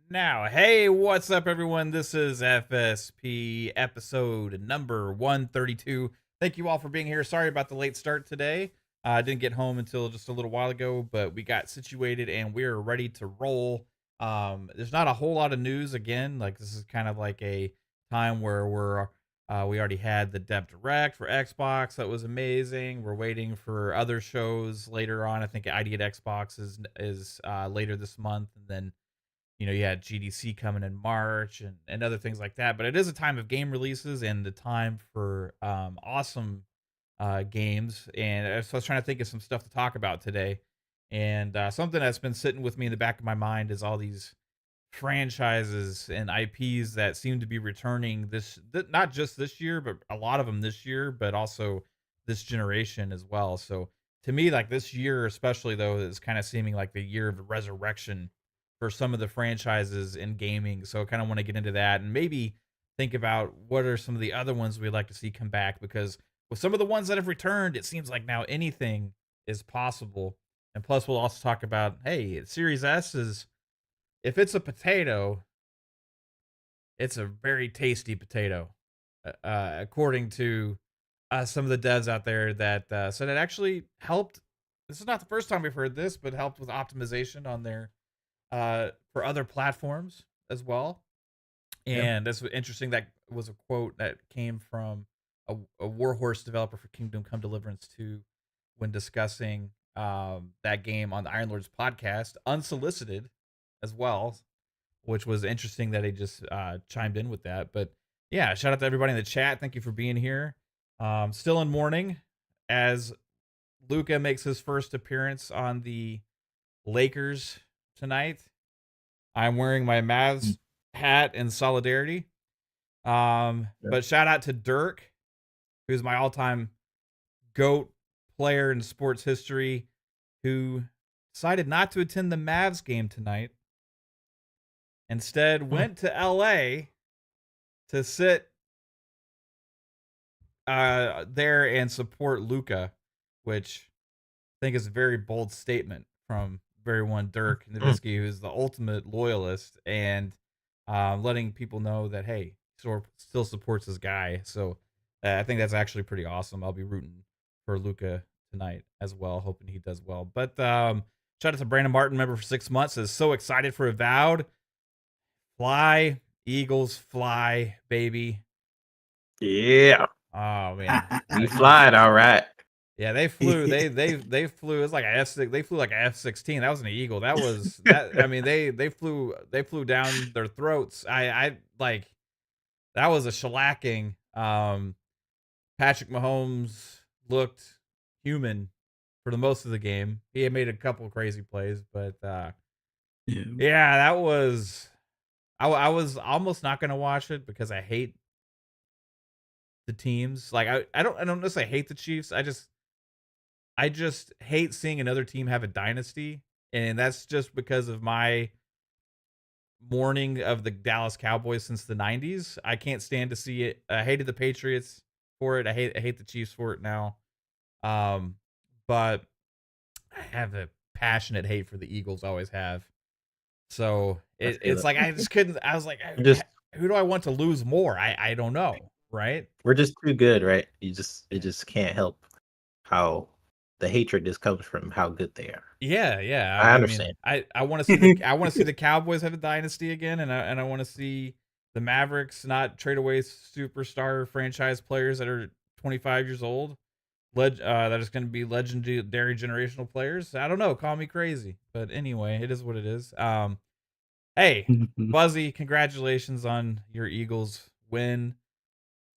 now. Hey, what's up, everyone? This is FSP episode number 132. Thank you all for being here. Sorry about the late start today. I didn't get home until just a little while ago, but we got situated and we're ready to roll. There's not a whole lot of news again. Like, this is kind of like a time where we already had the Dev Direct for Xbox. That was amazing. We're waiting for other shows later on. I think ID at Xbox is later this month, and then you had GDC coming in March and other things like that. But it is a time of game releases and the time for awesome games. And so I was trying to think of some stuff to talk about today. And something that's been sitting with me in the back of my mind is all these franchises and IPs that seem to be returning not just this year, but a lot of them this year, but also this generation as well. So to me, like this year, especially though, is kind of seeming like the year of resurrection for some of the franchises in gaming. So I kind of want to get into that and maybe think about what are some of the other ones we'd like to see come back, because with some of the ones that have returned, it seems like now anything is possible. And plus, we'll also talk about, hey, Series S is, if it's a potato, it's a very tasty potato, according to some of the devs out there that said it actually helped. This is not the first time we've heard this, but helped with optimization on their for other platforms as well. Yeah. And that's interesting. That was a quote that came from a Warhorse developer for Kingdom Come Deliverance II when discussing that game on the Iron Lords podcast, unsolicited as well, which was interesting that he just chimed in with that. But yeah, shout out to everybody in the chat. Thank you for being here. Still in mourning as Luka makes his first appearance on the Lakers tonight. I'm wearing my Mavs hat in solidarity. But shout out to Dirk, who's my all-time GOAT player in sports history, who decided not to attend the Mavs game tonight. Instead, went to LA to sit there and support Luka, which I think is a very bold statement from very one Dirk Nowitzki, who's the ultimate loyalist, and letting people know that, hey, still supports his guy. So I think that's actually pretty awesome. I'll be rooting for Luka tonight as well, hoping he does well. But shout out to Brandon Martin, member for 6 months, is so excited for Avowed. Fly, Eagles, fly, baby. Yeah. Oh man, We flying all right. yeah, they flew. They flew. It was like a F6. They flew like a F-16. That wasn't an Eagle. That was that. I mean, they flew down their throats. I like that was a shellacking. Patrick Mahomes looked human for the most of the game. He had made a couple crazy plays, but yeah, that was. I was almost not gonna watch it because I hate the teams. Like I don't necessarily hate the Chiefs. I just hate seeing another team have a dynasty, and that's just because of my mourning of the Dallas Cowboys since the 90s. I can't stand to see it. I hated the Patriots for it. I hate the Chiefs for it now. But I have a passionate hate for the Eagles, always have. So it's like I just couldn't. I was like, who do I want to lose more? I don't know, right? We're just too good, right? It just can't help how the hatred just comes from how good they are. Yeah. I I mean, understand. I want to see the Cowboys have a dynasty again, and I want to see the Mavericks not trade away superstar franchise players that are 25 years old. That is going to be legendary generational players. I don't know, call me crazy, but anyway, it is what it is. Hey, Buzzy, congratulations on your Eagles win.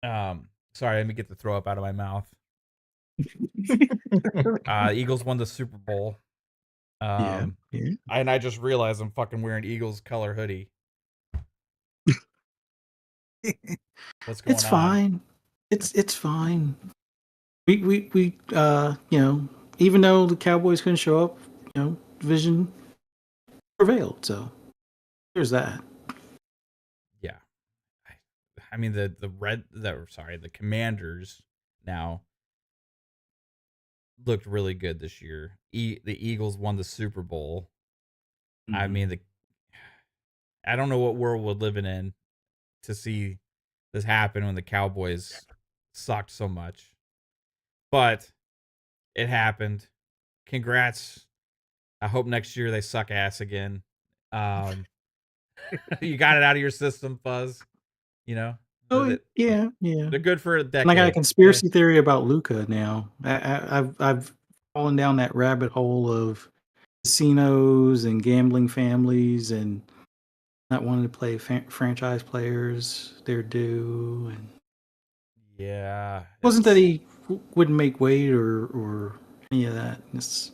Sorry, let me get the throw up out of my mouth. Eagles won the Super Bowl. Yeah. And I just realized I'm fucking wearing Eagles color hoodie. What's going It's on? fine. It's fine. We even though the Cowboys couldn't show up, division prevailed. So there's that. Yeah. I mean the Commanders now looked really good this year. The Eagles won the Super Bowl. I mean I don't know what world we're living in to see this happen when the Cowboys sucked so much, but it happened. Congrats. I hope next year they suck ass again. Um, you got it out of your system, Fuzz. You know, Oh yeah, yeah. they're good for a And I got a decade. conspiracy theory about Luca now. I've fallen down that rabbit hole of casinos and gambling families and not wanting to play franchise players their due. And Yeah, it wasn't that he wouldn't make weight or any of that. It's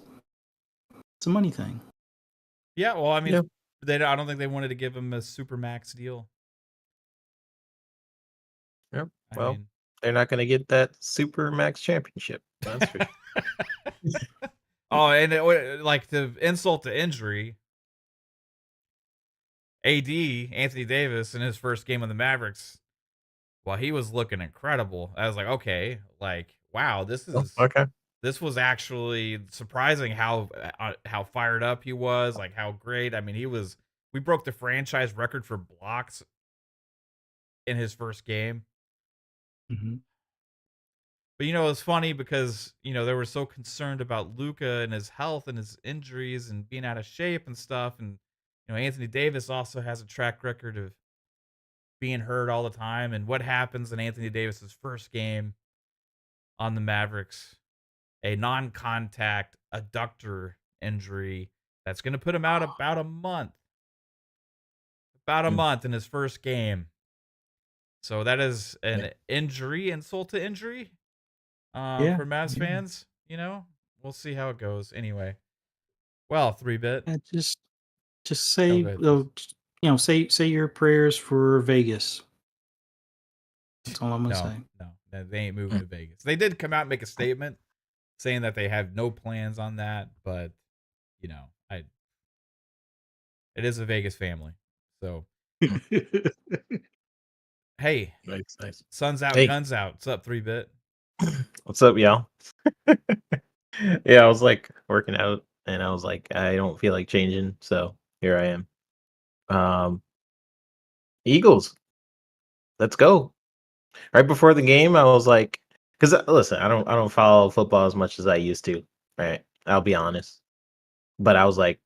a money thing. yeah. Well, I mean, Yeah. I don't think they wanted to give him a super max deal. Yep. I Well, mean, they're not going to get that Super Max championship. That's for oh, and like to insult to injury, AD Anthony Davis in his first game of the Mavericks, well, he was looking incredible. I was like, okay, like wow, Oh, okay. this was actually surprising how fired up he was, like how great. I mean, we broke the franchise record for blocks in his first game. Mm-hmm. But it's funny because they were so concerned about Luca and his health and his injuries and being out of shape and stuff, and Anthony Davis also has a track record of being hurt all the time. And what happens in Anthony Davis's first game on the Mavericks? A non-contact adductor injury that's going to put him out about a month. About a Hmm. month in his first game. So that is an injury, insult to injury. Yeah, For Mavs yeah. fans, we'll see how it goes. Anyway, well, 3-bit. Just say, Go ahead. say your prayers for Vegas. That's all I'm gonna say. No, they ain't moving to Vegas. They did come out and make a statement saying that they have no plans on that, but I it is a Vegas family, so hey, Nice, nice. sun's out, Hey, guns out. What's up, 3-bit? what's up, y'all? Yeah, I was like working out, and I was like, I don't feel like changing, so here I am. Um, Eagles, let's go. Right before the game, I was like, because listen, I don't follow football as much as I used to. Right, I'll be honest, but I was like,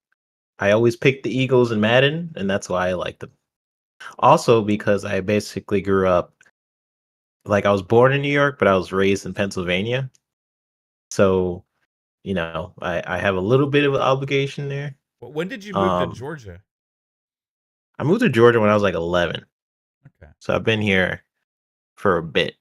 I always pick the Eagles in Madden, and that's why I like them. Also, because I basically grew up like I was born in New York, but I was raised in Pennsylvania. So, I have a little bit of an obligation there. When did you move to Um, Georgia? I moved to Georgia when I was like 11. Okay, So I've been here for a bit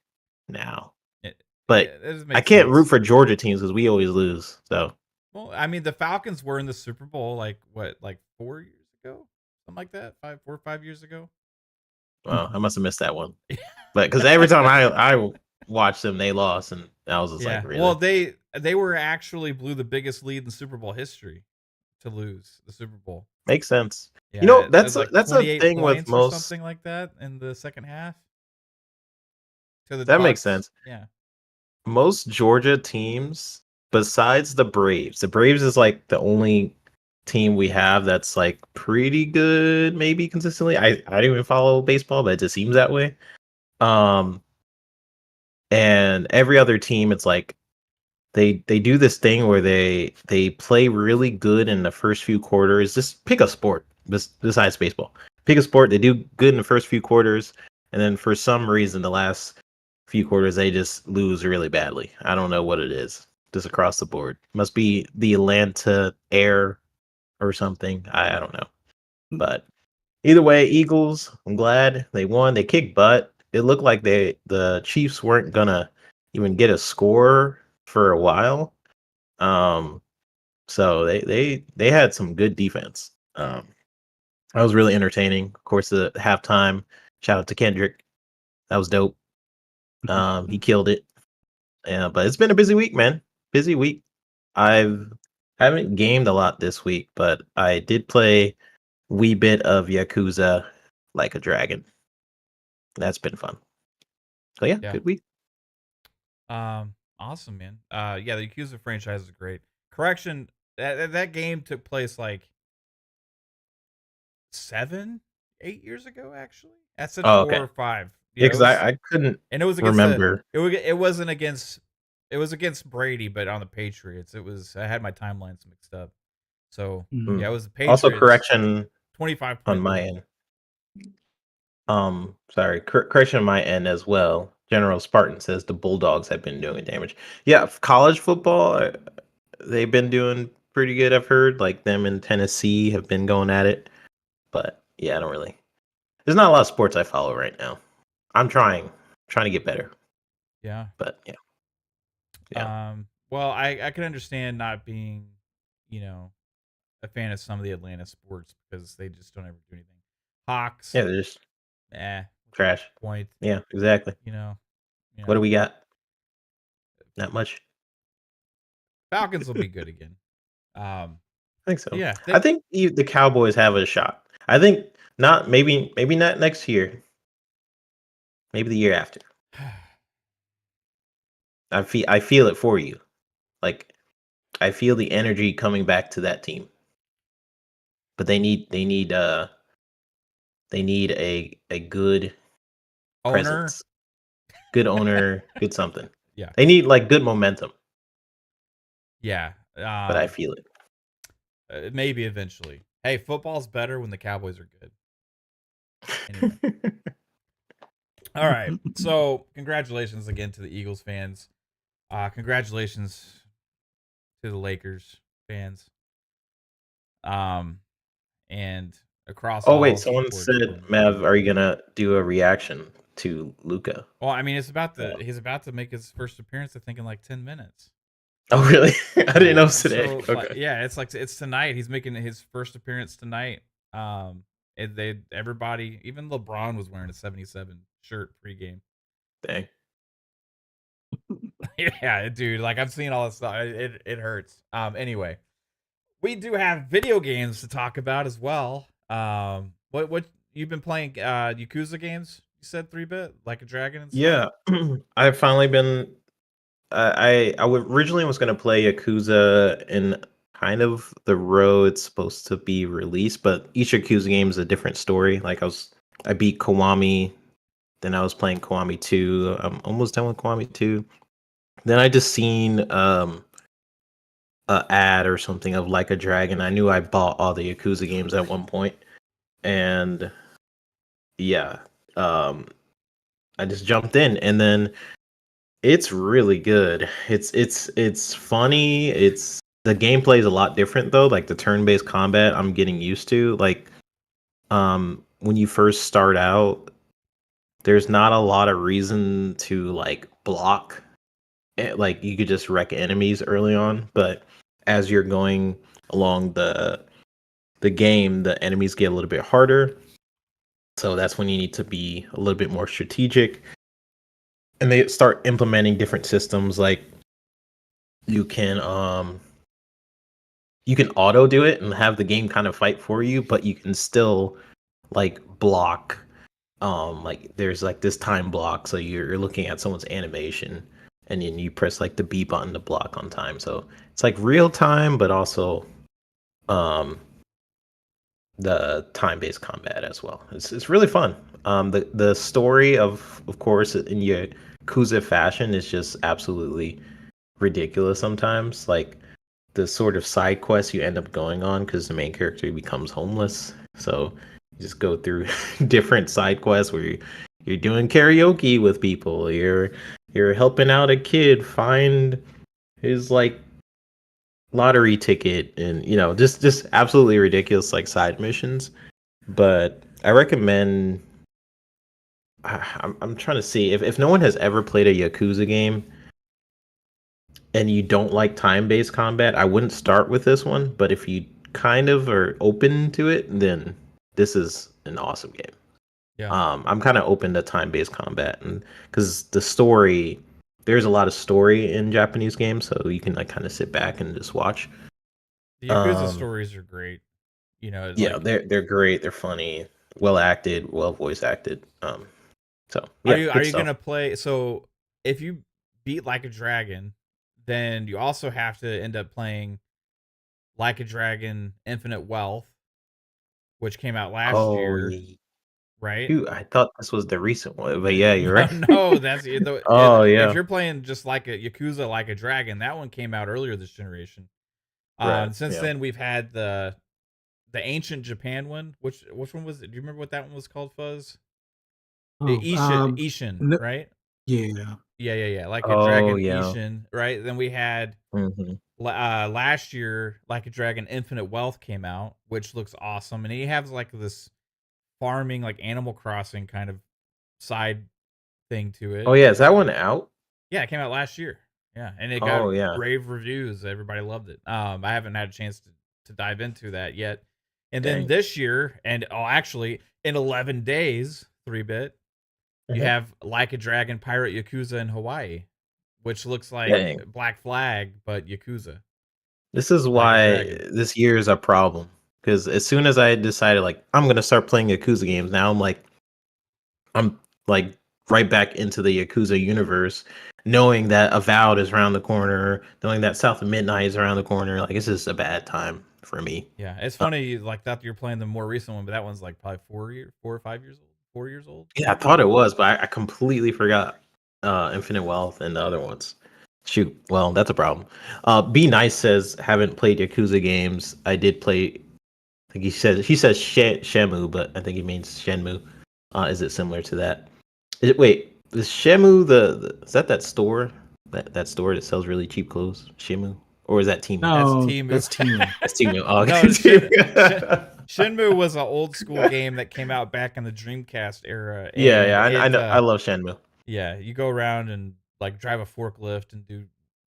now. it But does I make can't root sense. for Georgia teams because we always lose. So, Well, I mean, the Falcons were in the Super Bowl like 4 years ago, something like that, 4 or 5 years ago. well, I must have missed that one. But because every time I watched them, they lost, and I was just Yeah. like, really? Well, they were actually blew the biggest lead in Super Bowl history to lose the Super Bowl. Makes sense. Yeah, it That's was like that's a 28 thing with points or most. something like that in the second half to the That makes Bucks. sense. Yeah. Most Georgia teams, besides the Braves, is like the only team we have that's like pretty good, maybe consistently. I don't even follow baseball, but it just seems that way. And every other team, it's like they do this thing where they play really good in the first few quarters. Just pick a sport besides baseball. Pick a sport. They do good in the first few quarters, and then for some reason, the last few quarters they just lose really badly. I don't know what it is. Just across the board. Must be the Atlanta air or something. I don't know. But either way, Eagles, I'm glad they won. They kicked butt. It looked like the Chiefs weren't gonna even get a score for a while. Um, so they had some good defense. That was really entertaining. Of course, the halftime shout out to Kendrick. That was dope. He killed it. Yeah, but it's been a busy week, man. Busy week. I've haven't gamed a lot this week, but I did play wee bit of Yakuza Like a Dragon. That's been fun. So yeah, Yeah. good week. Awesome, man. Yeah, the Yakuza franchise is great. Correction, that game took place like 7 8 years ago, actually. I said Oh, 4 okay. or 5. Yeah, Yeah, it because was, I couldn't and it was against remember. it wasn't against, it was against Brady, but on the Patriots. It was, I had my timelines mixed up. So Mm. yeah, it was the Also, Patriots, correction 25 on point my win. end. Sorry, correction on my end as well. General Spartan says the Bulldogs have been doing damage. Yeah, college football, they've been doing pretty good. I've heard like them in Tennessee have been going at it, but yeah, I don't really. There's not a lot of sports I follow right now. I'm trying to get better, Yeah. but yeah. Well, I can understand not being, you know, a fan of some of the Atlanta sports because they just don't ever do anything. Hawks, Yeah, they're just what's trash. the point? Yeah, exactly. You know, you What do know, we got? Not much. Falcons will be good again. I think so. Yeah, I think the Cowboys have a shot. I think not. Maybe not next year. Maybe the year after. I feel it for you. Like I feel the energy coming back to that team. But they need a good owner. presence, good owner, good something. Yeah, They need like good momentum. yeah. But I feel it. Maybe eventually. Hey, football's better when the Cowboys are good. Anyway. All right. So, congratulations again to the Eagles fans. Congratulations to the Lakers fans. Um, and across Oh wait, all someone sports said, from Mav, are you gonna do a reaction to Luca? well, I mean, he's about to make his first appearance, I think, in like 10 minutes. Oh really? I didn't know Yeah. it was today. So like, Okay. yeah, it's like it's tonight. He's making his first appearance tonight. Everybody, even LeBron was wearing a 77 shirt pregame. Dang. Yeah, dude, like I'm seeing all this stuff. It hurts. Anyway, we do have video games to talk about as well. What you've been playing Yakuza games? You said 3-bit, like a dragon and stuff? Yeah. I've finally been originally was gonna play Yakuza in kind of the row it's supposed to be released, but each Yakuza game is a different story. Like I beat Kiwami, then I was playing Kiwami 2. I'm almost done with Kiwami 2. Then I just seen a ad or something of Like a Dragon. I knew I bought all the Yakuza games at one point, and yeah, um, I just jumped in, and then it's really good. It's funny. It's the gameplay is a lot different though. Like the turn-based combat, I'm getting used to. Like, when you first start out, there's not a lot of reason to like block. Like you could just wreck enemies early on, but as you're going along the game, the enemies get a little bit harder. So that's when you need to be a little bit more strategic. And they start implementing different systems like you can you can auto do it and have the game kind of fight for you, but you can still like block like there's like this time block, so you're looking at someone's animation and then you press like the B button to block on time. So it's like real time but also um the time-based combat as well. It's really fun. The story of course in Yakuza fashion is just absolutely ridiculous sometimes. Like the sort of side quests you end up going on because the main character becomes homeless. So you just go through different side quests where you're doing karaoke with people. You're helping out a kid find his like lottery ticket, and just absolutely ridiculous like side missions. But I recommend. I'm trying to see if no one has ever played a Yakuza game and you don't like time-based combat, I wouldn't start with this one. But if you kind of are open to it, then this is an awesome game. Yeah. I'm kind of open to time-based combat, and because the story, there's a lot of story in Japanese games, so you can like kind of sit back and just watch. The Yakuza Um, stories are great. yeah, they're great. They're funny, well acted, well voice acted. So are yeah, you good gonna stuff. play? So if you beat Like a Dragon, then you also have to end up playing Like a Dragon Infinite Wealth, which came out last Oh year. right? Dude, I thought this was the recent one, but yeah, you're No, right. no, that's Oh if yeah, you're playing just like a Yakuza Like a Dragon, that one came out earlier this generation. right. Since Yeah. then we've had the ancient Japan one. Which one was it? Do you remember what that one was called, Fuzz? Oh, Ishin, no, right? yeah. Yeah. Like a Oh Dragon yeah. Ishin, right? Then we had Hmm. last year, Like a Dragon Infinite Wealth came out, which looks awesome, and he has like this farming, like Animal Crossing kind of side thing to Oh it. yeah, is that one out? Yeah, it came out last year. Yeah, and it got Oh yeah. rave reviews. Everybody loved it. I haven't had a chance to dive into that yet. And then Dang. this year, actually, in 11 days, 3-bit, you Mhm. have Like a Dragon Pirate Yakuza in Hawaii, which looks like Dang. Black Flag but Yakuza, This is Like a why Dragon. this year is a problem. Because as soon as I decided like I'm gonna start playing Yakuza games, now I'm like right back into the Yakuza universe, knowing that Avowed is around the corner, knowing that South of Midnight is around the corner. Like it's just a bad time for me. Yeah, it's Uh, funny like that you're playing the more recent one, but that one's like probably 4 or 5 years old, 4 years old, yeah, I maybe. thought it was, but I completely forgot Infinite Wealth and the other ones. Shoot, well, that's a problem. Be Nice says haven't played Yakuza games. I did play. I think he says Shemu, but I think he means Shenmue. Is it similar to that? Wait, is Shemu is that store that store that sells really cheap clothes? Shemu, or is that Timu? That's No, Timu. that's Timu. That's Timu. Oh, okay. No, Timu. Shenmue was an old school game that came out back in the Dreamcast era, Yeah, and I know. I love Shenmue. yeah, you go around and like drive a forklift and do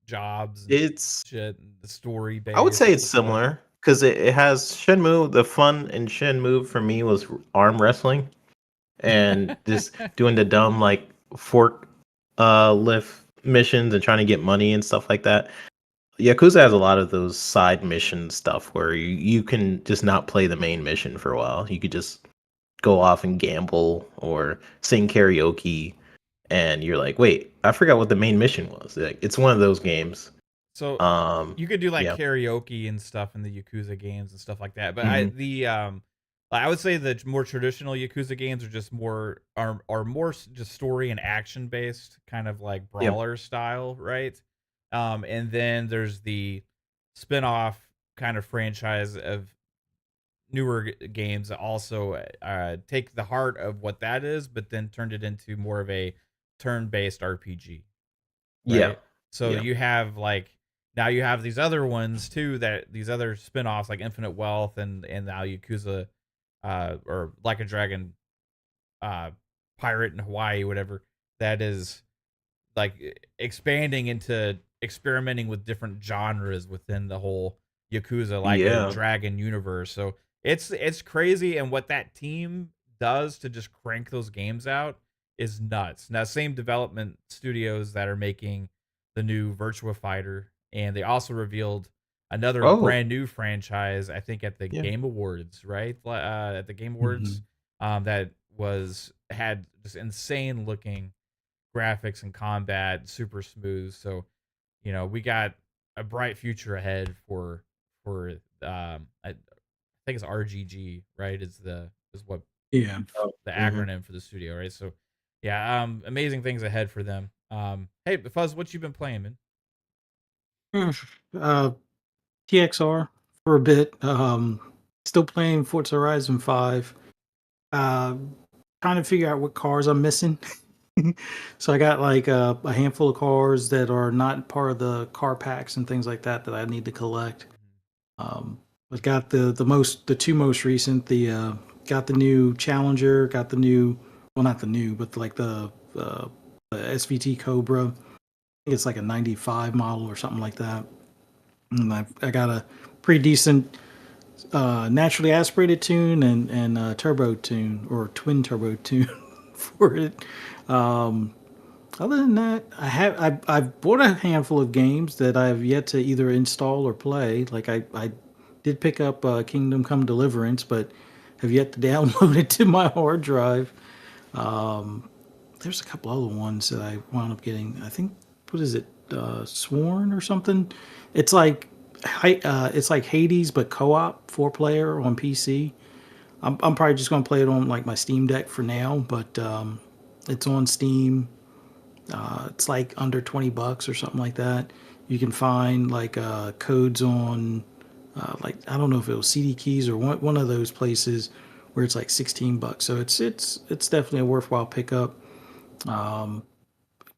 jobs and It's shit, and the story I would say based it's and stuff. similar because it has Shenmue. The fun in Shenmue for me was arm wrestling and just doing the dumb like fork lift missions and trying to get money and stuff like that. Yakuza has a lot of those side mission stuff where you can just not play the main mission for a while. You could just go off and gamble or sing karaoke, and you're like, wait, I forgot what the main mission was. Like, it's one of those games. So Um, you could do like yeah. karaoke and stuff in the Yakuza games and stuff like that. But Hmm. I would say the more traditional Yakuza games are just are more just story and action based, kind of like Yep. brawler style, right? And then there's the spin-off kind of franchise of newer games that also take the heart of what that is, but then turned it into more of a turn-based RPG, Yeah. right? So Yeah. you have like now you have these other ones too, that these other spin-offs like Infinite Wealth and now Yakuza or Like a Dragon uh Pirate in Hawaii, whatever, that is like expanding into experimenting with different genres within the whole Yakuza Like a Yeah. Dragon universe. So it's crazy, and what that team does to just crank those games out is nuts. Now, same development studios that are making the new Virtua Fighter, and they also revealed another Oh, brand new franchise. I think at the yeah. Game Awards, right? At the Game Awards, Mhm. that had just insane looking graphics and combat, super smooth. So, we got a bright future ahead for I think it's RGG, right? Is what Yeah. Oh, the hmm. acronym for the studio, right? So, yeah, amazing things ahead for them. Hey, Fuzz, what you been playing, man? Uh, TXR for a bit. Still playing Forza Horizon 5. Uh, Trying to figure out what cars I'm missing. So I got like a handful of cars that are not part of the car packs and things like that that I need to collect. Um, I got the two most recent. Got the new Challenger. Got the new, well, not the new, but like the SVT Cobra. I think it's like a '95 model or something like that. And I got a pretty decent naturally aspirated tune and turbo tune or twin turbo tune for it. Um, Other than that, I've bought a handful of games that I've yet to either install or play. Like I did pick up Kingdom Come Deliverance, but have yet to download it to my hard drive. Um, there's a couple other ones that I wound up getting. I think what is it, Sworn or something? It's like it's like Hades but co-op 4 player on PC. I'm probably just gonna play it on like my Steam Deck for now, but it's on Steam. It's like under $20 or something like that. You can find like codes on like I don't know if it was CD Keys or one of those places where it's like $16. So it's definitely a worthwhile pickup. Um,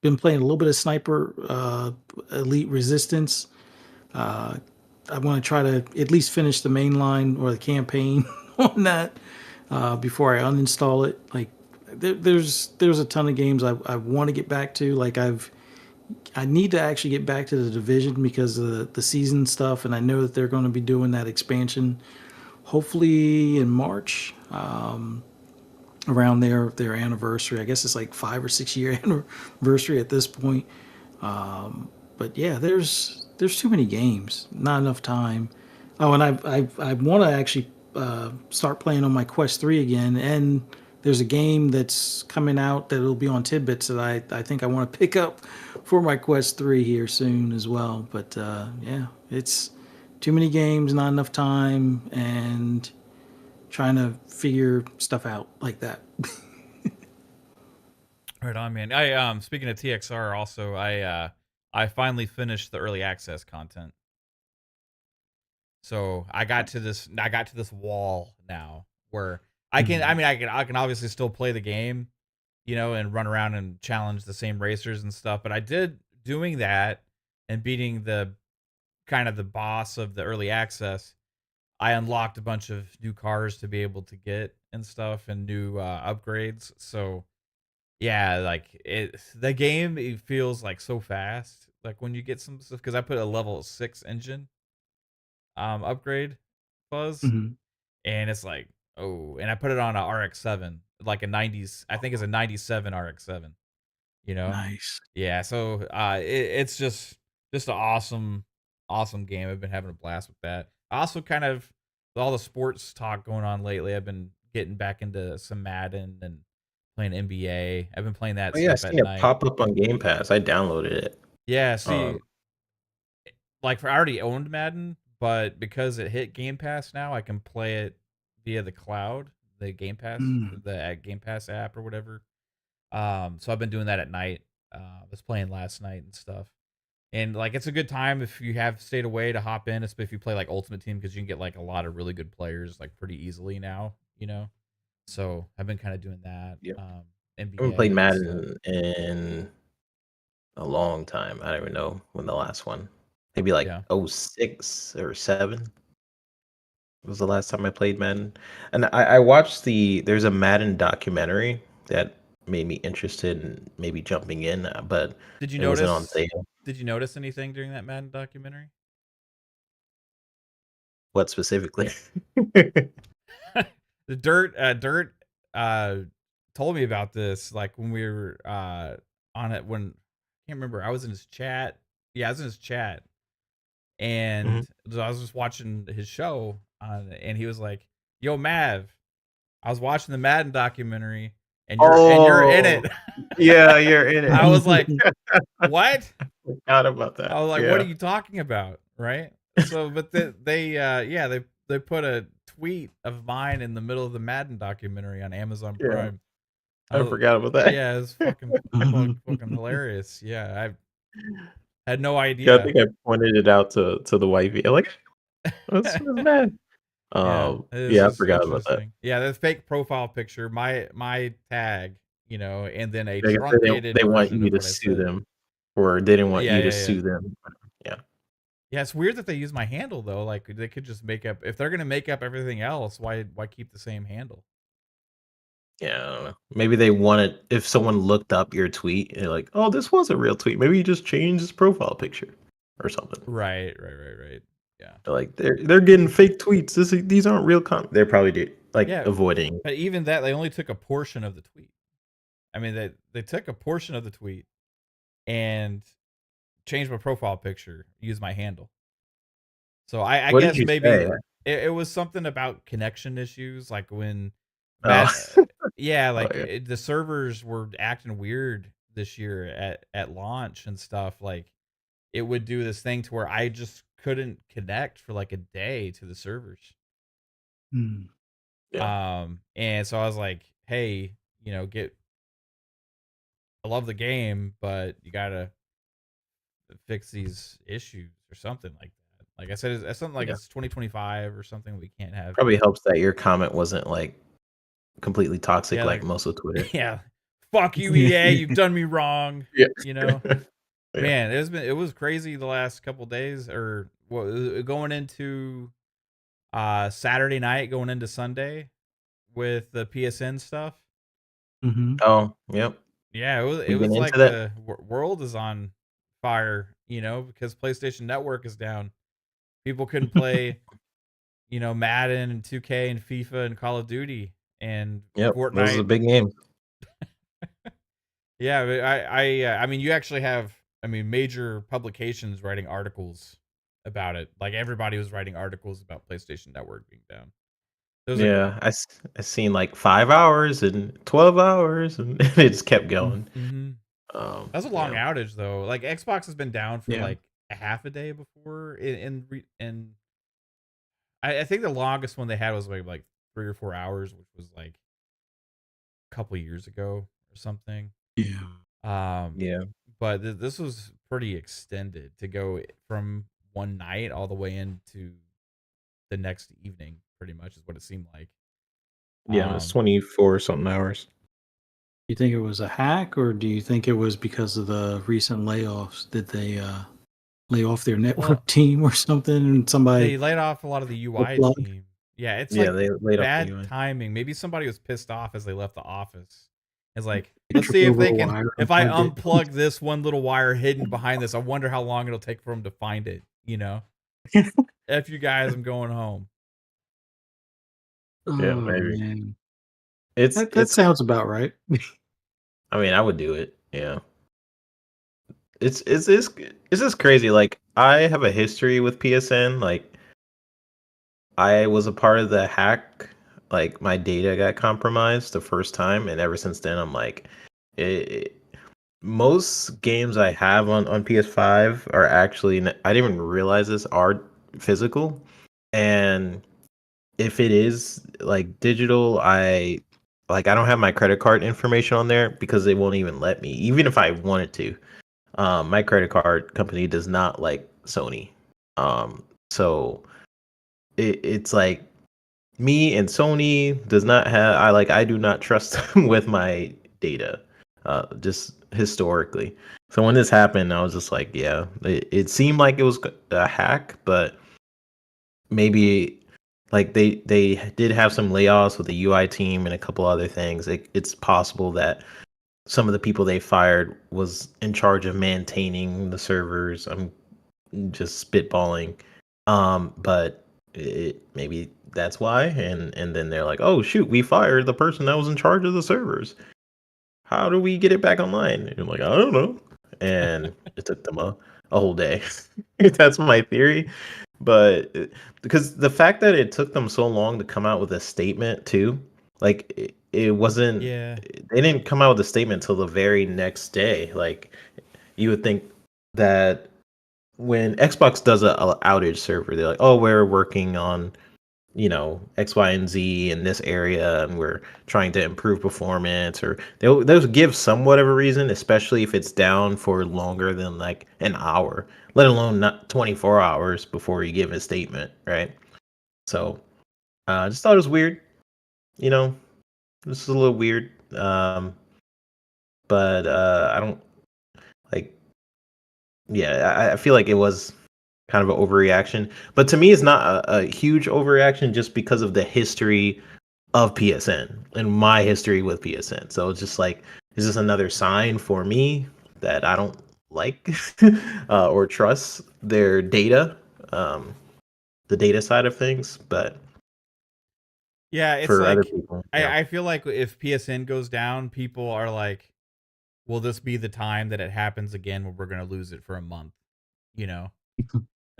been playing a little bit of Sniper Elite Resistance. Uh, I want to try to at least finish the main line or the campaign on that before I uninstall it. Like there's a ton of games I want to get back to. Like I need to actually get back to the Division because of the season stuff, and I know that they're going to be doing that expansion hopefully in March. Around their anniversary. I guess it's like 5 or 6 year anniversary at this point. But yeah, there's too many games, not enough time. Oh, and I want to actually start playing on my Quest 3 again. And there's a game that's coming out that'll be on Tidbits that I think I want to pick up for my Quest 3 here soon as well. But yeah, it's too many games, not enough time, and trying to figure stuff out like that. Right on, man. I speaking of TXR, also I finally finished the early access content. So I got to this wall now where I can. I mean, I can obviously still play the game, and run around and challenge the same racers and stuff. But I did doing that and beating the kind of the boss of the early access. I unlocked a bunch of new cars to be able to get and stuff and new upgrades. So yeah, like the game it feels like so fast. Like when you get some stuff, because I put a level 6 engine upgrade fuzz, Mhm. and it's like, oh, and I put it on a RX-7, like a 90s. I think it's a 97 RX-7. You know, Nice. yeah. So it's just an awesome game. I've been having a blast with that. I also kind of with all the sports talk going on lately. I've been getting back into some Madden and playing NBA. I've been playing that Oh yeah, I stuff at seen it night. pop up on Game Pass. I downloaded it. Yeah, Um, see, like I already owned Madden, but because it hit Game Pass now, I can play it via the cloud, the Game Pass, Mm. the Game Pass app or whatever. So I've been doing that at night. I was playing last night and stuff. And like it's a good time if you have stayed away to hop in, especially if you play like Ultimate Team because you can get like a lot of really good players like pretty easily now. So I've been kind of doing that. yeah, I haven't played NBA and stuff. Madden in a long time. I don't even know when the last one. Maybe like Yeah. '06 or 7 was the last time I played Madden. And I watched there's a Madden documentary that made me interested in maybe jumping in, but Did you it wasn't on notice sale. did you notice anything during that Madden documentary? What specifically? The Dirt uh told me about this like when we were on it when I can't remember. I was in his chat. Yeah, I was in his chat Mhm. and I was just watching his show and he was like, "Yo, Mav, I was watching the Madden documentary and you're in Oh, it." yeah, you're in I it. was like, "What?" Forgot about I that. was like, "What are Yeah. you talking about?" Right? So, but yeah, they put a tweet of mine in the middle of the Madden documentary on Amazon Yeah, Prime. I forgot about that. Yeah, it's fucking hilarious. Yeah, I had no Yeah, I idea. think I pointed it out to the wifey. I'm like, what's Madden?" Yeah, it's Yeah, I just forgot about that. interesting. Yeah, the fake profile picture, my tag, and then a I guess they truncated want version you of to what I sue said. them, or they didn't want Yeah, you to yeah, yeah. sue them. Yeah. Yeah, it's weird that they use my handle though. Like they could just make up if they're gonna make up everything else. Why keep the same handle? Yeah, I don't know. Maybe they wanted if someone looked up your tweet and they're like, "Oh, this was a real tweet. Maybe you just changed his profile picture or something." Right. Yeah, They're like, "They're getting fake tweets. These aren't real They're probably like yeah. avoiding. But even that, they only took a portion of the tweet. I mean, they took a portion of the tweet and changed my profile picture, used my handle. So I What did guess you say? maybe it was something about connection issues, like when Oh, yeah, oh like yeah. the servers were acting weird this year at launch and stuff. Like it would do this thing to where I just couldn't connect for like a day to the servers. Mm. Yeah. And so I was like, hey, I love the game, but you gotta fix these issues or something like that. Like I said, it's something like Yeah. it's 2025 or something. We can't have, Probably helps that your comment wasn't like completely toxic yeah, like like, most of Twitter. yeah, fuck you, EA, you've done me wrong. Yeah. You know, Yeah. man, it was crazy the last couple days, or going into Saturday night, going into Sunday with the PSN stuff. Hmm. Oh, yep. Yeah, it We've been was into like that. the world is on fire, because PlayStation Network is down. People couldn't play, Madden and 2K and FIFA and Call of Duty and Yep. Those are the Fortnite. big games. Yeah, but I mean, you actually have, I mean, major publications writing articles about it. Like everybody was writing articles about PlayStation Network being down. Those are, Yeah, I seen like 5 hours and 12 hours, and it just kept going. mm-hmm. That's a long Yeah, outage though. Like Xbox has been down for Yeah. like a half a day before, in I think the longest one they had was like 3 or 4 hours, which was like a couple years ago or something. Yeah. Um, yeah, but this was pretty extended to go from one night all the way into the next evening. Pretty much is what it seemed like. yeah. It's Um, 24 something hours. You think it was a hack, or do you think it was because of the recent layoffs? Did they lay off their well, network team or something, and somebody they laid off a lot of the UI plugged? team. Yeah, it's Yeah, like they laid off the bad UI. timing. Maybe somebody was pissed off as they left the office. It's like, They let's see drove if over they a can. wire and If I plugged it. unplug this one little wire hidden behind this, I wonder how long it'll take for them to find it. If you guys, I'm going home. Yeah, Oh maybe. man, It's that it's. sounds about right. I mean, I would do it. Yeah. It's just crazy. Like I have a history with PSN. Like I was a part of the hack. Like my data got compromised the first time, and ever since then, I'm like, it, most games I have on PS5 are actually I didn't even realize this are physical. And if it is like digital, I don't have my credit card information on there because they won't even let me, even if I wanted to. My credit card company does not like Sony. So it's like me and Sony does not have I do not trust them with my data. Just historically. So when this happened, I was just like, yeah, it seemed like it was a hack, but maybe like they did have some layoffs with the UI team and a couple other things. It's possible that some of the people they fired was in charge of maintaining the servers. I'm just spitballing. But maybe that's why. And then they're like, oh shoot, we fired the person that was in charge of the servers. How do we get it back online? And I'm like, I don't know. And it took them a whole day. That's my theory. But because the fact that it took them so long to come out with a statement too, like it wasn't, Yeah, they didn't come out with a statement till the very next day. Like you would think that when Xbox does a outage server, they're like, oh, we're working on, X, Y, and Z in this area, and we're trying to improve performance, or they'll give somewhat of a reason, especially if it's down for longer than like an hour, let alone not 24 hours before you give a statement, right? So I just thought it was weird, you know, this is a little weird. But I don't like, yeah, I feel like it was kind of an overreaction. But to me, it's not a huge overreaction just because of the history of PSN and my history with PSN. So it's just like, is this another sign for me that I don't like or trust their data, um, the data side of things? But yeah. It's for other like people, I feel like if PSN goes down, people are like, "Will this be the time that it happens again where we're gonna lose it for a month?" You know.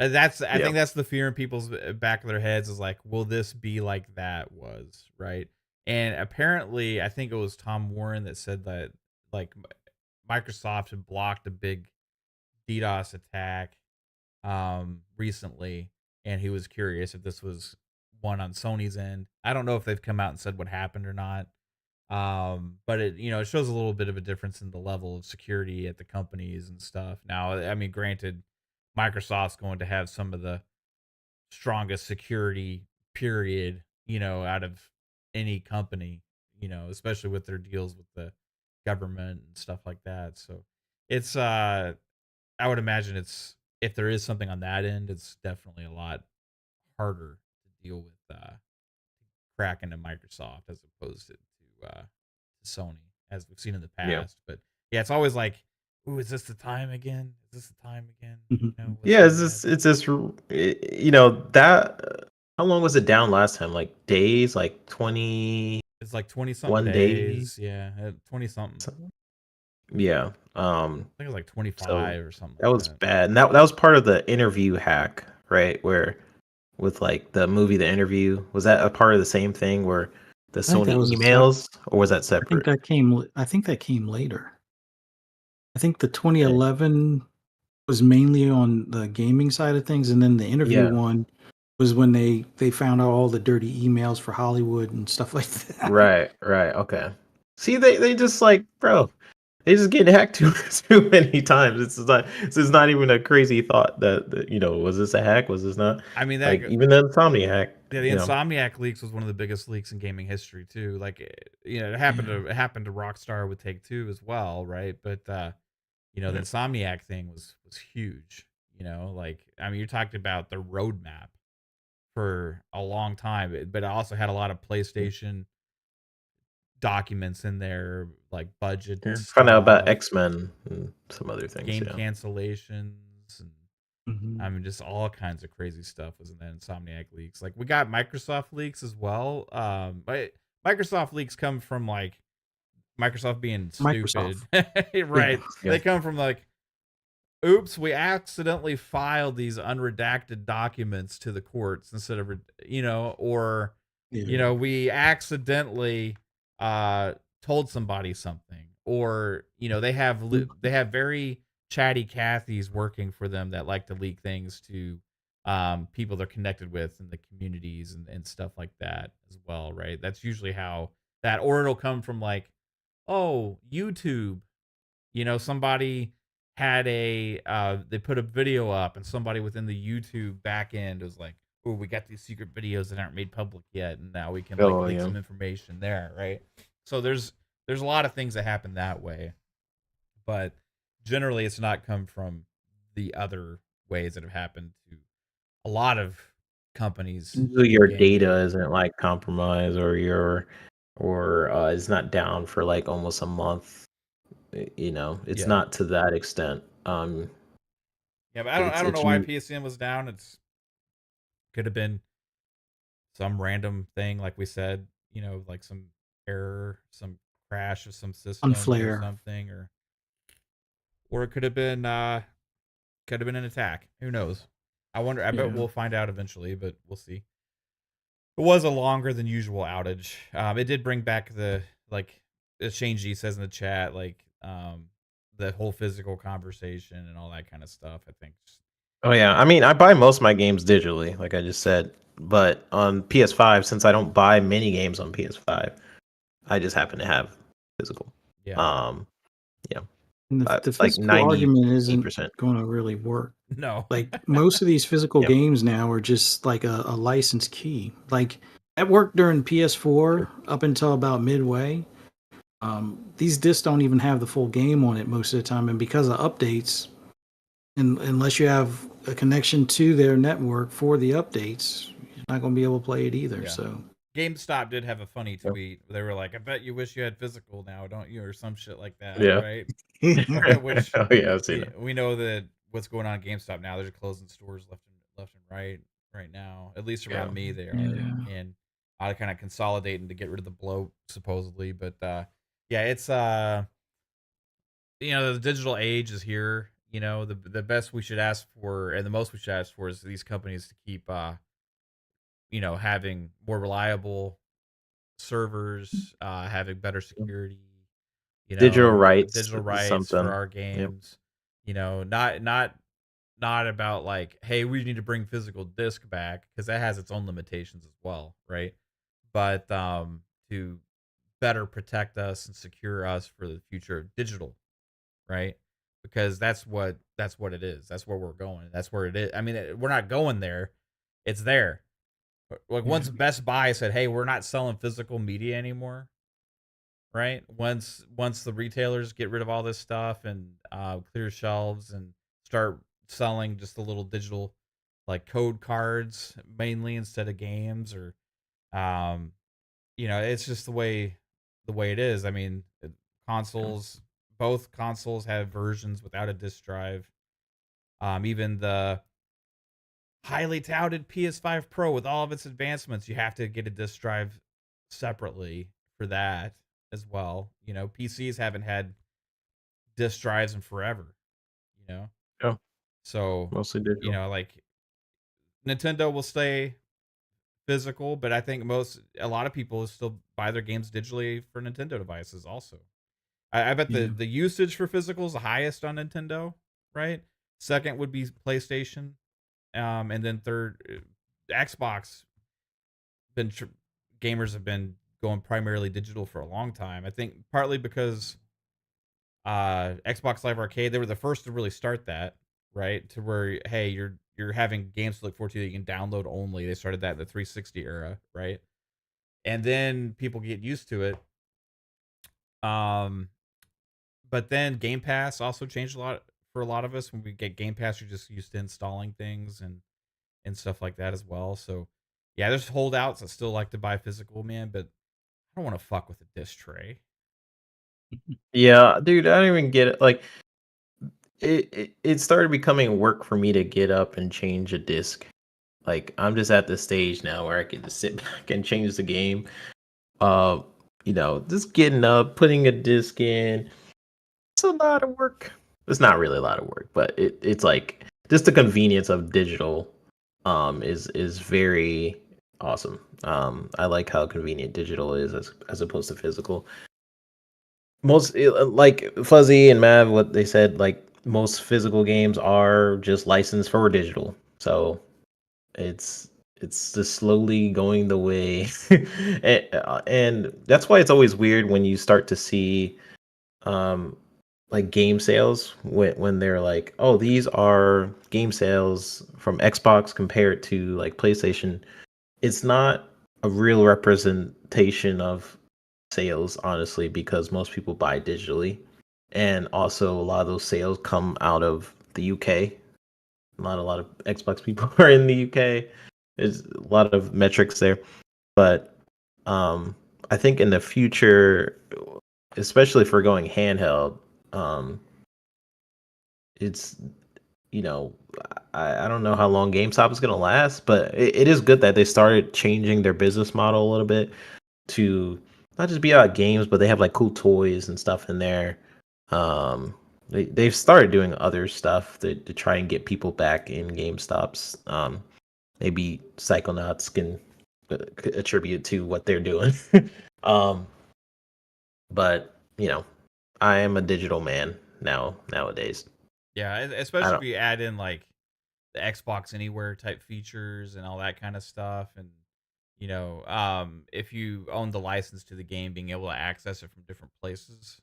I yeah, think that's the fear in people's back of their heads is like, will this be like that was, right? And apparently, I think it was Tom Warren that said that like Microsoft had blocked a big DDoS attack recently, and he was curious if this was one on Sony's end. I don't know if they've come out and said what happened or not. But it it shows a little bit of a difference in the level of security at the companies and stuff. Now, I mean, granted, Microsoft's going to have some of the strongest security period, out of any company, especially with their deals with the government and stuff like that. So it's I would imagine it's if there is something on that end, it's definitely a lot harder to deal with crack into Microsoft as opposed to Sony, as we've seen in the Yeah. past. But yeah, it's always like, ooh, is this the time again? Is this the time again? What's Yeah, going on? it's this that how long was it down last time? Like days, like 21 It's like 20 something days. days. Yeah, 20 something. Yeah. I think it was like So 25 or something that like was that. bad. And that was part of the interview hack, right? Where with like the movie The Interview, was that a part of the same thing where the I think that Sony was emails, or was that I think separate? that came. I think that came later. I think the Okay. 2011 was mainly on the gaming side of things, and then the interview Yeah. one was when they found out all the dirty emails for Hollywood and stuff like that. Right, right. Okay. See, they just like, bro, they just get hacked too many times. It's not even a crazy thought that was this a hack? Was this not? I mean, Like even the Insomnia hack, yeah, the Insomniac leaks was one of the biggest leaks in gaming history too. Like, it happened Yeah. to Rockstar with Take Two as well, right? But the Yeah. Insomniac thing was huge. Like, I mean, you're talking about the roadmap for a long time, but it also had a lot of PlayStation documents in there, like budget Yeah. Found out about stuff, X-Men and some other things, game yeah. cancellations, and Mhm. I mean, just all kinds of crazy stuff was in the Insomniac leaks. Like, we got Microsoft leaks as well. But Microsoft leaks come from like Microsoft being stupid, Microsoft. Yeah. right? Yeah. They come from like, oops, we accidentally filed these unredacted documents to the courts instead of, or, Yeah. we accidentally told somebody something, or, they have very chatty Cathys working for them that like to leak things to people they're connected with in the communities and stuff like that as well, right? That's usually how that, or it'll come from like, oh, YouTube, somebody had they put a video up, and somebody within the YouTube back end was like, oh, we got these secret videos that aren't made public yet, and now we can like Oh, leak yeah. some information there, right? So there's a lot of things that happen that way, but generally it's not come from the other ways that have happened to a lot of companies Usually in your data gaming. isn't like compromised or is not down for like almost a month. It's Yeah. not to that extent. Yeah, but I don't It's know why you. PSN was down. It's could have been some random thing, like we said, like some error, some crash of some On systems or Flare. something, or it could have been an attack. Who knows? I wonder. I bet Yeah. we'll find out eventually, but we'll see. It was a longer than usual outage. It did bring back the, like, as Shane G says in the chat, like, the whole physical conversation and all that kind of stuff. I think. Oh yeah, I mean, I buy most of my games digitally, like I just said, but on PS5, since I don't buy many games on PS5, I just happen to have physical. Yeah. Um, yeah, And the like physical argument isn't 90%. going to really work. No. Like most of these physical Yeah, games now are just like a license key. Like at work during PS4 up until about midway, these discs don't even have the full game on it most of the time, and because of updates, and unless you have a connection to their network for the updates, you're not going to be able to play it either. Yeah. So GameStop did have a funny Yeah. tweet. They were like, "I bet you wish you had physical now, don't you?" Or some shit like that, yeah. right? Which Oh yeah, I've seen that. we know that what's going on at GameStop now. They're just closing stores left and right now. At least around Yeah. me, they are, yeah, and I kind of consolidating to get rid of the bloat supposedly. But yeah, it's the digital age is here. The best we should ask for, and the most we should ask for, is these companies to keep having more reliable servers, having better security, Digital rights digital is rights for something. our Yep. games, not not about like, hey, we need to bring physical disc back because that has its own limitations as well, right? But to better protect us and secure us for the future of digital, right? Because that's what it is. That's where we're going. That's where it is. I mean, we're not going there. It's there. Like Yeah. once Best Buy said, "Hey, we're not selling physical media anymore," right? Once the retailers get rid of all this stuff and clear shelves and start selling just the little digital like code cards mainly instead of games or um it's just the way it is. I mean, consoles both consoles have versions without a disk drive. Even the highly touted PS5 Pro with all of its advancements, you have to get a disk drive separately for that as well. PCs haven't had disk drives in forever, you know. Yeah, So, mostly digital. like Nintendo will stay physical, but I think a lot of people still buy their games digitally for Nintendo devices also. I bet the Yeah. the usage for physical is the highest on Nintendo, right? Second would be PlayStation, and then third, Xbox. Been gamers have been going primarily digital for a long time. I think partly because Xbox Live Arcade, they were the first to really start that, right? To where hey, you're having games to look forward to that you can download only. They started that in the 360 era, right? And then people get used to it. Um, but then Game Pass also changed a lot for a lot of us. When we get Game Pass, you're just used to installing things and stuff like that as well. So yeah, there's holdouts that still like to buy physical, man, but I don't want to fuck with a disc tray. Yeah, dude, I don't even get it. Like, it started becoming work for me to get up and change a disc. Like, I'm just at the stage now where I can just sit back and change the game. Uh, just getting up, putting a disc in. It's a lot of work. It's not really a lot of work, but it's like just the convenience of digital is very awesome. I like how convenient digital is as opposed to physical. Like Fuzzy and Mav, what they said, like most physical games are just licensed for digital. So it's it's just slowly going the way, and that's why it's always weird when you start to see um like game sales when they're like, oh, these are game sales from Xbox compared to like PlayStation. It's not a real representation of sales, honestly, because most people buy digitally, and also a lot of those sales come out of the UK. Not a lot of Xbox people are in the UK. There's a lot of metrics there, but I think in the future, especially if we're going handheld, um, it's you know I don't know how long GameStop is going to last, but it is good that they started changing their business model a little bit to not just be about games, but they have like cool toys and stuff in there. They've started doing other stuff to try and get people back in GameStops. Maybe Psychonauts can attribute to what they're doing. um, but I am a digital man nowadays. Yeah, I especially if don't. you add in like the Xbox Anywhere type features and all that kind of stuff, and if you own the license to the game, being able to access it from different places,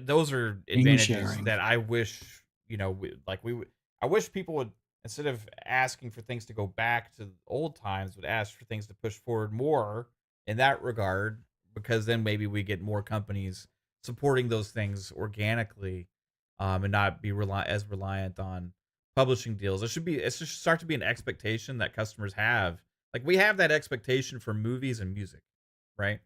those are Game advantages sharing. that I wish I wish people would, instead of asking for things to go back to old times, would ask for things to push forward more in that regard, because then maybe we get more companies supporting those things organically, and not be as reliant on publishing deals. It should start to be an expectation that customers have. Like we have that expectation for movies and music, right?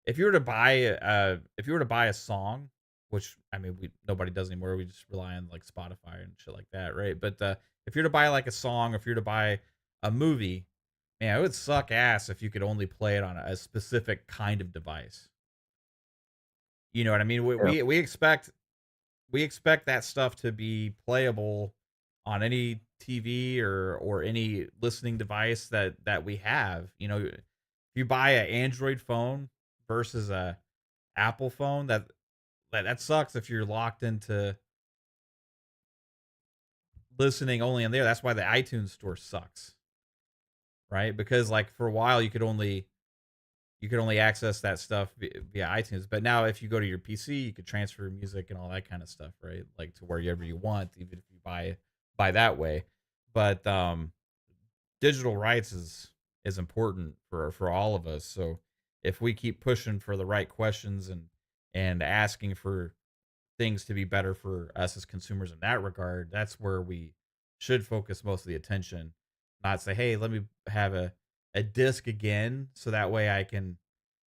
If you were to buy a song, which I mean nobody does anymore, we just rely on like Spotify and shit like that, right? But if you're to buy like a song, or if you're to buy a movie, man, it would suck ass if you could only play it on a specific kind of device. You know what I mean? We Yeah. we, we expect we expect that stuff to be playable on any TV or any listening device that we have. If you buy an Android phone versus a Apple phone, that sucks if you're locked into listening only in there. That's why the iTunes store sucks, right? Because like for a while you could only access that stuff via iTunes, but now if you go to your PC, you could transfer music and all that kind of stuff, right? Like to wherever you want, even if you buy that way. But digital rights is important for all of us. So if we keep pushing for the right questions and asking for things to be better for us as consumers in that regard, that's where we should focus most of the attention. Not say, hey, let me have a disc again, so that way I can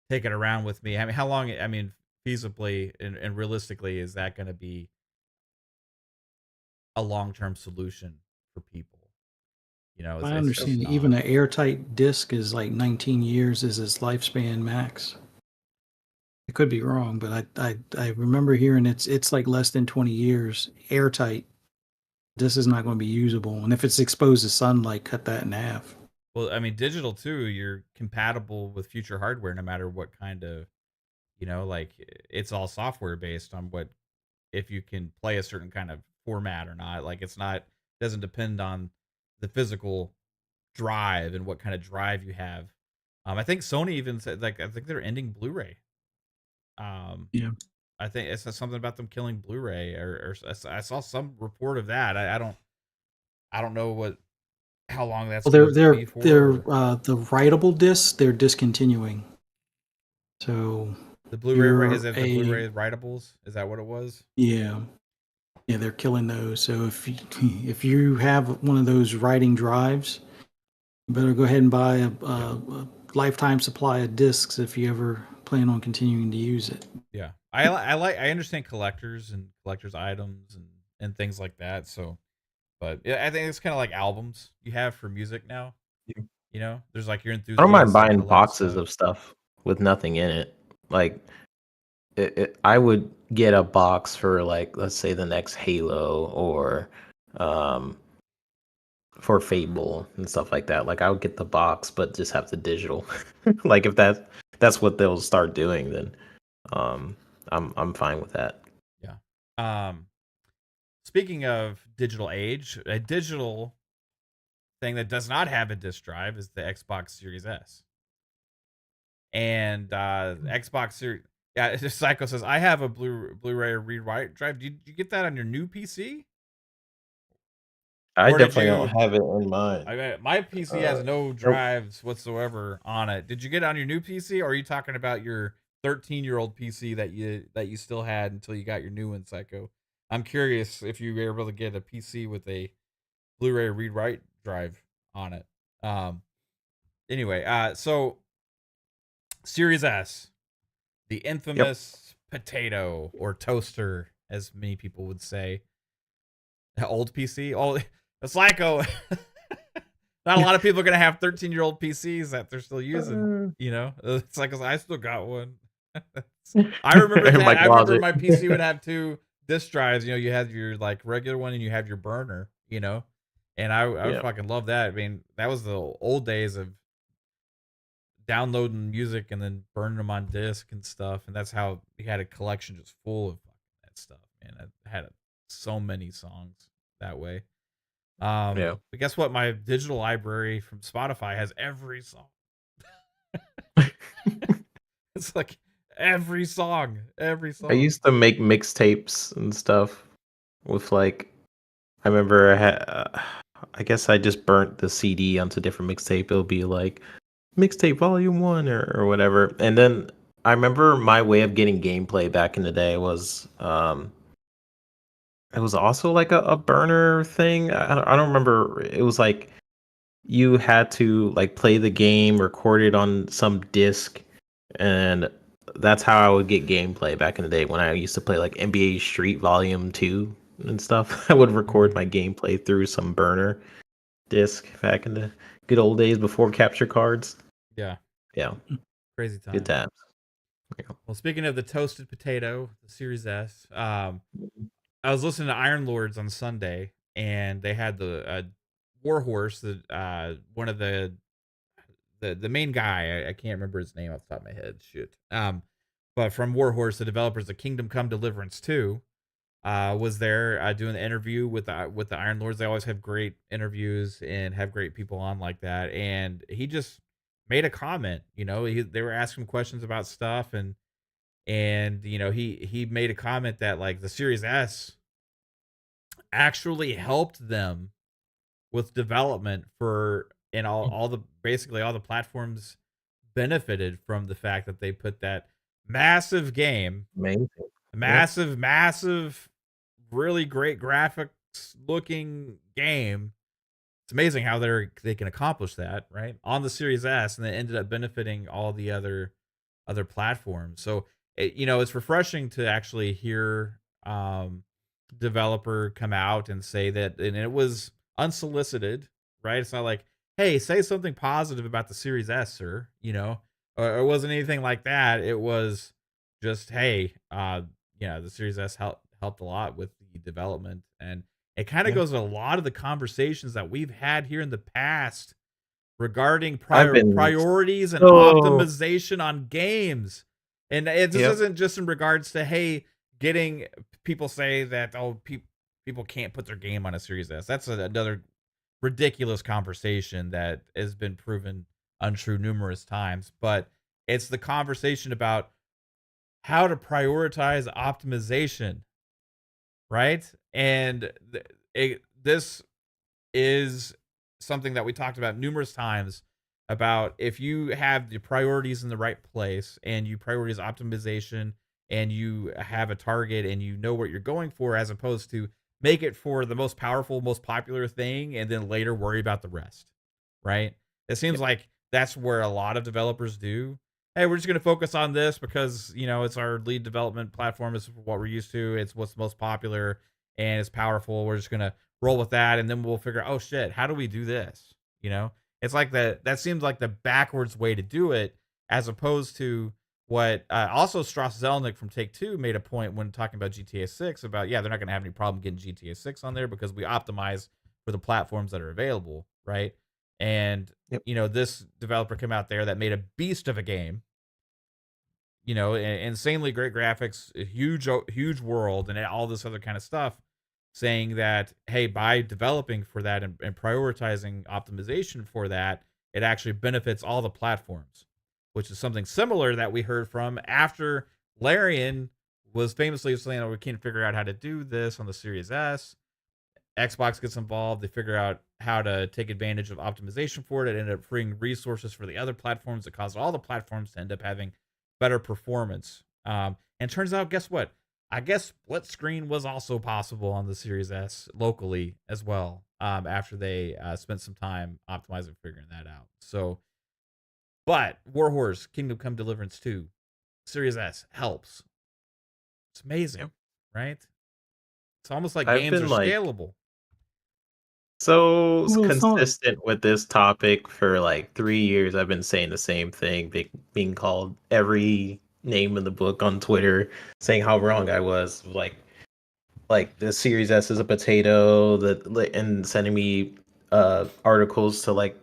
take it around with me. I mean, how long? I mean, feasibly and realistically, is that going to be a long term solution for people? You know, I it's just understand not. even an airtight disc is like 19 years is its lifespan max. I could be wrong, but I remember hearing it's like less than 20 years airtight. This is not going to be usable, and if it's exposed to sunlight, cut that in half. Well, I mean, digital too. You're compatible with future hardware, no matter what kind of, like it's all software based on what if you can play a certain kind of format or not. Like it's not doesn't depend on the physical drive and what kind of drive you have. I think Sony even said like I think they're ending Blu-ray. Um, Yeah. I think it says something about them killing Blu-ray, or I saw some report of that. I don't know how long that's Well, going to be for. the writable discs they're discontinuing. So The Blu-ray is it the Blu-ray writables? Is that what it was? Yeah, they're killing those. So if you have one of those writing drives, you better go ahead and buy a lifetime supply of discs if you ever plan on continuing to use it. Yeah, I understand collectors and collectors items and things like that. So, but yeah, I think it's kind of like albums you have for music now. Yeah. There's like your I don't mind enthusiasts that buying collect boxes stuff. of stuff with nothing in it. Like I would get a box for like let's say the next Halo or um for Fable and stuff like that. Like I would get the box but just have the digital. Like if that's what they'll start doing, then I'm fine with that. Yeah. Speaking of digital age, a digital thing that does not have a disc drive is the Xbox Series S. And Xbox Series, yeah, Psycho says I have a Blu-ray read-write drive. Did you get that on your new PC? I Or did definitely don't you? have it in mine. I mean, my PC has no Nope. drives whatsoever on it. Did you get it on your new PC, or are you talking about your 13-year-old PC that you still had until you got your new one, Psycho? I'm curious if you were able to get a PC with a Blu-ray read-write drive on it. Anyway, so Series S, the Yep. infamous potato or toaster, as many people would say. The old PC. Oh, it's like not a lot of people are gonna have 13-year-old PCs that they're still using. It's like 'cause I still got one. I remember In my that. I remember closet. my PC would have two disk drives. You had your like regular one and you have your burner. And I Yeah. fucking love that. I mean, that was the old days of downloading music and then burning them on disc and stuff. And that's how we had a collection just full of that stuff. Man, I had so many songs that way. Yeah. But guess what? My digital library from Spotify has every song. It's like every song. I used to make mixtapes and stuff with like I remember I guess I just burnt the CD onto different mixtape. It'll be like mixtape volume 1 or whatever. And then I remember my way of getting gameplay back in the day was it was also like a burner thing. I don't remember. It was like you had to like play the game, record it on some disc, and that's how I would get gameplay back in the day when I used to play like NBA Street Volume 2 and stuff. I would record my gameplay through some burner disc back in the good old days before capture cards. Yeah. Yeah. Crazy time. Good times. Yeah. Well, speaking of the toasted potato, the Series S, I was listening to Iron Lords on Sunday, and they had the Warhorse, the one of the main guy. I can't remember his name off the top of my head. Shit. But from Warhorse, the developers of Kingdom Come Deliverance II, was there doing the interview with the Iron Lords. They always have great interviews and have great people on like that. And he just made a comment. They were asking him questions about stuff, and he made a comment that like the Series S actually helped them with development for and all the basically all the platforms benefited from the fact that they put that massive game, Amazing. massive, really great graphics looking game. It's amazing how they can accomplish that, right? On the Series S, and they ended up benefiting all the other platforms. So it's refreshing to actually hear developer come out and say that, and it was unsolicited, right? It's not like, hey, say something positive about the Series S, sir, or it wasn't anything like that. It was just, hey, the Series S helped a lot with the development, and it kind of Yeah. goes to a lot of the conversations that we've had here in the past regarding I've been priorities and so optimization on games. And this Yep. isn't just in regards to, hey, getting people say that, people can't put their game on a Series S. That's another ridiculous conversation that has been proven untrue numerous times. But it's the conversation about how to prioritize optimization, right? And this is something that we talked about numerous times about if you have the priorities in the right place and you prioritize optimization and you have a target and you know what you're going for, as opposed to make it for the most powerful, most popular thing and then later worry about the rest, right? It seems Yep. like that's where a lot of developers do. Hey, we're just going to focus on this because, it's our lead development platform. Is what we're used to. It's what's most popular and it's powerful. We're just going to roll with that, and then we'll figure, oh shit, how do we do this? It's like that seems like the backwards way to do it, as opposed to what also Strauss Zelnick from Take Two made a point when talking about GTA 6 about, yeah, they're not going to have any problem getting GTA 6 on there because we optimize for the platforms that are available, right? And Yep. this developer came out there that made a beast of a game, insanely great graphics, a huge world, and all this other kind of stuff, saying that, hey, by developing for that and prioritizing optimization for that, it actually benefits all the platforms, which is something similar that we heard from after Larian was famously saying, oh, we can't figure out how to do this on the Series S. Xbox gets involved. They figure out how to take advantage of optimization for it. It ended up freeing resources for the other platforms that caused all the platforms to end up having better performance. And turns out, guess what? I guess split screen was also possible on the Series S locally as well. After they spent some time optimizing, figuring that out. So, but Warhorse Kingdom Come Deliverance II, Series S helps. It's amazing, Yep. right? It's almost like I've games are been like scalable. so Well, consistent with this topic for like 3 years. I've been saying the same thing, being called every name in the book on Twitter, saying how wrong I was. Like the Series S is a potato, and sending me articles to like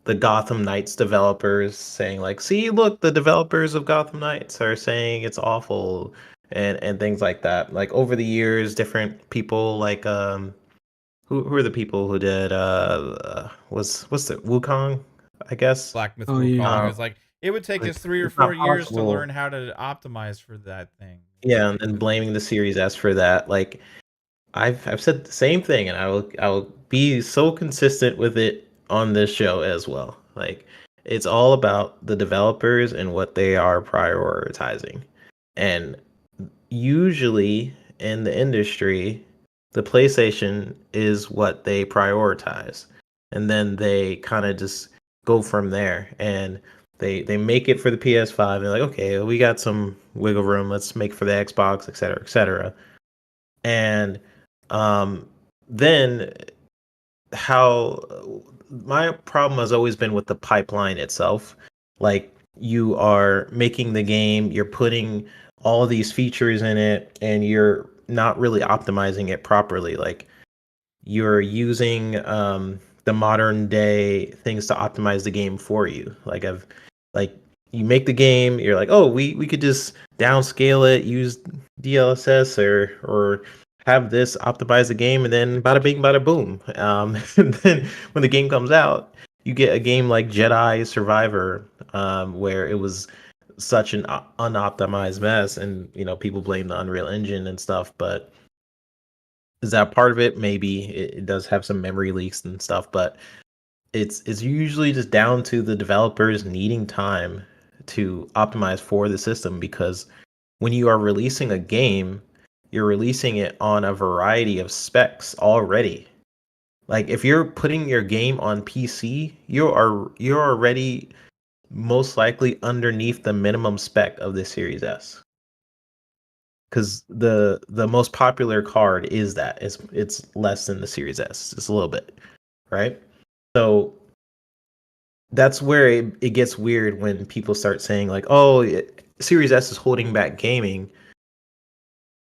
the Gotham Knights developers saying like, see, look, the developers of Gotham Knights are saying it's awful, and things like that. Like over the years, different people like who are the people who did what's the Wukong, I guess. Black Myth Oh yeah. Wukong is like, it would take Like us 3 or it's 4 not years to possible. learn how to optimize for that thing. Yeah, and then blaming the Series S for that. Like I've said the same thing, and I will be so consistent with it on this show as well. Like it's all about the developers and what they are prioritizing. And usually in the industry, the PlayStation is what they prioritize. And then they kind of just go from there. And they make it for the PS5. They're like, okay, we got some wiggle room. Let's make for the Xbox, et cetera, et cetera. And um, then how my problem has always been with the pipeline itself. Like you are making the game, you're putting all these features in it, and you're not really optimizing it properly. Like you're using the modern day things to optimize the game for you. Like you make the game, you're like, oh, we could just downscale it, use DLSS or have this optimize the game, and then bada bing, bada boom. And then when the game comes out, you get a game like Jedi Survivor, where it was such an unoptimized mess, and people blame the Unreal Engine and stuff. But is that part of it? Maybe it does have some memory leaks and stuff, but it's usually just down to the developers needing time to optimize for the system, because when you are releasing a game, you're releasing it on a variety of specs already. Like if you're putting your game on PC, you're already most likely underneath the minimum spec of the Series S. Because the most popular card is that it's less than the Series S, just a little bit, right? So that's where it gets weird when people start saying like, "Oh, Series S is holding back gaming."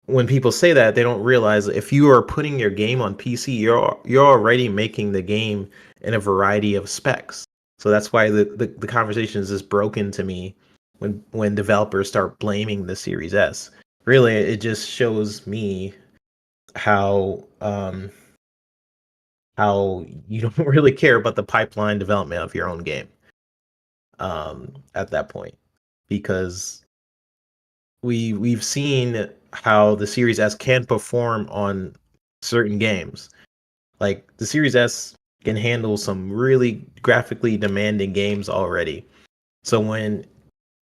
When people say that, they don't realize if you are putting your game on PC, you're already making the game in a variety of specs. So that's why the conversation is just broken to me when developers start blaming the Series S. Really, it just shows me how how you don't really care about the pipeline development of your own game at that point, because we've seen how the Series S can perform on certain games. Like the Series S can handle some really graphically demanding games already. So when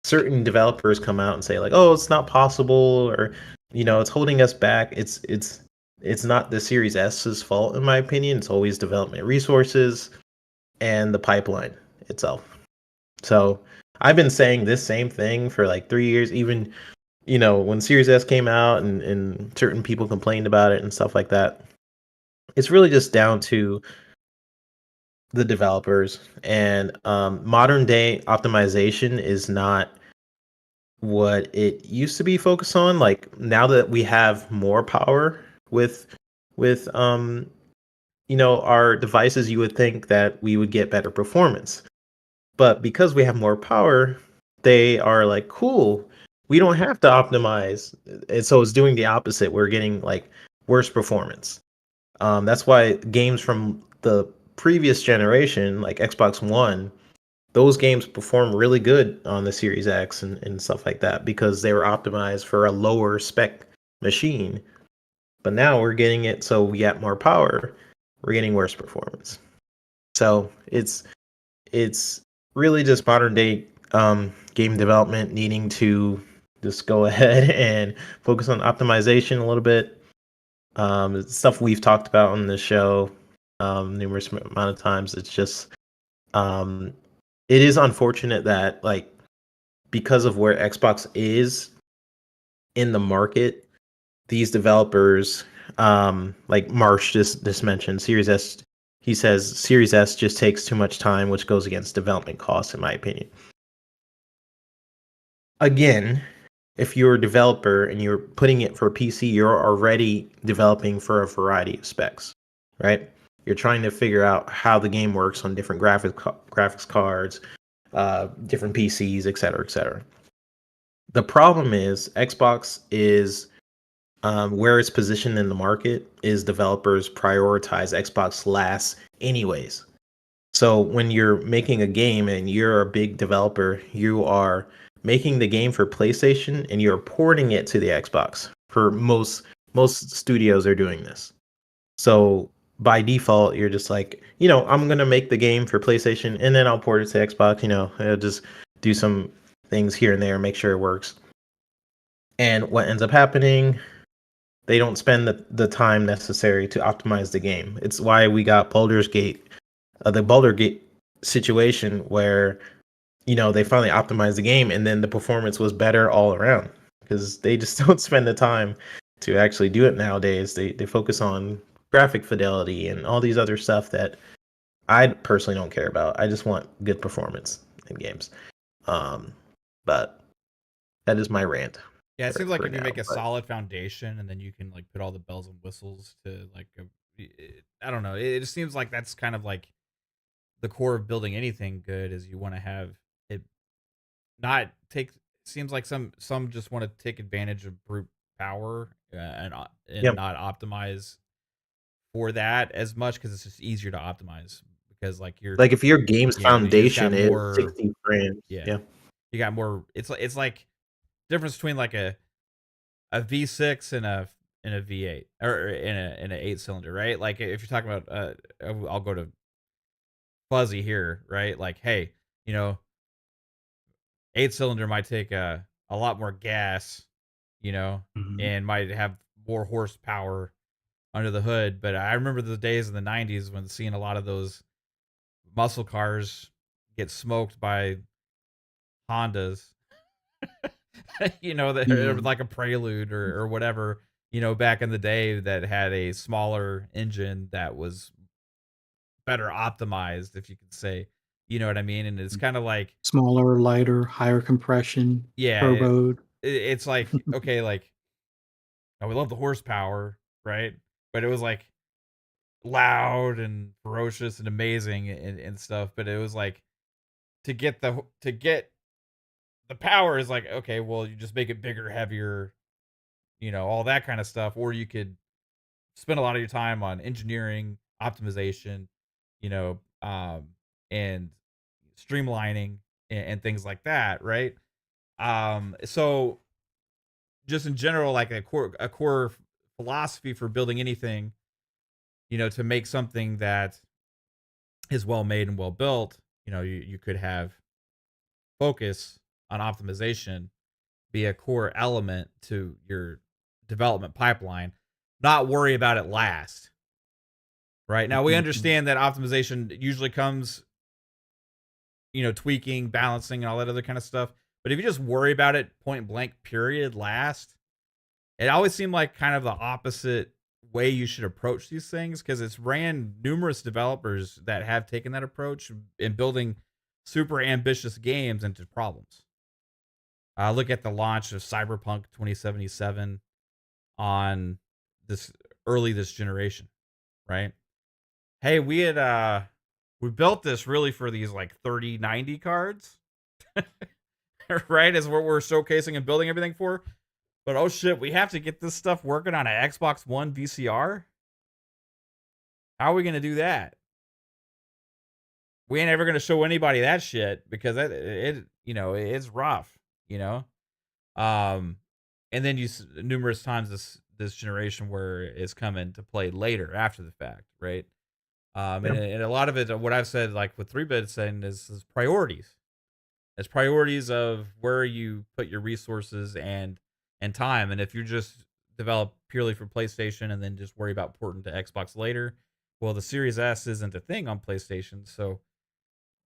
certain developers come out and say like, "Oh, it's not possible," or it's holding us back, it's not the Series S's fault in my opinion. It's always development resources and the pipeline itself. So I've been saying this same thing for like 3 years, even when Series S came out and certain people complained about it and stuff like that. It's really just down to the developers, and modern day optimization is not what it used to be focused on. Like now that we have more power with our devices, you would think that we would get better performance. But because we have more power, they are like, cool, we don't have to optimize. And so it's doing the opposite. We're getting like worse performance. That's why games from the previous generation, like Xbox One, those games perform really good on the Series X and stuff like that, because they were optimized for a lower spec machine. But now we're getting it so we get more power, we're getting worse performance. So it's really just modern day game development needing to just go ahead and focus on optimization a little bit. Stuff we've talked about on the show numerous amount of times. It's just um, it is unfortunate that like because of where Xbox is in the market, these developers like Marsh just mentioned Series S. He says Series S just takes too much time, which goes against development costs, in my opinion. Again, if you're a developer and you're putting it for PC, you're already developing for a variety of specs, right? You're trying to figure out how the game works on different graphics cards, different PCs, et cetera, et cetera. The problem is Xbox is where it's positioned in the market is developers prioritize Xbox last anyways. So when you're making a game and you're a big developer, you are making the game for PlayStation and you're porting it to the Xbox. For most studios are doing this. So by default, you're just like, I'm gonna make the game for PlayStation and then I'll port it to Xbox. I'll just do some things here and there, make sure it works. And what ends up happening, they don't spend the time necessary to optimize the game. It's why we got Baldur's Gate, the Baldur's Gate situation where they finally optimized the game and then the performance was better all around, because they just don't spend the time to actually do it nowadays. They focus on graphic fidelity and all these other stuff that I personally don't care about. I just want good performance in games. But that is my rant. Yeah, it seems like for if you now, make a but solid foundation and then you can like put all the bells and whistles to like I don't know. It just seems like that's kind of like the core of building anything good is you want to have it not take seems like some just want to take advantage of brute power and Yep. not optimize for that as much because it's just easier to optimize because like you're Like if your game's you just got foundation is more 60 frames, yeah yeah. you got more it's like difference between like a V6 and a V8 or in an 8 cylinder, right? Like if you're talking about I'll go to fuzzy here, right? Like hey, you know, 8 cylinder might take a lot more gas, you know, Mhm. and might have more horsepower under the hood. But I remember the days in the 90s when seeing a lot of those muscle cars get smoked by Hondas, you know, that Yeah. are like a Prelude or whatever, you know, back in the day that had a smaller engine that was better optimized, if you could say, you know what I mean? And it's kind of like, Smaller, lighter, higher compression, yeah, turboed. it's like, okay, like, oh, we love the horsepower, right? But it was like loud and ferocious and amazing and stuff. But it was like to get the power is like, okay, well, you just make it bigger, heavier, you know, all that kind of stuff. Or you could spend a lot of your time on engineering, optimization, you know, and streamlining and things like that, right? So just in general, like a core philosophy for building anything, you know, to make something that is well made and well built, you know, you could have focus on optimization be a core element to your development pipeline, not worry about it last. Right now, we Mhm. understand that optimization usually comes, you know, tweaking, balancing, and all that other kind of stuff. But if you just worry about it point blank, period, last, it always seemed like kind of the opposite way you should approach these things because it's ran numerous developers that have taken that approach in building super ambitious games into problems. Look at the launch of Cyberpunk 2077 on this this generation, right? Hey, we built this really for these like 3090 cards, right? Is what we're showcasing and building everything for. But oh shit, we have to get this stuff working on an Xbox One VCR. How are we gonna do that? We ain't ever gonna show anybody that shit because it you know it's rough, you know. Um, and then numerous times this generation where it's coming to play later after the fact, right? Yep. And a lot of it, what I've said, like with 3-bit saying, is priorities. It's priorities of where you put your resources and time. And if you just develop purely for PlayStation and then just worry about porting to Xbox later, well, the Series S isn't a thing on PlayStation, so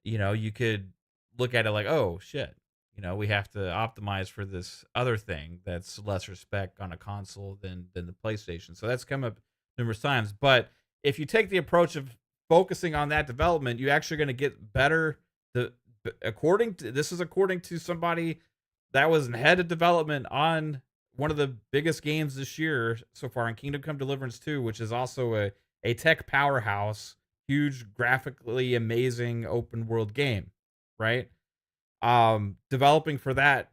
you know, you could look at it like, oh shit, you know, we have to optimize for this other thing that's lesser spec on a console than the PlayStation. So that's come up numerous times. But if you take the approach of focusing on that development, you're actually going to get better. The according to this is according to somebody that was in head of development on one of the biggest games this year so far in Kingdom Come Deliverance 2, which is also a tech powerhouse, huge graphically amazing open world game, right? Developing for that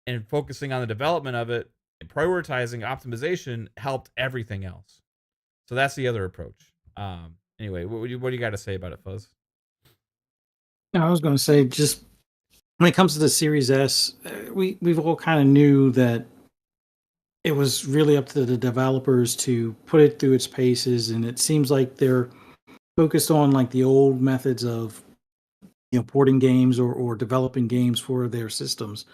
and focusing on the development of it and prioritizing optimization helped everything else. So that's the other approach. Anyway, what do you got to say about it, Fuzz? No, I was going to say, just when it comes to the Series S, we've all kind of knew that it was really up to the developers to put it through its paces, and it seems like they're focused on like the old methods of porting games or developing games for their systems.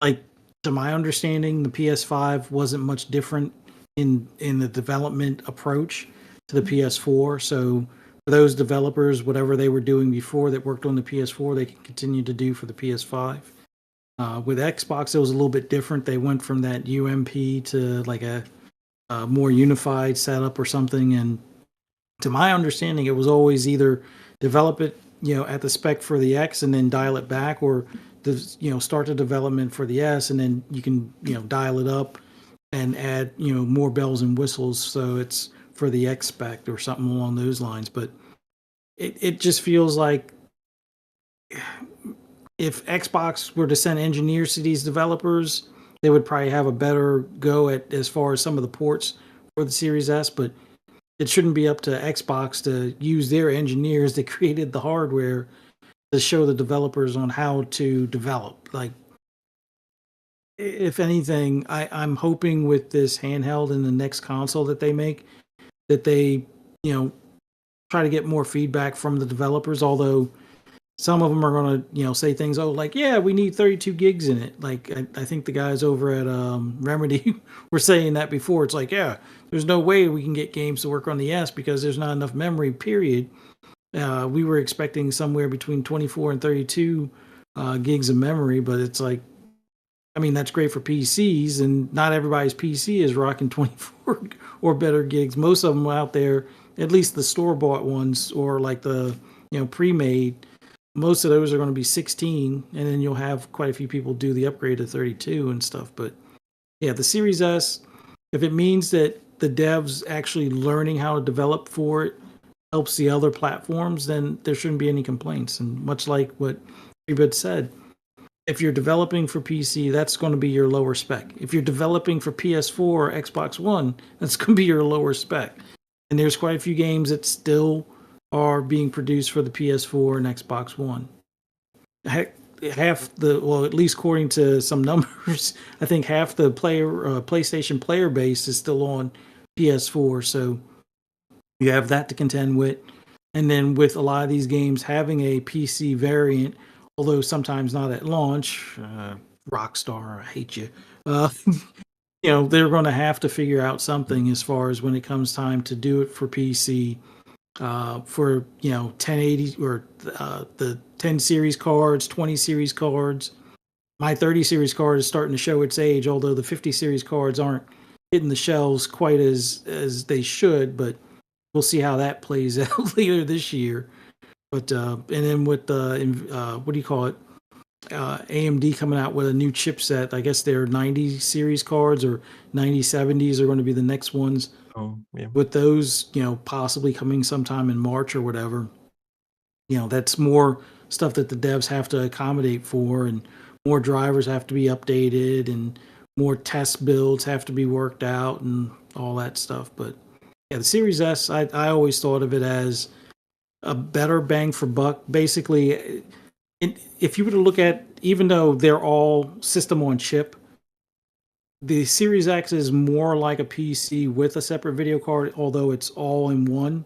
Like, to my understanding, the PS5 wasn't much different in the development approach to the PS4. So for those developers, whatever they were doing before that worked on the PS4, they can continue to do for the PS5. With Xbox, it was a little bit different. They went from that UMP to like a more unified setup or something. And to my understanding, it was always either develop it, at the spec for the X and then dial it back, or start the development for the S and then you can, dial it up and add, more bells and whistles. So it's for the X spec or something along those lines. But it just feels like if Xbox were to send engineers to these developers, they would probably have a better go at as far as some of the ports for the Series S, but it shouldn't be up to Xbox to use their engineers that created the hardware to show the developers on how to develop. Like, if anything, I'm hoping with this handheld and the next console that they make, that they, you know, try to get more feedback from the developers, although some of them are going to, you know, say things, oh, like, yeah, we need 32 gigs in it. Like, I think the guys over at Remedy were saying that before. It's like, yeah, there's no way we can get games to work on the S because there's not enough memory, period. We were expecting somewhere between 24 and 32 gigs of memory, but it's like, I mean, that's great for PCs, and not everybody's PC is rocking 24 or better gigs. Most of them out there, at least the store-bought ones or like the, you know, pre-made, most of those are going to be 16, and then you'll have quite a few people do the upgrade to 32 and stuff. But yeah, the Series S, if it means that the devs actually learning how to develop for it helps the other platforms, then there shouldn't be any complaints. And much like what Rebud said, if you're developing for PC, that's going to be your lower spec. If you're developing for PS4 or Xbox One, that's going to be your lower spec. And there's quite a few games that still are being produced for the PS4 and Xbox One. Half the, well, at least according to some numbers, I think half the PlayStation player base is still on PS4. So you have that to contend with. And then with a lot of these games having a PC variant, although sometimes not at launch, Rockstar, I hate you. You know, they're going to have to figure out something as far as when it comes time to do it for PC, for, you know, 1080 or the 10 series cards, 20 series cards. My 30 series card is starting to show its age, although the 50 series cards aren't hitting the shelves quite as they should, but we'll see how that plays out later this year. But and then with the what do you call it? AMD coming out with a new chipset. I guess their 90 series cards or 9070s are going to be the next ones. Oh, yeah. With those, you know, possibly coming sometime in March or whatever. You know, that's more stuff that the devs have to accommodate for, and more drivers have to be updated, and more test builds have to be worked out, and all that stuff. But yeah, the Series S, I always thought of it as a better bang for buck. Basically, if you were to look at, even though they're all system on chip, the Series X is more like a PC with a separate video card, although it's all in one.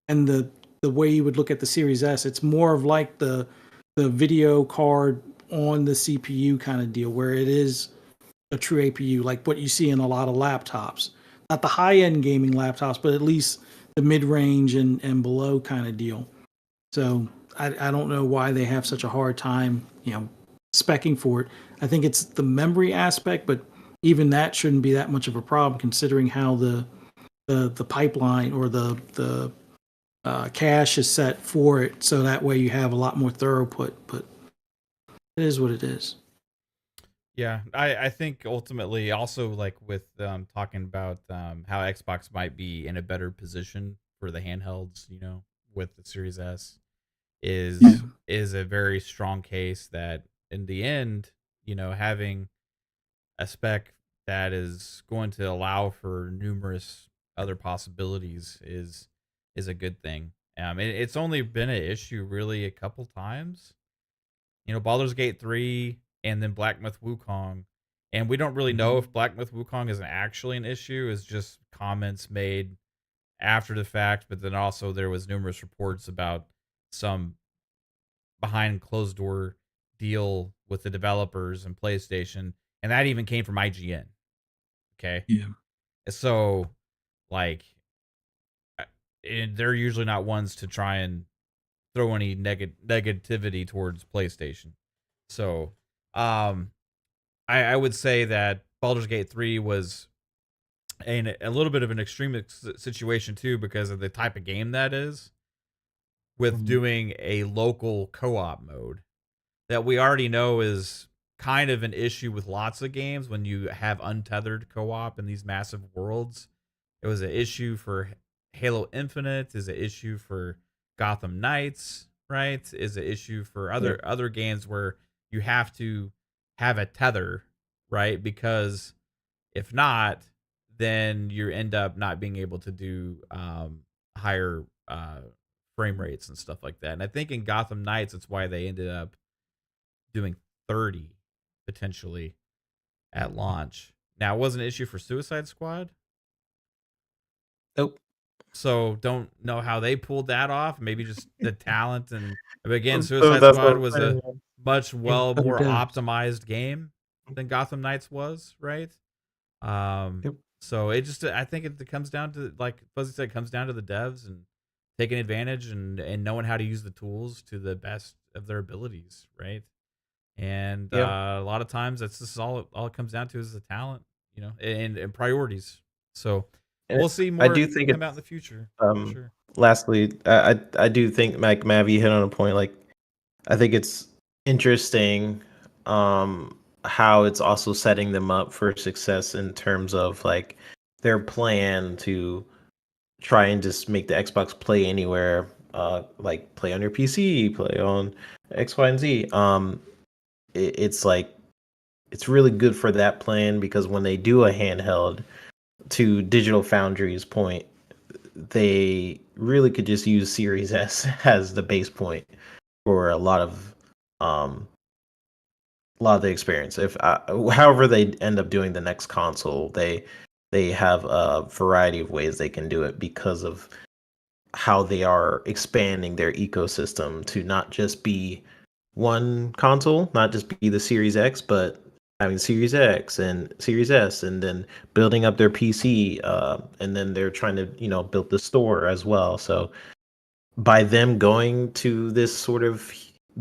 And the way you would look at the Series S, it's more of like the video card on the CPU kind of deal, where it is a true APU, like what you see in a lot of laptops. Not the high-end gaming laptops, but at least the mid-range and below kind of deal. So I don't know why they have such a hard time, you know, speccing for it. I think it's the memory aspect, but even that shouldn't be that much of a problem considering how the pipeline or the cache is set for it. So that way you have a lot more throughput. But it is what it is. Yeah, I think ultimately also, like with talking about how Xbox might be in a better position for the handhelds, you know, with the Series S is a very strong case that in the end, you know, having a spec that is going to allow for numerous other possibilities is a good thing. It's only been an issue really a couple times. You know, Baldur's Gate 3 and then Black Myth Wukong. And we don't really know if Black Myth Wukong is actually an issue. It's just comments made after the fact, but then also there was numerous reports about some behind closed door deal with the developers and PlayStation, and that even came from IGN. Okay. Yeah. So, like, they're usually not ones to try and throw any negativity towards PlayStation. So, I would say that Baldur's Gate 3 was a little bit of an extreme situation too, because of the type of game that is, with doing a local co-op mode that we already know is kind of an issue with lots of games when you have untethered co-op in these massive worlds. It was an issue for Halo Infinite, is an issue for Gotham Knights, right? Is an issue for other games where you have to have a tether right? Because if not, then you end up not being able to do higher frame rates and stuff like that. And I think in Gotham Knights, it's why they ended up doing 30 potentially at launch. Now, it wasn't an issue for Suicide Squad. Nope. So don't know how they pulled that off. Maybe just the talent. And again, So Suicide that's Squad what was I'm a saying. much more Better devs. optimized game than Gotham Knights was, right? Yep. So it just, I think it comes down to, like Fuzzy said, it comes down to the devs and taking advantage and knowing how to use the tools to the best of their abilities, right? And Yeah. a lot of times that's just all it comes down to is the talent, and priorities. So And we'll see I more do think come out in it's the future for sure. lastly, I do think like Mavi hit on a point. Like I think it's interesting how it's also setting them up for success in terms of like their plan to try and just make the Xbox play anywhere, like play on your PC, play on X, Y, and Z. It's like it's really good for that plan because when they do a handheld, to Digital Foundry's point, they really could just use Series S as the base point for um a lot of the experience. If however they end up doing the next console, they have a variety of ways they can do it because of how they are expanding their ecosystem to not just be one console, not just be the Series X, but having Series X and Series S, and then building up their PC, and then they're trying to build the store as well. So by them going to this sort of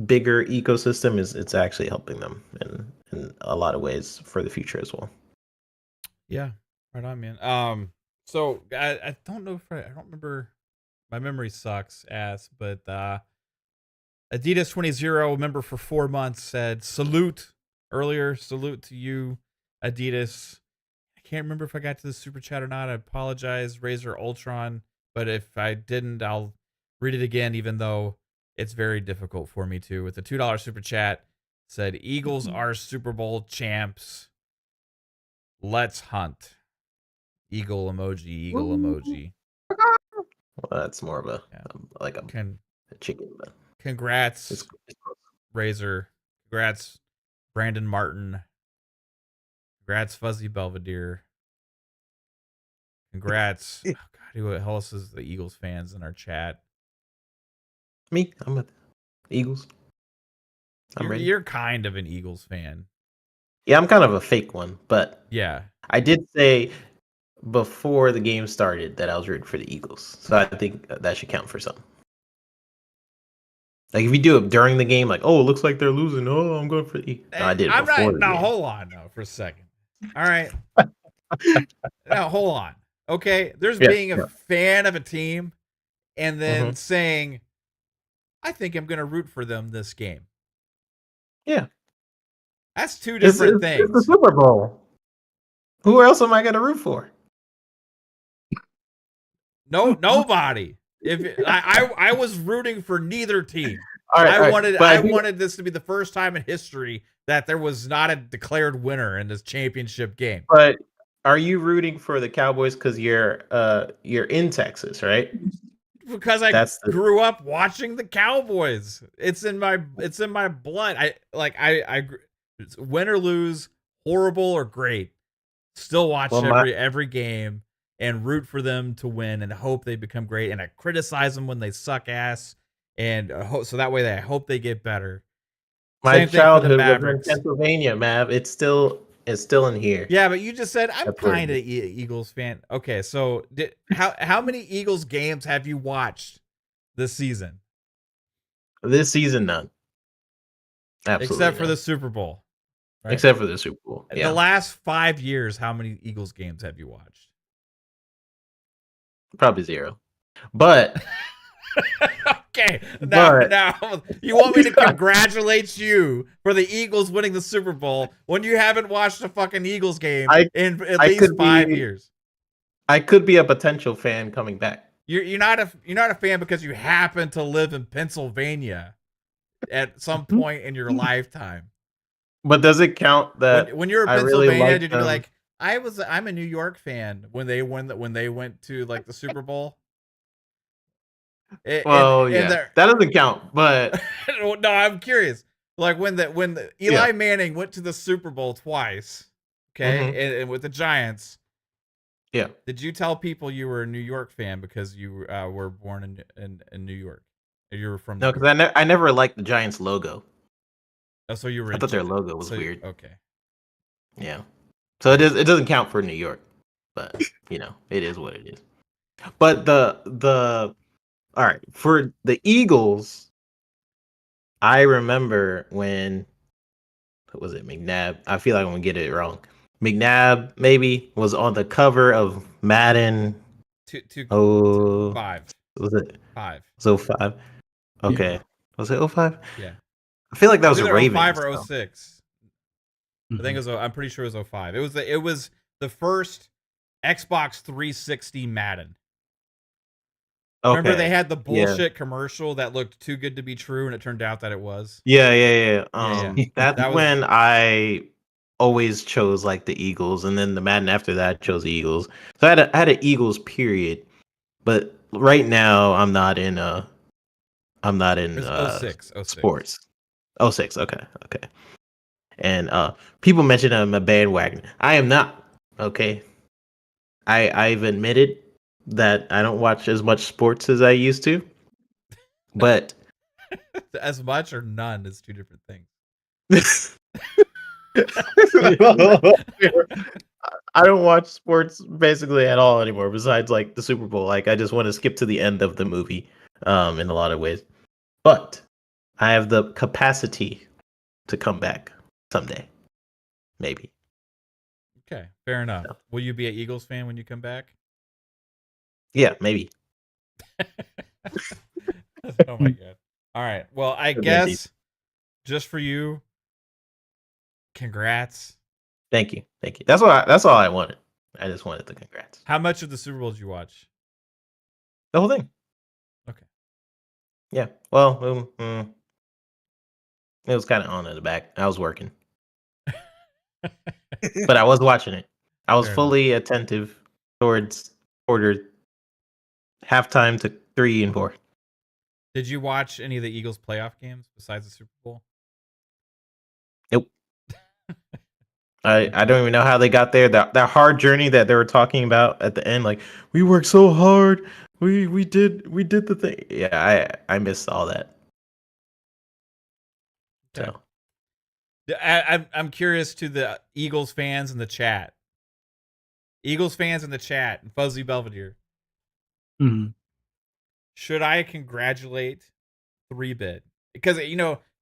bigger ecosystem, it's actually helping them in a lot of ways for the future as well. Yeah, right on, man. So I don't know if I don't remember. My memory sucks ass, but Adidas 20 member for 4 months said salute earlier. Salute to you, Adidas. I can't remember if I got to the super chat or not. I apologize, Razor Ultron. But if I didn't, I'll read it again, even though it's very difficult for me to. With the $2 super chat, said Eagles are Super Bowl champs. Let's hunt. Eagle emoji, eagle emoji. Well, that's more of a Yeah. like a chicken, but Congrats, it's Razor. Congrats, Brandon Martin. Congrats, Fuzzy Belvedere. Congrats. Oh God, who else is the Eagles fans in our chat? me. I'm with Eagles. I'm ready. You're kind of an Eagles fan. Yeah, I'm kind of a fake one, but Yeah. I did say before the game started that I was rooting for the Eagles, so I think that should count for something. Like if you do it during the game, like, oh, it looks like they're losing. Oh, I'm going for the Eagles. No, I did it I'm before not. the Now, game. hold on, now, for a second. All right. Now, hold on. Okay. There's Yeah, being a yeah. fan of a team and then Mhm. saying, I think I'm going to root for them this game. Yeah. That's two different It's the things. Super Bowl. Who else am I going to root for? No, nobody. If I was rooting for neither team. All right, I all right. wanted But I wanted this to be the first time in history that there was not a declared winner in this championship game. But are you rooting for the Cowboys because you're in Texas, right? Because I That's the grew up watching the Cowboys. It's in my blood. I win or lose, horrible or great, still watch well, my every game and root for them to win and hope they become great. And I criticize them when they suck ass, and so that way I hope they get better. my Same thing for the childhood was in Mavericks. Pennsylvania, Mav. It's still in here. Yeah, but you just said I'm That's where it kind of Eagles fan. Okay, so how many Eagles games have you watched this season? This season, none. Absolutely Except for none. the Super Bowl. Right? Except for the Super Bowl. The Yeah. last 5 years, how many Eagles games have you watched? Probably 0. But Okay, But- now you want me to congratulate you for the Eagles winning the Super Bowl when you haven't watched a fucking Eagles game in at I least could 5 be- years. I could be a potential fan coming back. You're not a fan because you happen to live in Pennsylvania at some point in your lifetime. But does it count that when you're in I really Pennsylvania, like did you be them? like, I'm a New York fan when they went to like the Super Bowl? Well, And yeah, the that doesn't count. But no, I'm curious. Like when the yeah, Eli Manning went to the Super Bowl twice, okay, hmm and with the Giants, yeah. did you tell people you were a New York fan because you were born in New York? Or you were from New No, because York? I never liked the Giants logo. Oh, so you were I thought their logo was so weird. okay. Yeah, so it doesn't count for New York, but it is what it is. But the all right for the Eagles, I remember when what was it McNabb? I feel like I'm gonna get it wrong. McNabb maybe was on the cover of Madden. Oh, Five. was it? Five. So 05. Yeah. Okay, was it 05? Yeah. I feel like that It was was either '05 Ravens. or So. '06. I think Mhm. it was. I'm pretty sure it was '05. It was the first Xbox 360 Madden. Remember they Okay. had the Yeah. bullshit commercial that looked too good to be true, and it turned out that it was. Yeah. Yeah. That's That was when I always chose like the Eagles, and then the Madden after that chose the Eagles. So I had an Eagles period, but right now I'm not it in was '06. '06. sports. Oh six. Okay. And people mention I'm a bandwagon. I am not. Okay. I've admitted that I don't watch as much sports as I used to, but As much or none is two different things. I don't watch sports basically at all anymore, besides like the Super Bowl. Like I just want to skip to the end of the movie, in a lot of ways. But I have the capacity to come back someday. Maybe. Okay, fair enough. So, Will you be an Eagles fan when you come back? yeah, maybe. Oh my god. All right. Well, I Maybe. guess just for you, congrats. Thank you. That's all I wanted. I just wanted the congrats. How much of the Super Bowl did you watch? The whole thing. Okay. Yeah. Well, it was kind of on in the back. I was working, but I was watching it. I was Fair enough. fully attentive towards quarter halftime to 3 and 4. Did you watch any of the Eagles playoff games besides the Super Bowl? Nope. I don't even know how they got there. That hard journey that they were talking about at the end, like we worked so hard, we did the thing. Yeah, I missed all that. Okay. So I'm curious to the Eagles fans in the chat. Eagles fans in the chat and Fuzzy Belvedere. Mhm. Should I congratulate 3-bit? Because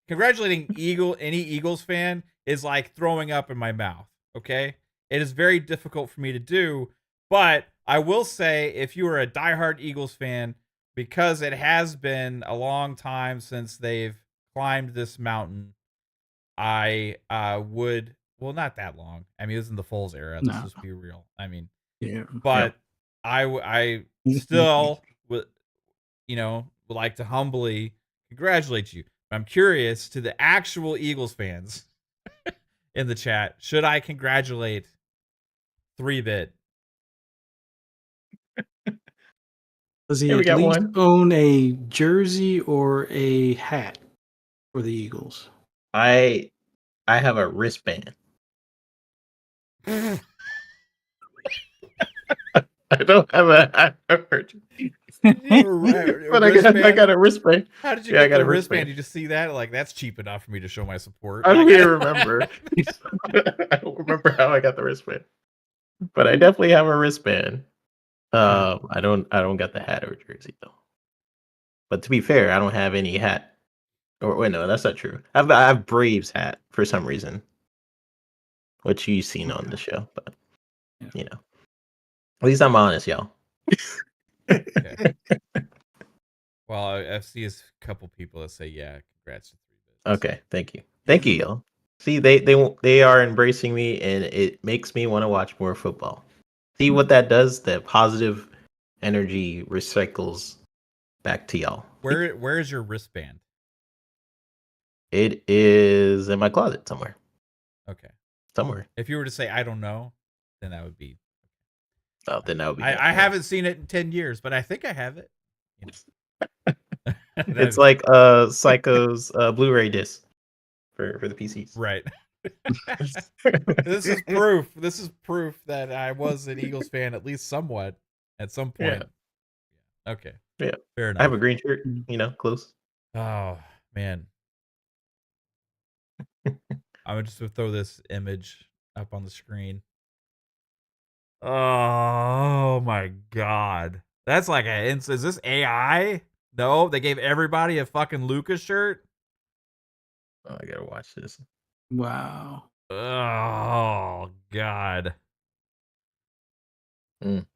congratulating any Eagles fan is like throwing up in my mouth. Okay, it is very difficult for me to do, but I will say if you are a diehard Eagles fan, because it has been a long time since they've climbed this mountain, I would well not that long. I mean, it was in the Foles era. Let's No. just be real. I mean, Yeah. but I still would would like to humbly congratulate you. I'm curious to the actual Eagles fans in the chat. Should I congratulate 3-bit? Does he here we at got least one. own a jersey or a hat for the Eagles? I have a wristband. I don't have a but I got a wristband. How did you Yeah, I get got the a wristband? wristband. Did you see that? Like, that's cheap enough for me to show my support. I don't Like, even remember. I don't remember how I got the wristband, but I definitely have a wristband. I don't got the hat or jersey though. But to be fair, I don't have any hat. Or wait, no, that's not true. I have Braves hat for some reason, which you've seen on the show. But Yeah. at least I'm honest, y'all. okay. Well, I've seen a couple people that say, yeah, congrats to 3-bit. Okay, thank you, y'all. See, they are embracing me, and it makes me want to watch more football. See what that does? That positive energy recycles back to y'all. Where is your wristband? It is in my closet somewhere. Okay. somewhere. If you were to say I don't know, then that would be. Oh, then that would be. I haven't seen it in 10 years, but I think I have it. You know. It's like Psycho's Blu-ray disc for the PCs. Right. This is proof. This is proof that I was an Eagles fan, at least somewhat, at some point. Yeah. Okay. Yeah. Fair enough. I have a green shirt, close. Oh man. I'm just gonna throw this image up on the screen. Oh my god. That's like is this AI? No, they gave everybody a fucking Lucas shirt. Oh, I gotta watch this. Wow. Oh god. Mm.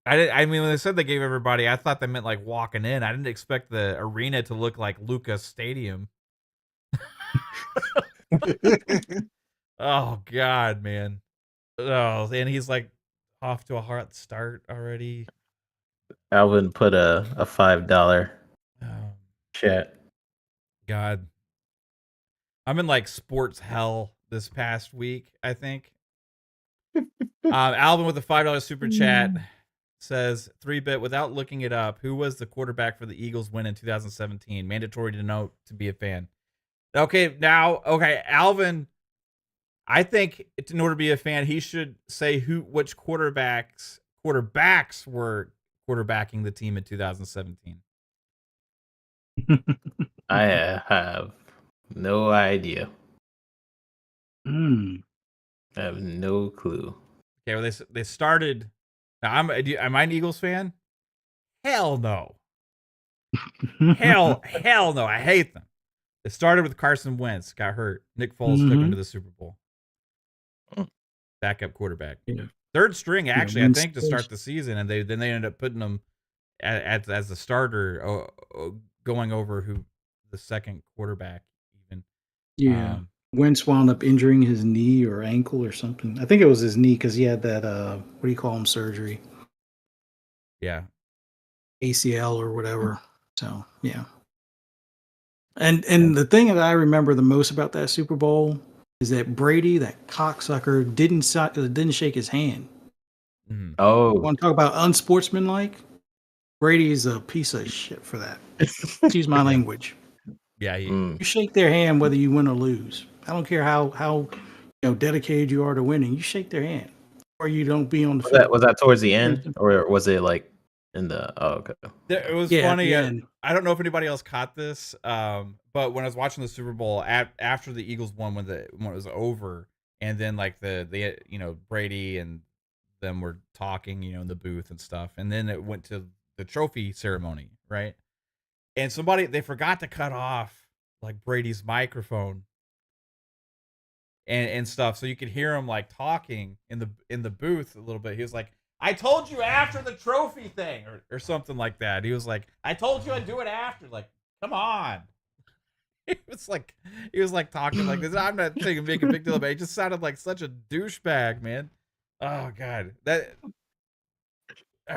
I mean, when they said they gave everybody, I thought they meant like walking in. I didn't expect the arena to look like Lucas Stadium. Oh god, man. Oh, and he's like off to a hot start already. Alvin put a $5 Oh, chat. God. I'm in like sports hell this past week, I think. Alvin with a $5 super chat says 3-bit without looking it up. Who was the quarterback for the Eagles win in 2017? Mandatory to know to be a fan. Okay, Alvin. I think in order to be a fan, he should say which quarterbacks were quarterbacking the team in 2017. I have no idea. Mm. I have no clue. Okay, well they started. Now am I an Eagles fan? Hell no. Hell no. I hate them. It started with Carson Wentz got hurt. Nick Foles took him to the Super Bowl. Backup quarterback. Yeah. Third string, actually, I think, to start Wentz. the season, and they ended up putting him as the starter, going over who the second quarterback even. Yeah. Wentz wound up injuring his knee or ankle or something. I think it was his knee because he had that what do you call him, surgery? Yeah. ACL or whatever. So yeah. And the thing that I remember the most about that Super Bowl is that Brady, that cocksucker, didn't shake his hand. Mhm. Oh, Want to talk about unsportsmanlike? Brady is a piece of shit for that. Excuse my language. Yeah. You shake their hand whether you win or lose. I don't care how dedicated you are to winning. You shake their hand, or you don't be on the field. was that towards the end, or was it like in the? Oh, okay. It was funny. I don't know if anybody else caught this, but when I was watching the Super Bowl after the Eagles won, when it was over, and then like the Brady and them were talking, in the booth and stuff, and then it went to the trophy ceremony, right? And they forgot to cut off like Brady's microphone and stuff, so you could hear him like talking in the booth a little bit. He was like, I told you after the trophy thing, or something like that. He was like, I told you I'd do it after. Like, come on. He was like talking like this. I'm not making a big deal about it. He just sounded like such a douchebag, man. Oh God, that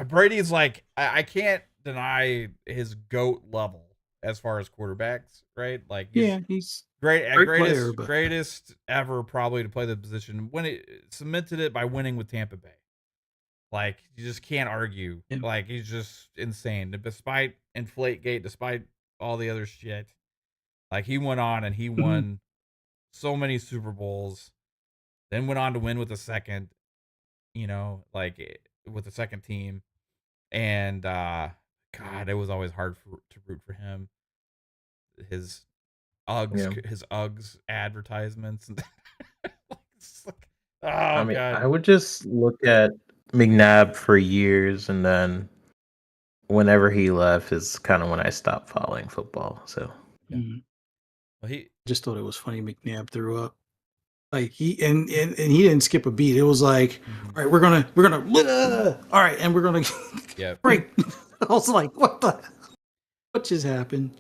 Brady's like, I can't deny his GOAT level as far as quarterbacks, right? Like, he's great player, but greatest ever probably to play the position. When it cemented it by winning with Tampa Bay. Like, you just can't argue. Yeah. Like, he's just insane. Despite Inflategate, despite all the other shit, like, he went on and he won so many Super Bowls, then went on to win with the second, with the second team. And, God, it was always hard to root for him. His Uggs advertisements. God. I would just look at McNabb for years, and then whenever he left is kind of when I stopped following football. So Well, he just thought it was funny. McNabb threw up. Like he and he didn't skip a beat. It was like, all right, we're gonna all right, and we're gonna break. I was like, what just happened?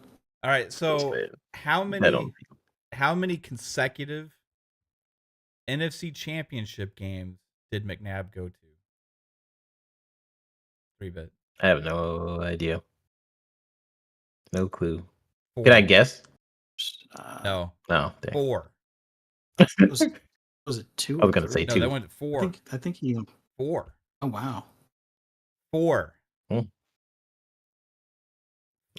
All right, so how many consecutive NFC Championship games did McNabb go to? 3-bit. I have no idea. No clue. 4. Can I guess? No, No, dang. 4. Was it 2 I or was gonna 3? say No, 2. they went 4. I think he. 4. Oh wow. 4.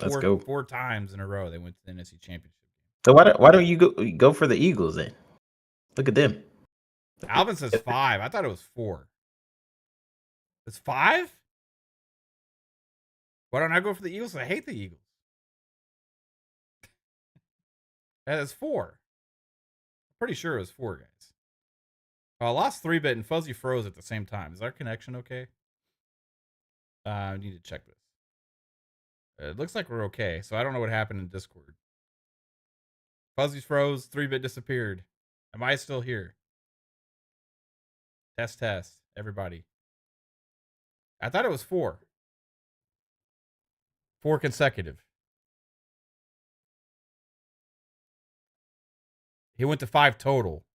Let's go. 4 times in a row they went to the NFC Championship. So why don't you go for the Eagles then? Look at them. Alvin says 5. I thought it was 4. It's 5? Why don't I go for the Eagles? I hate the Eagles. That's 4. I'm pretty sure it was 4, guys. I lost 3-bit and Fuzzy froze at the same time. Is our connection okay? I need to check this. It looks like we're okay. So I don't know what happened in Discord. Fuzzy froze. 3-bit disappeared. Am I still here? Test. Everybody. I thought it was 4. 4 consecutive. He went to 5 total.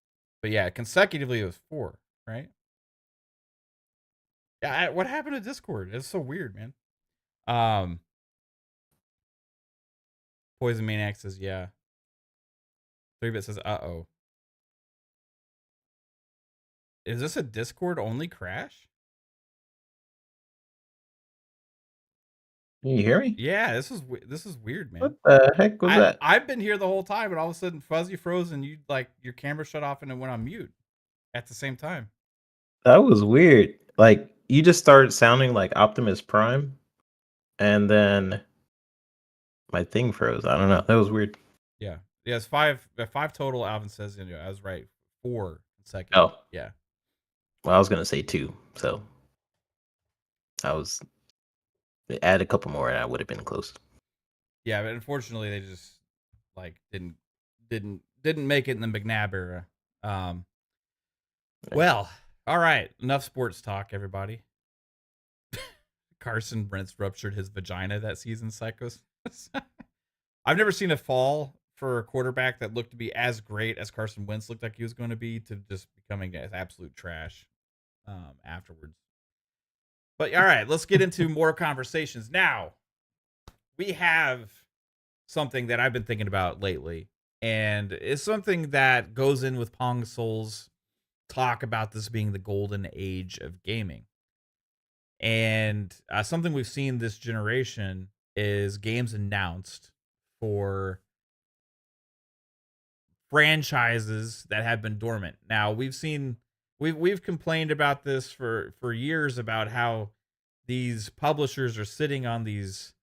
But yeah, consecutively it was 4, right? Yeah, what happened to Discord? It's so weird, man. Poison Maniac says, yeah. 3-bit says, uh-oh. Is this a Discord only crash? Can you hear me? Yeah, this is weird, man. What the heck was that? I've been here the whole time, and all of a sudden Fuzzy froze, and your camera shut off and it went on mute at the same time. That was weird. Like you just started sounding like Optimus Prime, and then my thing froze. I don't know. That was weird. Yeah, it's 5 total. Alvin says, I was right. 4 consecutive. Oh, Yeah. well, I was gonna say 2, so add a couple more, and I would have been close. Yeah, but unfortunately, they just didn't make it in the McNabb era. Well, all right, enough sports talk, everybody. Carson Wentz ruptured his vagina that season. Psychos. I've never seen a fall for a quarterback that looked to be as great as Carson Wentz looked like he was going to be to just becoming as absolute trash afterwards. But all right, let's get into more conversations. Now, we have something that I've been thinking about lately, and it's something that goes in with Pong Soul's talk about this being the golden age of gaming. And something we've seen this generation is games announced for franchises that have been dormant. Now, we've complained about this for years about how these publishers are sitting on these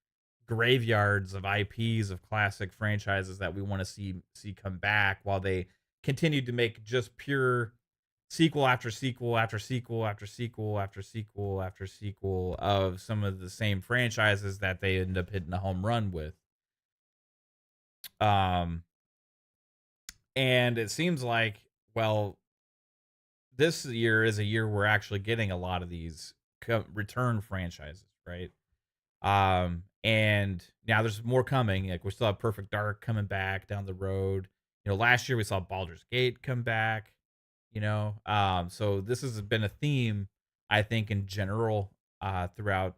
graveyards of IPs of classic franchises that we want to see come back, while they continue to make just pure sequel after sequel after sequel after sequel after sequel after sequel of some of the same franchises that they end up hitting a home run with. And it seems like, well, this year is a year we're actually getting a lot of these return franchises, right? And now there's more coming. Like we still have Perfect Dark coming back down the road. Last year we saw Baldur's Gate come back. So this has been a theme, I think, in general, throughout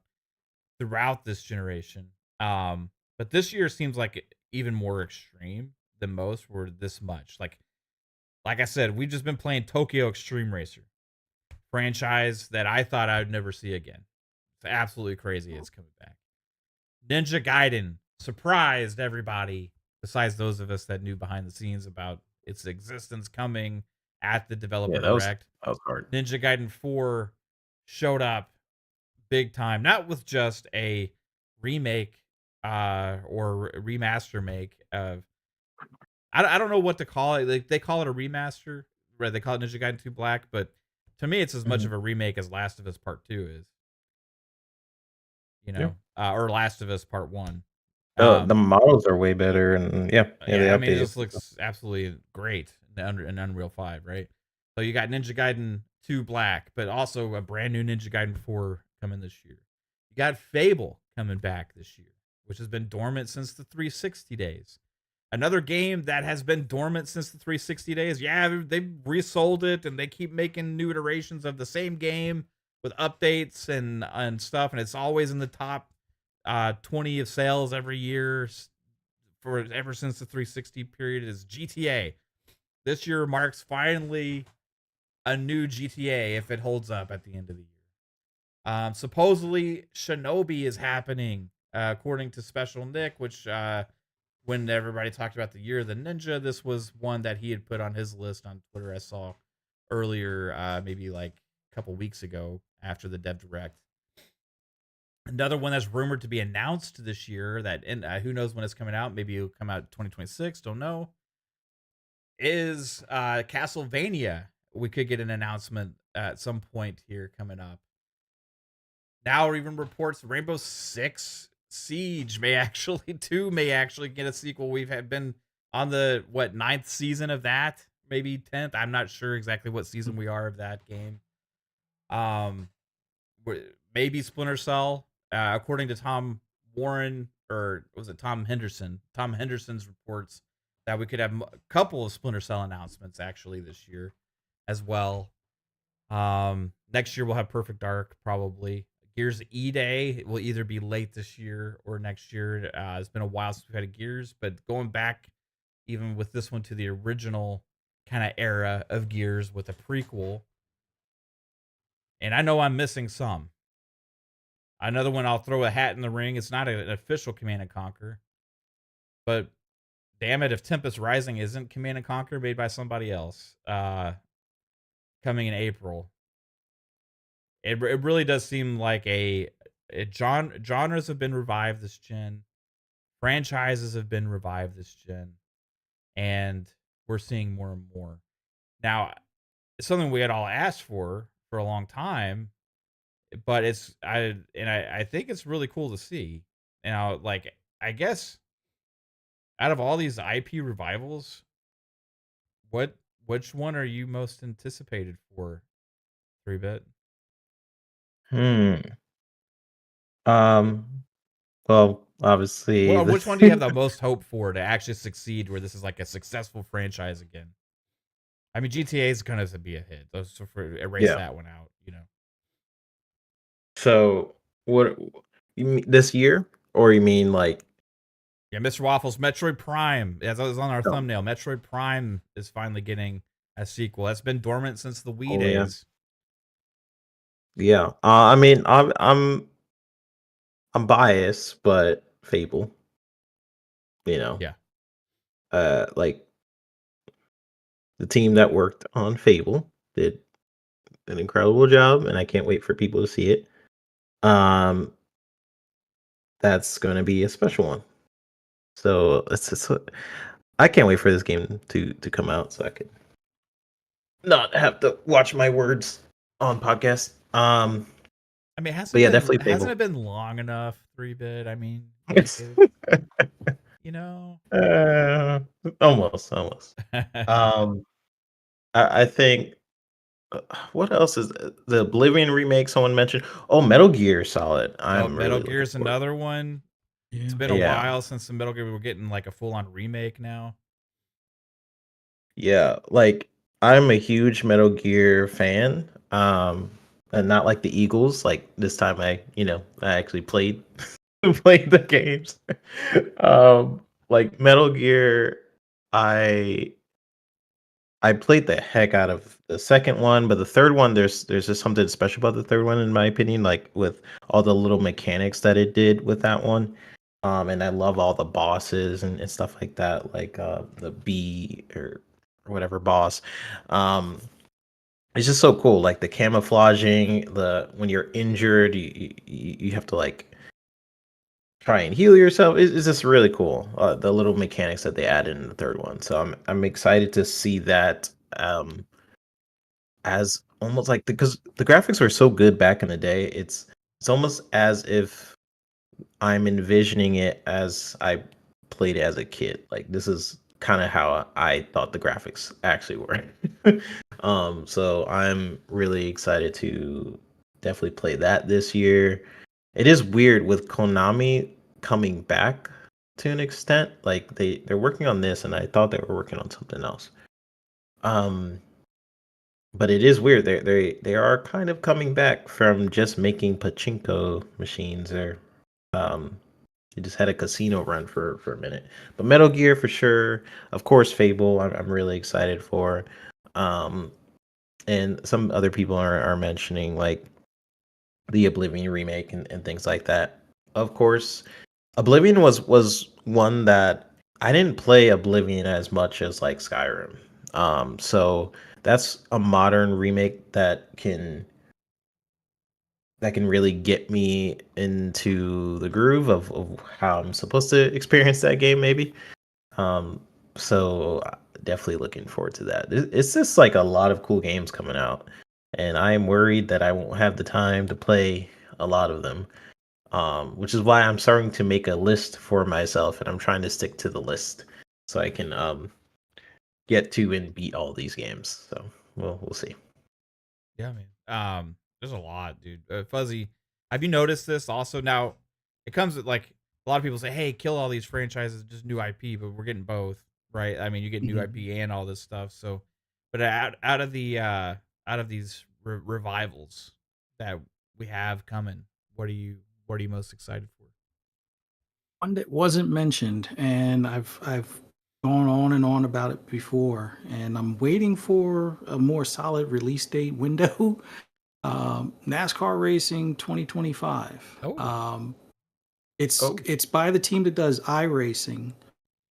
this generation. But this year seems like even more extreme than most. Were this much like I said, we've just been playing Tokyo Xtreme Racer, franchise that I thought I would never see again. It's absolutely crazy. It's coming back. Ninja Gaiden surprised everybody, besides those of us that knew behind the scenes about its existence, coming at the developer direct. That was hard. Ninja Gaiden 4 showed up big time, not with just a remake or remaster make of. I don't know what to call it. Like, they call it a remaster, right? They call it Ninja Gaiden 2 Black, but to me, it's as much of a remake as Last of Us Part 2 is. Or Last of Us Part 1. The models are way better, and I mean, it just looks absolutely great in Unreal 5, right? So you got Ninja Gaiden 2 Black, but also a brand new Ninja Gaiden 4 coming this year. You got Fable coming back this year, which has been dormant since the 360 days. Another game that has been dormant since the 360 days. Yeah, they resold it, and they keep making new iterations of the same game with updates and stuff, and it's always in the top 20 of sales every year. for ever since the 360 period is GTA. This year marks finally a new GTA if it holds up at the end of the year. Supposedly Shinobi is happening, according to Special Nick, which when everybody talked about the year of the ninja, this was one that he had put on his list on Twitter. I saw earlier, maybe like a couple weeks ago after the Dev Direct. Another one that's rumored to be announced this year that, and who knows when it's coming out, maybe it'll come out 2026, don't know, is Castlevania. We could get an announcement at some point here coming up. Now even reports Rainbow Six Siege may actually get a sequel. We've been on the 9th season of that, maybe 10th. I'm not sure exactly what season we are of that game. Maybe Splinter Cell, according to Tom Warren, or was it Tom Henderson? Tom Henderson's reports that we could have a couple of Splinter Cell announcements actually this year as well. Next year we'll have Perfect Dark probably. Gears E-Day will either be late this year or next year. It's been a while since we've had a Gears, but going back even with this one to the original kind of era of Gears with a prequel. And I know I'm missing some. Another one I'll throw a hat in the ring. It's not an official Command & Conquer, but damn it if Tempest Rising isn't Command & Conquer made by somebody else, coming in April. It really does seem like genres have been revived this gen. Franchises have been revived this gen. And we're seeing more and more. Now, it's something we had all asked for a long time, but I think it's really cool to see. Now, like, I guess out of all these IP revivals, which one are you most anticipated for, 3-bit? Well, obviously, Well, which one do you have the most hope for to actually succeed where this is like a successful franchise again? I mean, GTA is going to be a hit. So erase that one out, you know. So, what you mean this year, or you mean like? Yeah, Mr. Waffles, Metroid Prime, as was on our No. thumbnail, Metroid Prime is finally getting a sequel. That's been dormant since the Wii Oh, yeah. days. Yeah. I mean, I'm biased, but Fable. Yeah. Like the team that worked on Fable did an incredible job, and I can't wait for people to see it. That's going to be a special one. So I can't wait for this game to come out so I can not have to watch my words on podcast. I mean, definitely Fable. hasn't it been long enough, 3-bit? I mean, Yes. you know, almost. I think. What else is the Oblivion remake? Someone mentioned. Oh, Metal Gear Solid. I'm Metal really Gear's looking forward. another one. Yeah. It's been a while since the Metal Gear. We're getting like a full-on remake now. Yeah, like I'm a huge Metal Gear fan. And not like the Eagles. Like this time I actually played played the games. Like Metal Gear, I played the heck out of the second one, but the third one, there's just something special about the third one, in my opinion, like with all the little mechanics that it did with that one. And I love all the bosses and stuff like that, like the B or whatever boss. It's just so cool, like the camouflaging, the when you're injured, you have to like try and heal yourself. It's just really cool. The little mechanics that they added in the third one. So I'm excited to see that as almost like because the graphics were so good back in the day. It's almost as if I'm envisioning it as I played it as a kid. Like this is kind of how I thought the graphics actually were. So I'm really excited to definitely play that this year. It is weird with Konami coming back to an extent. Like they're working on this, and I thought they were working on something else. But it is weird. They are kind of coming back from just making pachinko machines or He just had a casino run for a minute. But Metal Gear for sure. Of course, Fable. I'm really excited for. Um, and some other people are mentioning like the Oblivion remake and things like that. Of course, Oblivion was one that I didn't play Oblivion as much as like Skyrim. So that's a modern remake that can really get me into the groove of how I'm supposed to experience that game, maybe. Um, so definitely looking forward to that. It's just like a lot of cool games coming out, and I am worried that I won't have the time to play a lot of them. Which is why I'm starting to make a list for myself, and I'm trying to stick to the list so I can get to and beat all these games. So we'll see. Yeah, man. There's a lot, dude. Fuzzy, have you noticed this also? Now, it comes with like a lot of people say, "Hey, kill all these franchises, just new IP," but we're getting both, right? I mean, you get new Mhm. IP and all this stuff. So, but out of the out of these revivals that we have coming, what are you most excited for? One that wasn't mentioned, and I've gone on and on about it before, and I'm waiting for a more solid release date window. NASCAR Racing 2025. Oh, It's Oh, it's by the team that does iRacing,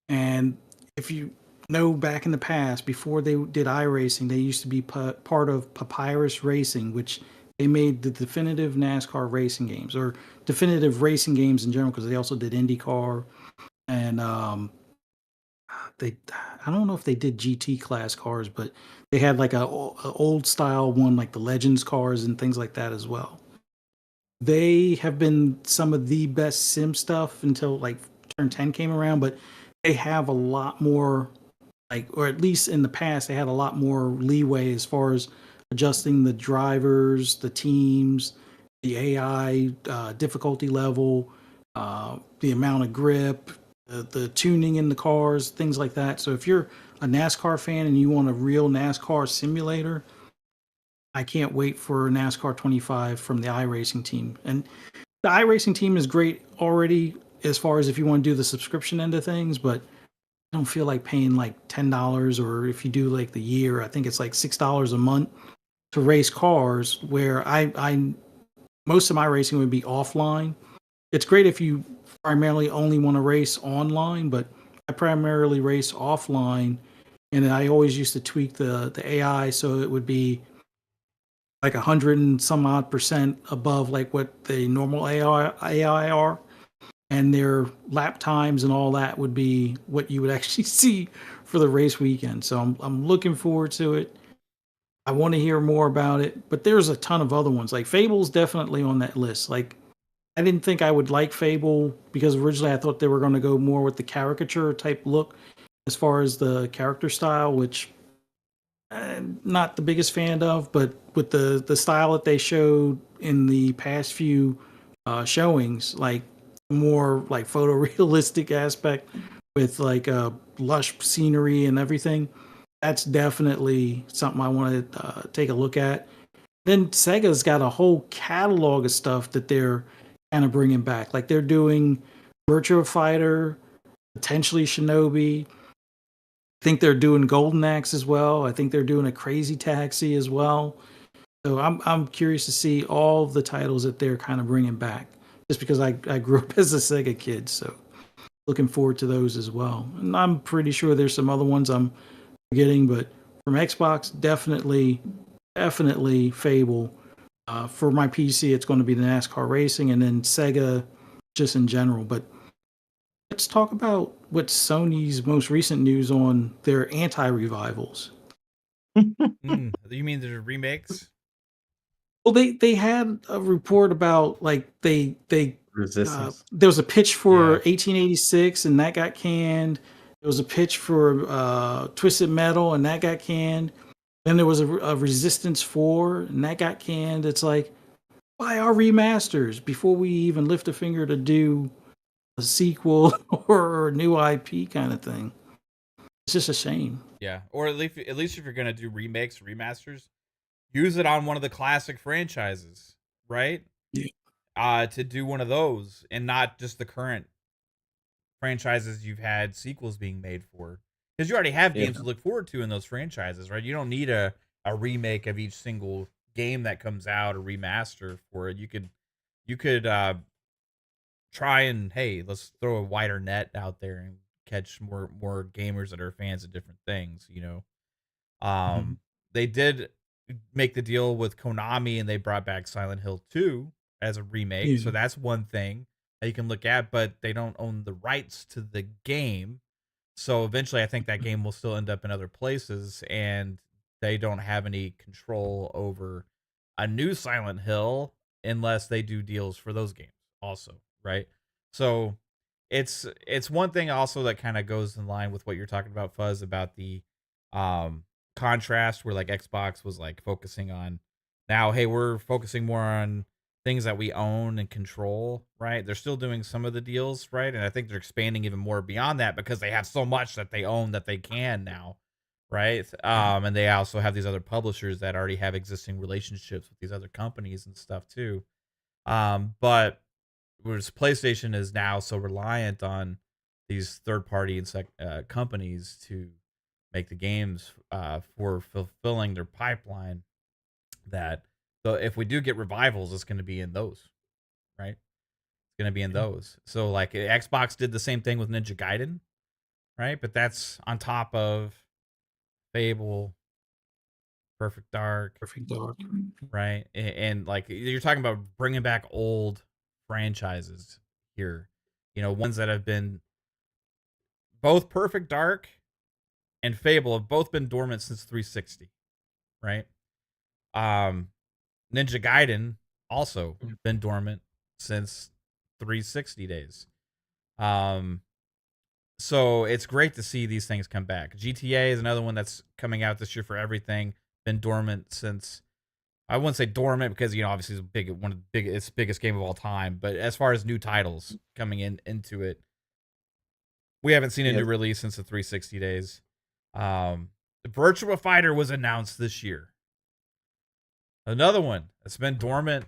and if you know back in the past, before they did iRacing, they used to be part of Papyrus Racing, which they made the definitive NASCAR racing games or definitive racing games in general because they also did IndyCar and they I don't know if they did GT class cars, but they had like a old style one like the Legends cars and things like that as well. They have been some of the best sim stuff until like Turn 10 came around, but they have a lot more like, or at least in the past, they had a lot more leeway as far as adjusting the drivers, the teams, the AI difficulty level, the amount of grip, the tuning in the cars, things like that. So if you're a NASCAR fan and you want a real NASCAR simulator, I can't wait for NASCAR 25 from the iRacing team. And the iRacing team is great already as far as if you want to do the subscription end of things, but I don't feel like paying like $10 or if you do like the year, I think it's like $6 a month to race cars where I most of my racing would be offline. It's great if you primarily only want to race online, but I primarily race offline and I always used to tweak the AI so it would be like 100 and some odd percent above like what the normal AI are, and their lap times and all that would be what you would actually see for the race weekend. So I'm looking forward to it. I want to hear more about it, but there's a ton of other ones. Like Fable's definitely on that list. Like I didn't think I would like Fable because originally I thought they were going to go more with the caricature type look as far as the character style, which I'm not the biggest fan of, but with the style that they showed in the past few showings, like more like photorealistic aspect with like lush scenery and everything, that's definitely something I want to take a look at. Then Sega's got a whole catalog of stuff that they're kind of bringing back. Like they're doing Virtua Fighter, potentially Shinobi, think they're doing Golden Axe as well. I think they're doing a Crazy Taxi as well. So I'm curious to see all the titles that they're kind of bringing back. Just because I grew up as a Sega kid, so looking forward to those as well. And I'm pretty sure there's some other ones I'm forgetting, but from Xbox, definitely Fable. For my PC, it's going to be the NASCAR racing, and then Sega, just in general. But let's talk about what Sony's most recent news on their anti-revivals. You mean the remakes? Well, they had a report about like they Resistance. there was a pitch Yeah. for 1886 and that got canned. There was a pitch for Twisted Metal and that got canned. Then there was a Resistance 4 and that got canned. It's like buy our remasters before we even lift a finger to do a sequel or a new IP kind of thing. It's just a shame. Yeah. Or at least if you're gonna do remakes, remasters, use it on one of the classic franchises, right? Yeah. To do one of those and not just the current franchises you've had sequels being made for, because you already have Yeah. games to look forward to in those franchises, right? You don't need a remake of each single game that comes out, a remaster for it. You could try and, hey, let's throw a wider net out there and catch more gamers that are fans of different things, you know. Mhm. They did make the deal with Konami and they brought back Silent Hill 2 as a remake. So Yeah. that's one thing that you can look at, but they don't own the rights to the game. So eventually I think that game will still end up in other places and they don't have any control over a new Silent Hill unless they do deals for those games also, right? So it's one thing also that kind of goes in line with what you're talking about, Fuzz, about the um contrast where like Xbox was like focusing on, now, hey, we're focusing more on things that we own and control, right? They're still doing some of the deals, right? And I think they're expanding even more beyond that because they have so much that they own that they can now, right? And they also have these other publishers that already have existing relationships with these other companies and stuff too. But whereas PlayStation is now so reliant on these third party and companies to make the games for fulfilling their pipeline, that so if we do get revivals, it's going to be in those, right? It's going to be in Yeah. those. So like Xbox did the same thing with Ninja Gaiden, right? But that's on top of Fable, Perfect Dark, Perfect Dark. right? And like you're talking about bringing back old franchises here, you know, ones that have been, both Perfect Dark and Fable have both been dormant since 360, right? Um, Ninja Gaiden also Yeah. been dormant since 360 days. Um, so it's great to see these things come back. GTA is another one that's coming out this year for everything. Been dormant since, I wouldn't say dormant because, you know, obviously it's one of the biggest game of all time. But as far as new titles coming into it, we haven't seen a Yeah. new release since the 360 days. The Virtua Fighter was announced this year. Another one that's been dormant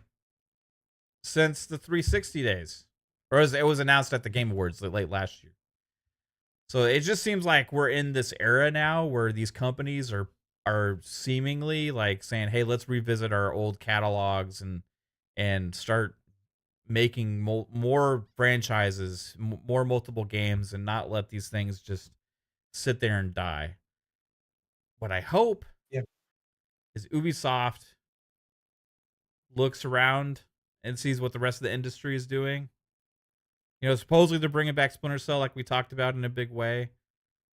since the 360 days, or it was announced at the Game Awards late last year. So it just seems like we're in this era now where these companies are seemingly like saying, "Hey, let's revisit our old catalogs and start making more franchises, more multiple games, and not let these things just sit there and die." What I hope Yeah. is Ubisoft looks around and sees what the rest of the industry is doing. You know, supposedly they're bringing back Splinter Cell like we talked about in a big way.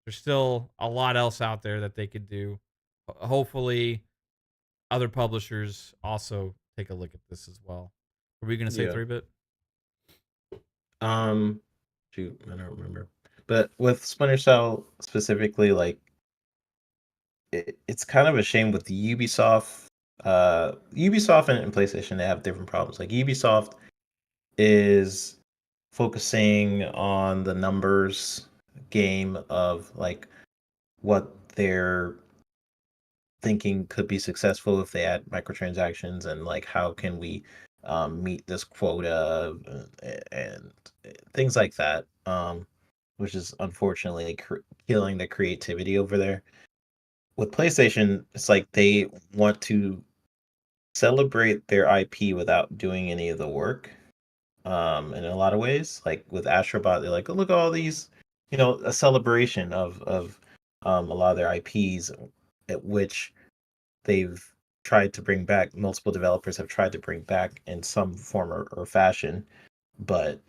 There's still a lot else out there that they could do. Hopefully, other publishers also take a look at this as well. Were we going to say Yeah. 3-bit? Um, shoot, I don't remember. But with Splinter Cell specifically, like it's kind of a shame with the Ubisoft. Ubisoft and PlayStation, they have different problems. Like Ubisoft is focusing on the numbers game of like what they're thinking could be successful if they add microtransactions, and like how can we meet this quota, and things like that, which is unfortunately killing the creativity over there. With PlayStation, it's like they want to celebrate their IP without doing any of the work. In a lot of ways, like with Astrobot, they're like, oh, look at all these, a celebration of a lot of their IPs, at which they've tried to bring back. Multiple developers have tried to bring back in some form or fashion, but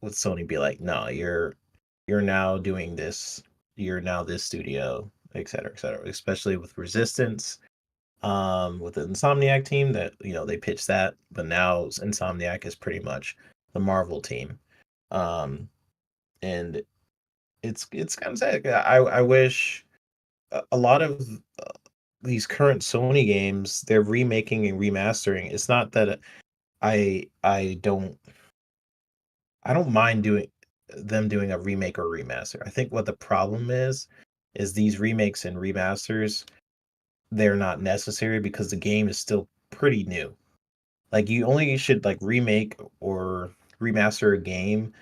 with Sony be like, no, you're now doing this, you're now this studio, et cetera, et cetera. Especially with Resistance, with the Insomniac team, that they pitched that, but now Insomniac is pretty much the Marvel team. Um and it's kind of sad. I wish a lot of these current Sony games, they're remaking and remastering. It's not that I don't mind doing them doing a remake or remaster. I think what the problem is these remakes and remasters, they're not necessary because the game is still pretty new. Like you only should like remake or remaster a game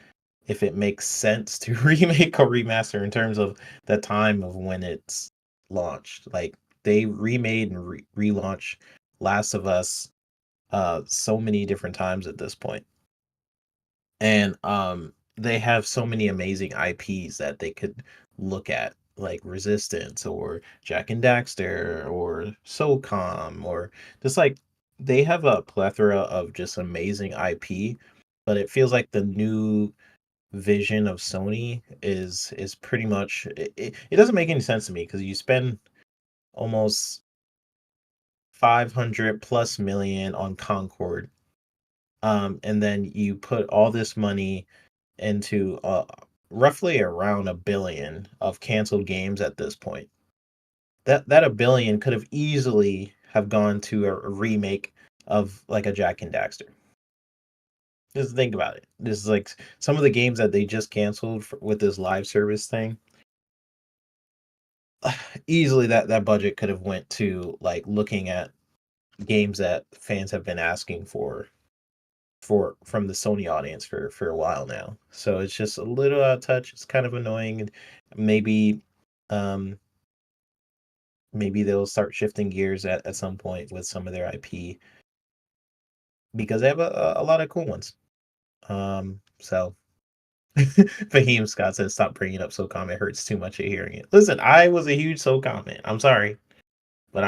if it makes sense to remake or remaster in terms of the time of when it's launched. Like they remade and relaunched Last of Us so many different times at this point. And they have so many amazing IPs that they could look at, like Resistance or Jack and Daxter or SOCOM, or just like they have a plethora of just amazing IP, but it feels like the new vision of Sony is pretty much it doesn't make any sense to me because you spend almost 500 plus million on Concord, and then you put all this money into roughly around a billion of canceled games at this point. That a billion could have easily have gone to a remake of like a Jack and Daxter. Just think about it. This is like some of the games that they just canceled with this live service thing. Easily that budget could have went to like looking at games that fans have been asking for from the Sony audience for a while now. So it's just a little out of touch. It's kind of annoying. And maybe um maybe they'll start shifting gears at some point with some of their IP because they have a lot of cool ones. So Fahim Scott says stop bringing up SOCOM. It hurts too much at hearing it. Listen, I was a huge SOCOM fan. I'm sorry, but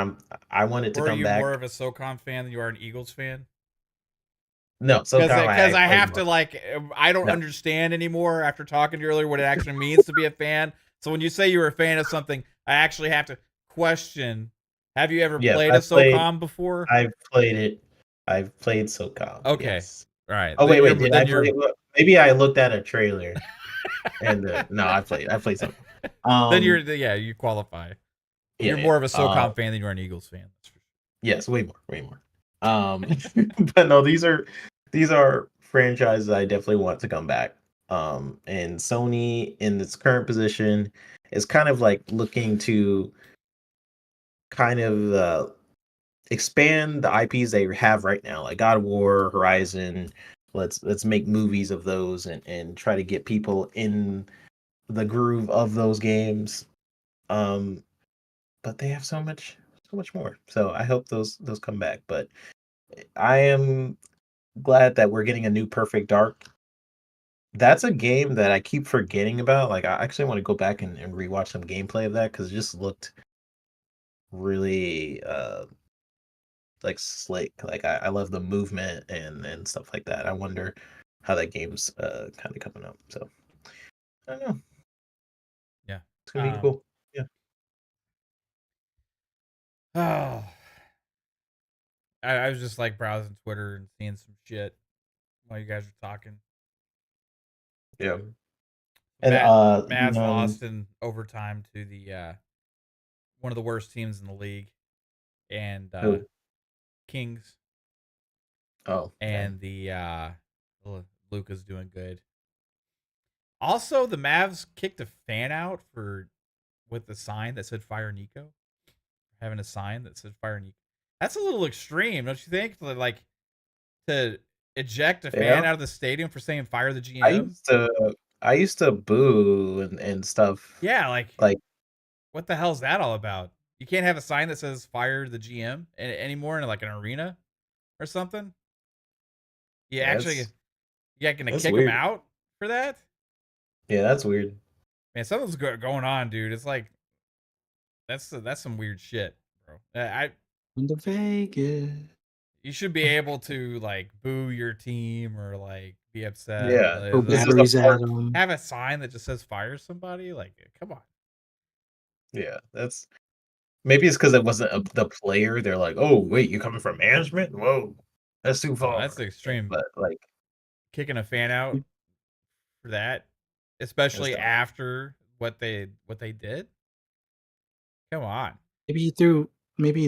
I wanted to Or are come you more back. of a SOCOM fan than you are an Eagles fan? No, SOCOM Because I I have love. to I don't No. understand anymore after talking to you earlier what it actually means to be a fan. So when you say you were a fan of something, I actually have to question. Have you ever Yes, played a SOCOM before? I've played it. I've played SOCOM. Okay, Yes. all right. Oh wait, did I Then play you're it? Maybe I looked at a trailer and no, I played SOCOM. then you're Um, yeah you qualify. You're yeah. more of a SOCOM fan than you are an Eagles fan. That's for sure. Yes, way more, way more. Um, but no, these are franchises I definitely want to come back. And Sony in its current position is kind of like looking to kind of expand the IPs they have right now, like God of War, Horizon. Let's make movies of those and try to get people in the groove of those games. Um, but they have so much more. So I hope those come back. But I am glad that we're getting a new Perfect Dark. That's a game that I keep forgetting about. Like I actually want to go back and rewatch some gameplay of that because it just looked really like slick. Like I love the movement and stuff like that. I wonder how that game's kind of coming up. So I don't know. Yeah. It's gonna be cool. Yeah. Oh, I was just like browsing Twitter and seeing some shit while you guys were talking. Yeah. And Mavs lost in overtime to the one of the worst teams in the league, and who? Kings, Oh, dang. and the Luca's doing good. Also, the Mavs kicked a fan out for with the sign that said "Fire Nico," having a sign that said "Fire Nico." That's a little extreme, don't you think? Like to eject a fan Yeah. out of the stadium for saying "Fire the I GM." used to I used to boo and stuff. Yeah, like Like what the hell's that all about? You can't have a sign that says "Fire the GM" anymore in like an arena or something. You yeah, actually you gonna that's kick them weird. out for that? Yeah, that's weird. Man, something's going on, dude. It's like that's some weird shit, bro. I Into Vegas. You should be able to like boo your team or like be upset. Yeah. Throw This is a batteries at park. them. Have a sign that just says "Fire somebody." Like, come on. Yeah, that's maybe it's because it wasn't the player. They're like, oh wait, you coming from management? Whoa, that's too Oh, that's far. extreme. But like, Kicking a fan out for that, that's especially dumb. after what they did. Come on. Maybe he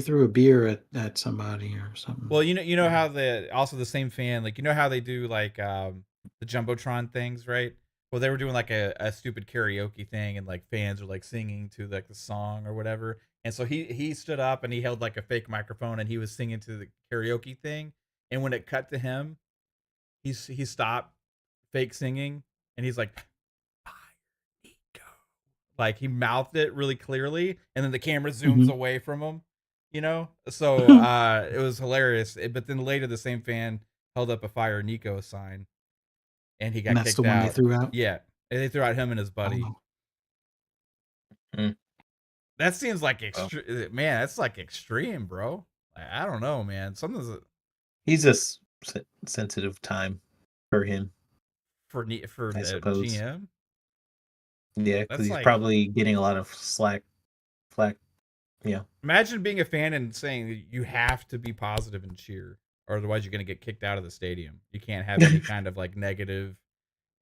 threw a beer at somebody or something. Well, you know how the same fan, like how they do like the jumbotron things, right? Well, they were doing like a stupid karaoke thing, and like fans are like singing to like the song or whatever. And so he stood up and he held like a fake microphone and he was singing to the karaoke thing. And when it cut to him, he stopped fake singing and he's like, "Fire Nico." Like he mouthed it really clearly, and then the camera zooms away from him. So it was hilarious. But then later, the same fan held up a "Fire Nico" sign, and he And got that's the kicked one they out. threw out. Yeah, and they threw out him and his buddy. Oh. That seems like Wow. man. That's like extreme, bro. I don't know, man. He's just sensitive time for him, for I the suppose. GM. Yeah, because That's he's like probably getting a lot of flack. Yeah. imagine being a fan and saying that you have to be positive and cheer, or otherwise you're going to get kicked out of the stadium. You can't have any kind of like negative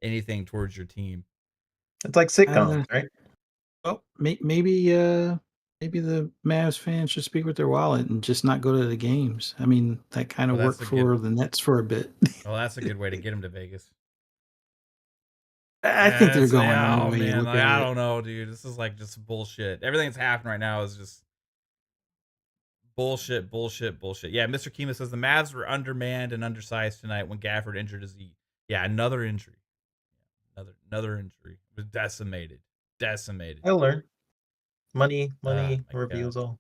anything towards your team. It's like sitcoms, right? Well, maybe the Mavs fans should speak with their wallet and just not go to the games. I mean, that kind of Well, that's worked a good- for the Nets for a bit. Well, that's a good way to get him to Vegas. I think they're going Oh anyway. man, Look like, at I it. don't know, dude. This is like just bullshit. Everything that's happening right now is just bullshit. Yeah, Mr. Kima says the Mavs were undermanned and undersized tonight when Gafford injured his knee. Yeah, another injury. Another injury. It was decimated. I'll learn. Money my reveals all.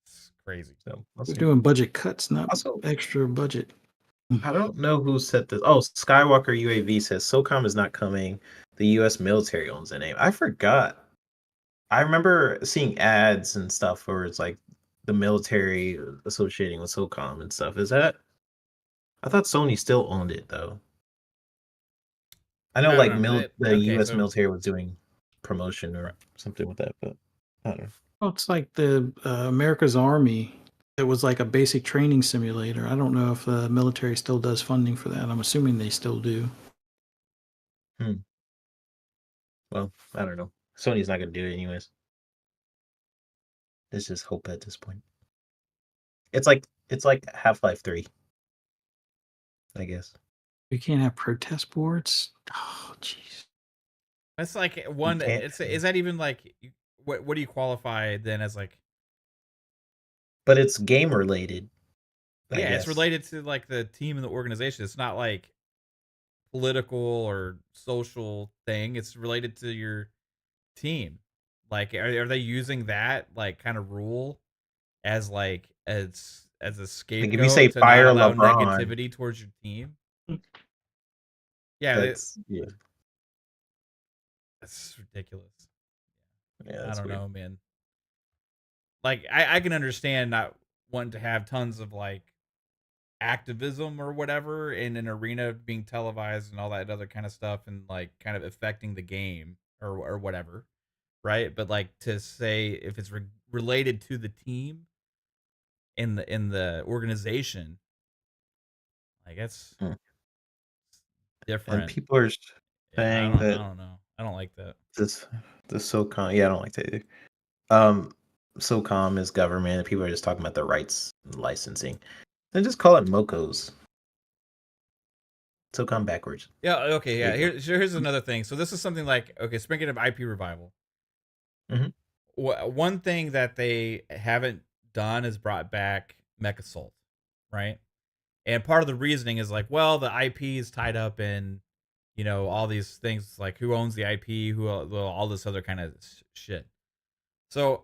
It's crazy. So We're doing budget cuts, not Also, extra budget. I don't know who said this. Oh, Skywalker UAV says SOCOM is not coming. The U.S. military owns the name. I forgot. I remember seeing ads and stuff where it's like the military associating with SOCOM and stuff. Is that? I thought Sony still owned it though. I know, like the U.S. military was doing promotion or something with that, but I don't know. Well, it's like the America's Army. It was like a basic training simulator. I don't know if the military still does funding for that. I'm assuming they still do. Well, I don't know. Sony's not gonna do it anyways. It's just hope at this point. It's like Half-Life 3, I guess. We can't have protest boards. Oh, jeez. That's like one. Is that even like what do you qualify then as like? But it's game related. Yeah, it's related to like the team and the organization. It's not like political or social thing. It's related to your team. Like, are they using that like kind of rule as like as a scapegoat if you say to fire not allow LeBron, negativity towards your team? Yeah, that's that's ridiculous. Yeah, I don't weird. know, man. Like, I can understand not wanting to have tons of like activism or whatever in an arena being televised and all that other kind of stuff and like kind of affecting the game or whatever, right? But like to say if it's related to the team in the organization, like that's different. And people are saying that I don't know. I don't like that. the SOCOM. Yeah, I don't like that either. SOCOM is government. People are just talking about the rights and licensing. Then just call it MOCOs. SOCOM backwards. Yeah. Okay. Yeah. Here's another thing. So this is something like, okay, speaking of IP revival, one thing that they haven't done is brought back MechAssault, right? And part of the reasoning is like, well, the IP is tied up in, all these things like who owns the IP, all this other kind of shit. So,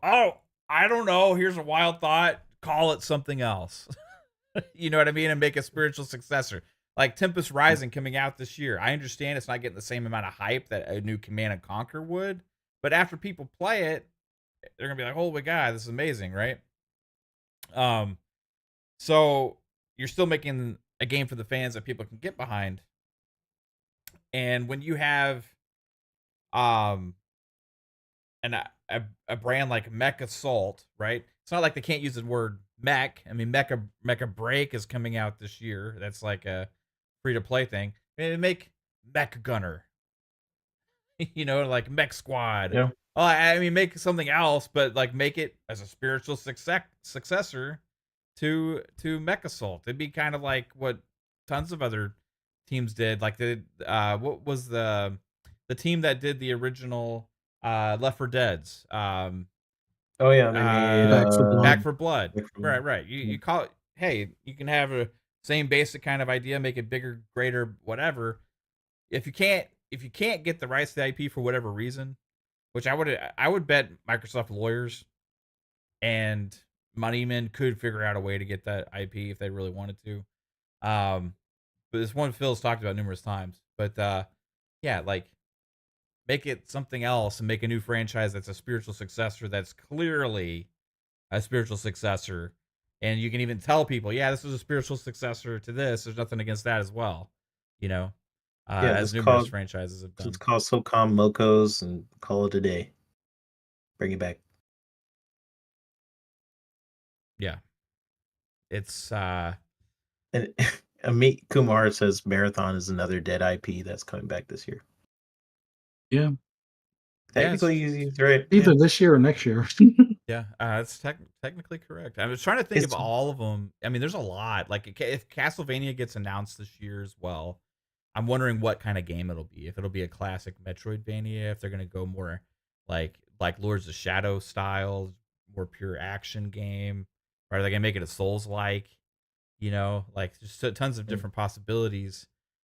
I don't know. Here's a wild thought. Call it something else. You know what I mean? And make a spiritual successor. Like Tempest Rising coming out this year. I understand it's not getting the same amount of hype that a new Command and Conquer would. But after people play it, they're going to be like, oh my God, this is amazing, right? So you're still making a game for the fans that people can get behind. And when you have a brand like MechAssault, right? It's not like they can't use the word mech. I mean, Mecha Break is coming out this year. That's like a free to play thing. Maybe make Mech Gunner, like Mech Squad. Yeah. Oh, I mean, make something else, but like make it as a spiritual successor to MechAssault. It'd be kind of like what tons of other teams did. Like what was the team that did the original Left 4 Dead's? Oh yeah, they made Back for Blood. Right. You call it. Hey, you can have a same basic kind of idea, make it bigger, greater, whatever. if you can't get the rights to the IP for whatever reason, which I would bet Microsoft lawyers and moneymen could figure out a way to get that IP if they really wanted to. But this one Phil's talked about numerous times. But yeah, like make it something else and make a new franchise that's a spiritual successor that's clearly a spiritual successor. And you can even tell people, yeah, this is a spiritual successor to this. There's nothing against that as well, you know, Yeah, as numerous franchises have it's done. called SOCOM Mocos and call it a day. Bring it back. Yeah. It's And Amit Kumar says Marathon is another dead IP that's coming back this year. Yeah, Technically, he's right. either this year or next year. yeah, it's technically correct. I was trying to think of all of them. I mean, there's a lot. Like if Castlevania gets announced this year as well, I'm wondering what kind of game it'll be. If it'll be a classic Metroidvania, if they're gonna go more like Lords of Shadow style, more pure action game, or are they gonna make it a Souls like? You know, like just tons of different possibilities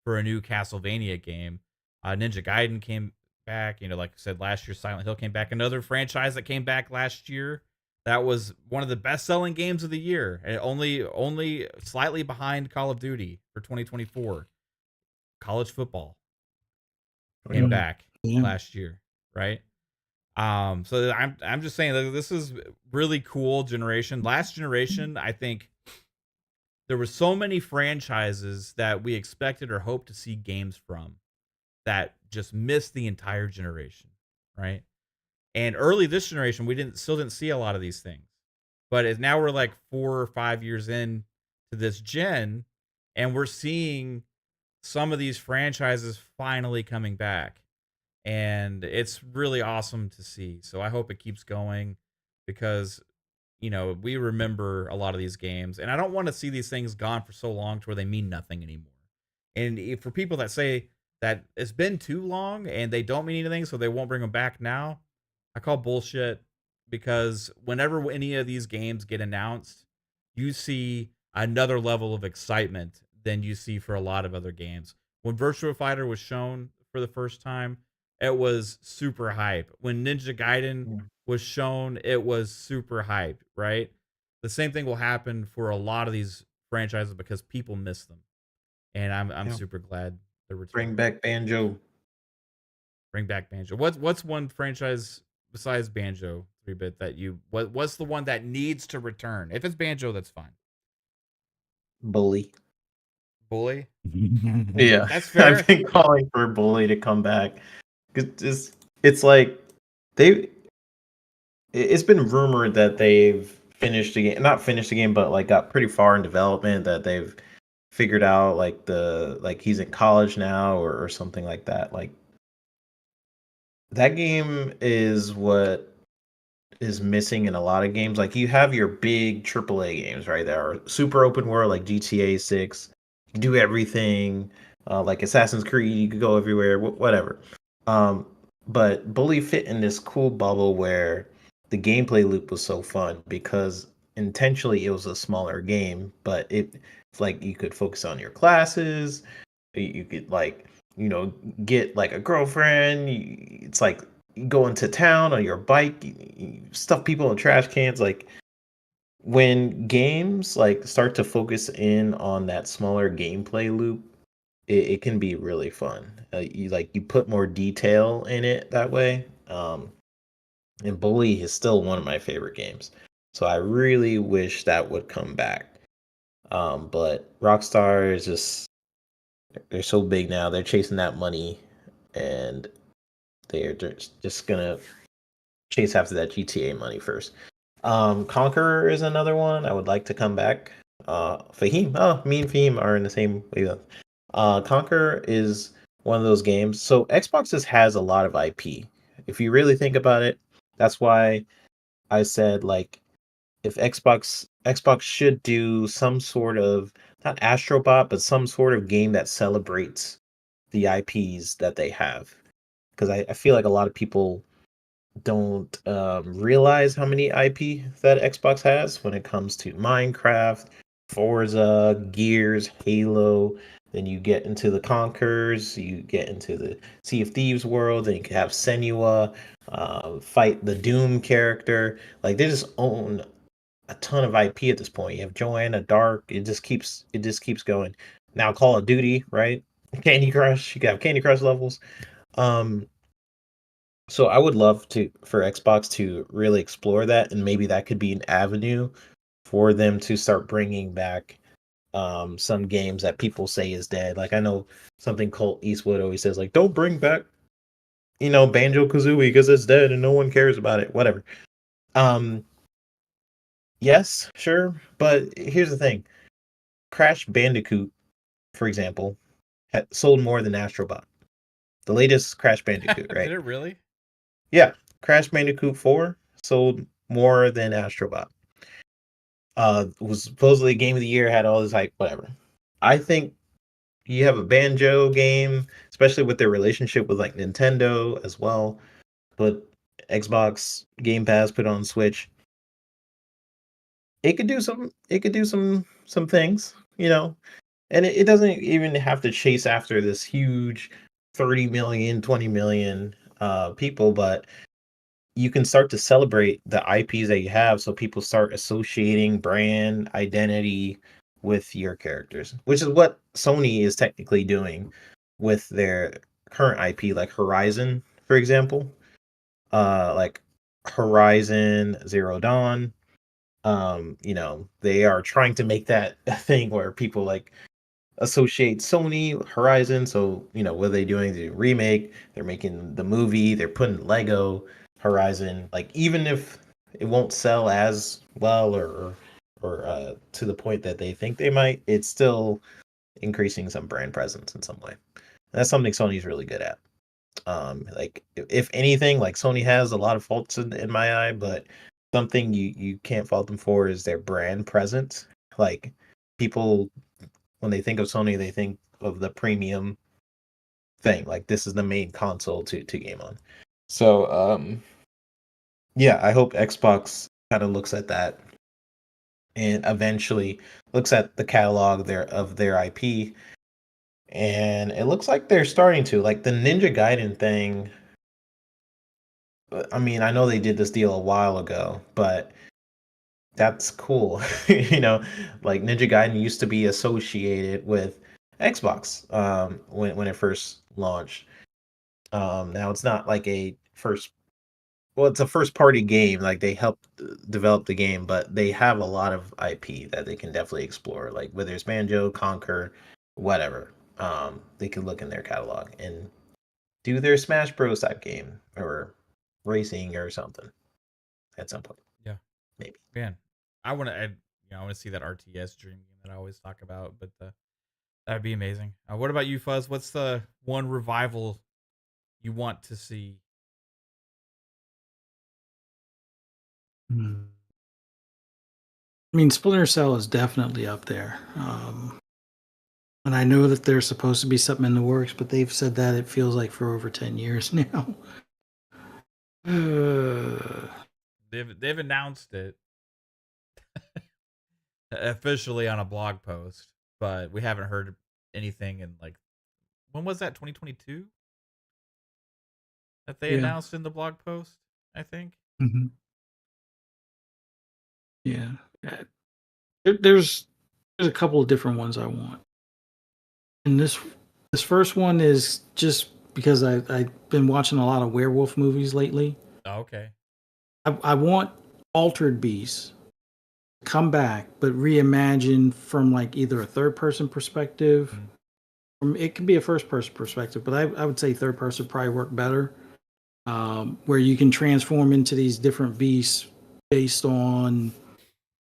for a new Castlevania game. Ninja Gaiden came back. You know, like I said, last year Silent Hill came back. Another franchise that came back last year. That was one of the best-selling games of the year, and only slightly behind Call of Duty for 2024. College football came back last year, right? So I'm just saying that this is really cool generation. Last generation, I think there were so many franchises that we expected or hoped to see games from that just missed the entire generation, right? And early this generation, we still didn't see a lot of these things. But now we're like 4 or 5 years in to this gen, and we're seeing some of these franchises finally coming back. And it's really awesome to see. So I hope it keeps going because we remember a lot of these games, and I don't want to see these things gone for so long to where they mean nothing anymore. And for people that say that it's been too long and they don't mean anything, so they won't bring them back now, I call bullshit, because whenever any of these games get announced, you see another level of excitement than you see for a lot of other games. When Virtua Fighter was shown for the first time, it was super hype. When Ninja Gaiden was shown, it was super hype, right? The same thing will happen for a lot of these franchises because people miss them. And I'm super glad they're returning. Bring back Banjo. Bring back Banjo. What's one franchise besides Banjo 3-bit that what's the one that needs to return? If it's Banjo, that's fine. Bully. Bully? Yeah. That's fair. I've been calling for Bully to come back. It's like it's been rumored that they've finished the game, not finished the game, but like got pretty far in development, that they've figured out like he's in college now or something like that. Like that game is what is missing in a lot of games. Like you have your big AAA games, right? That are super open world, like GTA 6. You can do everything. Like Assassin's Creed, you could go everywhere, whatever. But Bully fit in this cool bubble where the gameplay loop was so fun because intentionally it was a smaller game, but it's like you could focus on your classes. You could get like a girlfriend. It's like you go into town on your bike, you stuff people in trash cans. Like when games like start to focus in on that smaller gameplay loop, it can be really fun. You put more detail in it that way. And Bully is still one of my favorite games, so I really wish that would come back. But Rockstar is they're so big now. They're chasing that money, and they're just gonna chase after that GTA money first. Conqueror is another one I would like to come back. Fahim, me and Fahim are in the same wavelength. Conqueror is one of those games. So Xbox just has a lot of IP. If you really think about it, that's why I said like if Xbox should do some sort of, not Astrobot, but some sort of game that celebrates the IPs that they have. Because I feel like a lot of people don't realize how many IP that Xbox has when it comes to Minecraft, Forza, Gears, Halo. Then you get into the Conquers, you get into the Sea of Thieves world, and you can have Senua fight the Doom character. Like they just own a ton of IP at this point. You have Joanna Dark. It just keeps going. Now Call of Duty, right? Candy Crush. You got Candy Crush levels. Um, so I would love to for Xbox to really explore that, and maybe that could be an avenue for them to start bringing back some games that people say is dead. Like I know something Colt Eastwood always says, like, don't bring back, Banjo Kazooie because it's dead and no one cares about it. Whatever. Um, yes, sure, but here's the thing: Crash Bandicoot, for example, had sold more than Astrobot. The latest Crash Bandicoot, Did right? it really? Yeah, Crash Bandicoot 4 sold more than Astrobot. Was supposedly game of the year, had all this hype, whatever. I think you have a Banjo game, especially with their relationship with like Nintendo as well. But Xbox Game Pass put on Switch. It could do some things, and it doesn't even have to chase after this huge 30 million, 20 million people, but you can start to celebrate the IPs that you have so people start associating brand identity with your characters, which is what Sony is technically doing with their current IP, like Horizon, for example. Like Horizon Zero Dawn. They are trying to make that a thing where people like associate Sony Horizon. So, what are they doing? The remake, they're making the movie, they're putting Lego Horizon. Like even if it won't sell as well or to the point that they think they might, it's still increasing some brand presence in some way. That's something Sony's really good at. Like if anything, like Sony has a lot of faults in my eye, but something you can't fault them for is their brand presence. Like people when they think of Sony, they think of the premium thing. Like this is the main console to game on. So yeah, I hope Xbox kind of looks at that and eventually looks at the catalog of their IP. And it looks like they're starting to. Like the Ninja Gaiden thing. I mean, I know they did this deal a while ago, but that's cool. Like Ninja Gaiden used to be associated with Xbox when it first launched. Now it's not like it's a first party game. Like they helped develop the game, but they have a lot of IP that they can definitely explore. Like whether it's Banjo, Conquer, whatever. They could look in their catalog and do their Smash Bros type game or racing or something at some point, Yeah, maybe. man. I want to see that RTS dream game that I always talk about, but that'd be amazing. What about you, Fuzz? What's the one revival you want to see? Hmm. I mean, Splinter Cell is definitely up there. And I know that there's supposed to be something in the works, but they've said that it feels like for over 10 years now. They've announced it officially on a blog post, but we haven't heard anything in like when was that 2022 that they Yeah. announced in the blog post, I think. Mhm. Yeah. Uh, there's a couple of different ones I want. And this first one is just because I've been watching a lot of werewolf movies lately. Oh, okay. I want Altered Beast to come back, but reimagined from like either a third person perspective. Mhm. It can be a first person perspective, but I would say third person probably work better. Where you can transform into these different beasts based on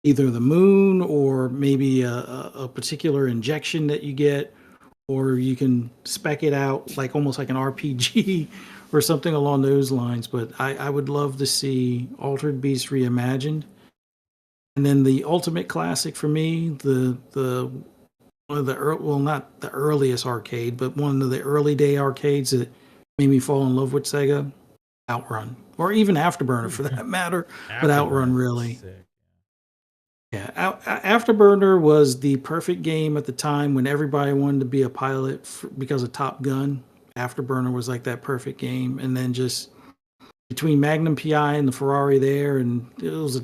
either the moon or maybe a particular injection that you get, or you can spec it out like almost like an RPG or something along those lines. But I would love to see Altered Beast reimagined. And then the ultimate classic for me, the one of the well, not the earliest arcade, but one of the early day arcades that made me fall in love with Sega, Outrun, or even Afterburner for that matter, but Afterburner Outrun was really. sick. Yeah, Afterburner was the perfect game at the time when everybody wanted to be a pilot because of Top Gun. Afterburner was like that perfect game, and then just between Magnum PI and the Ferrari there, and it was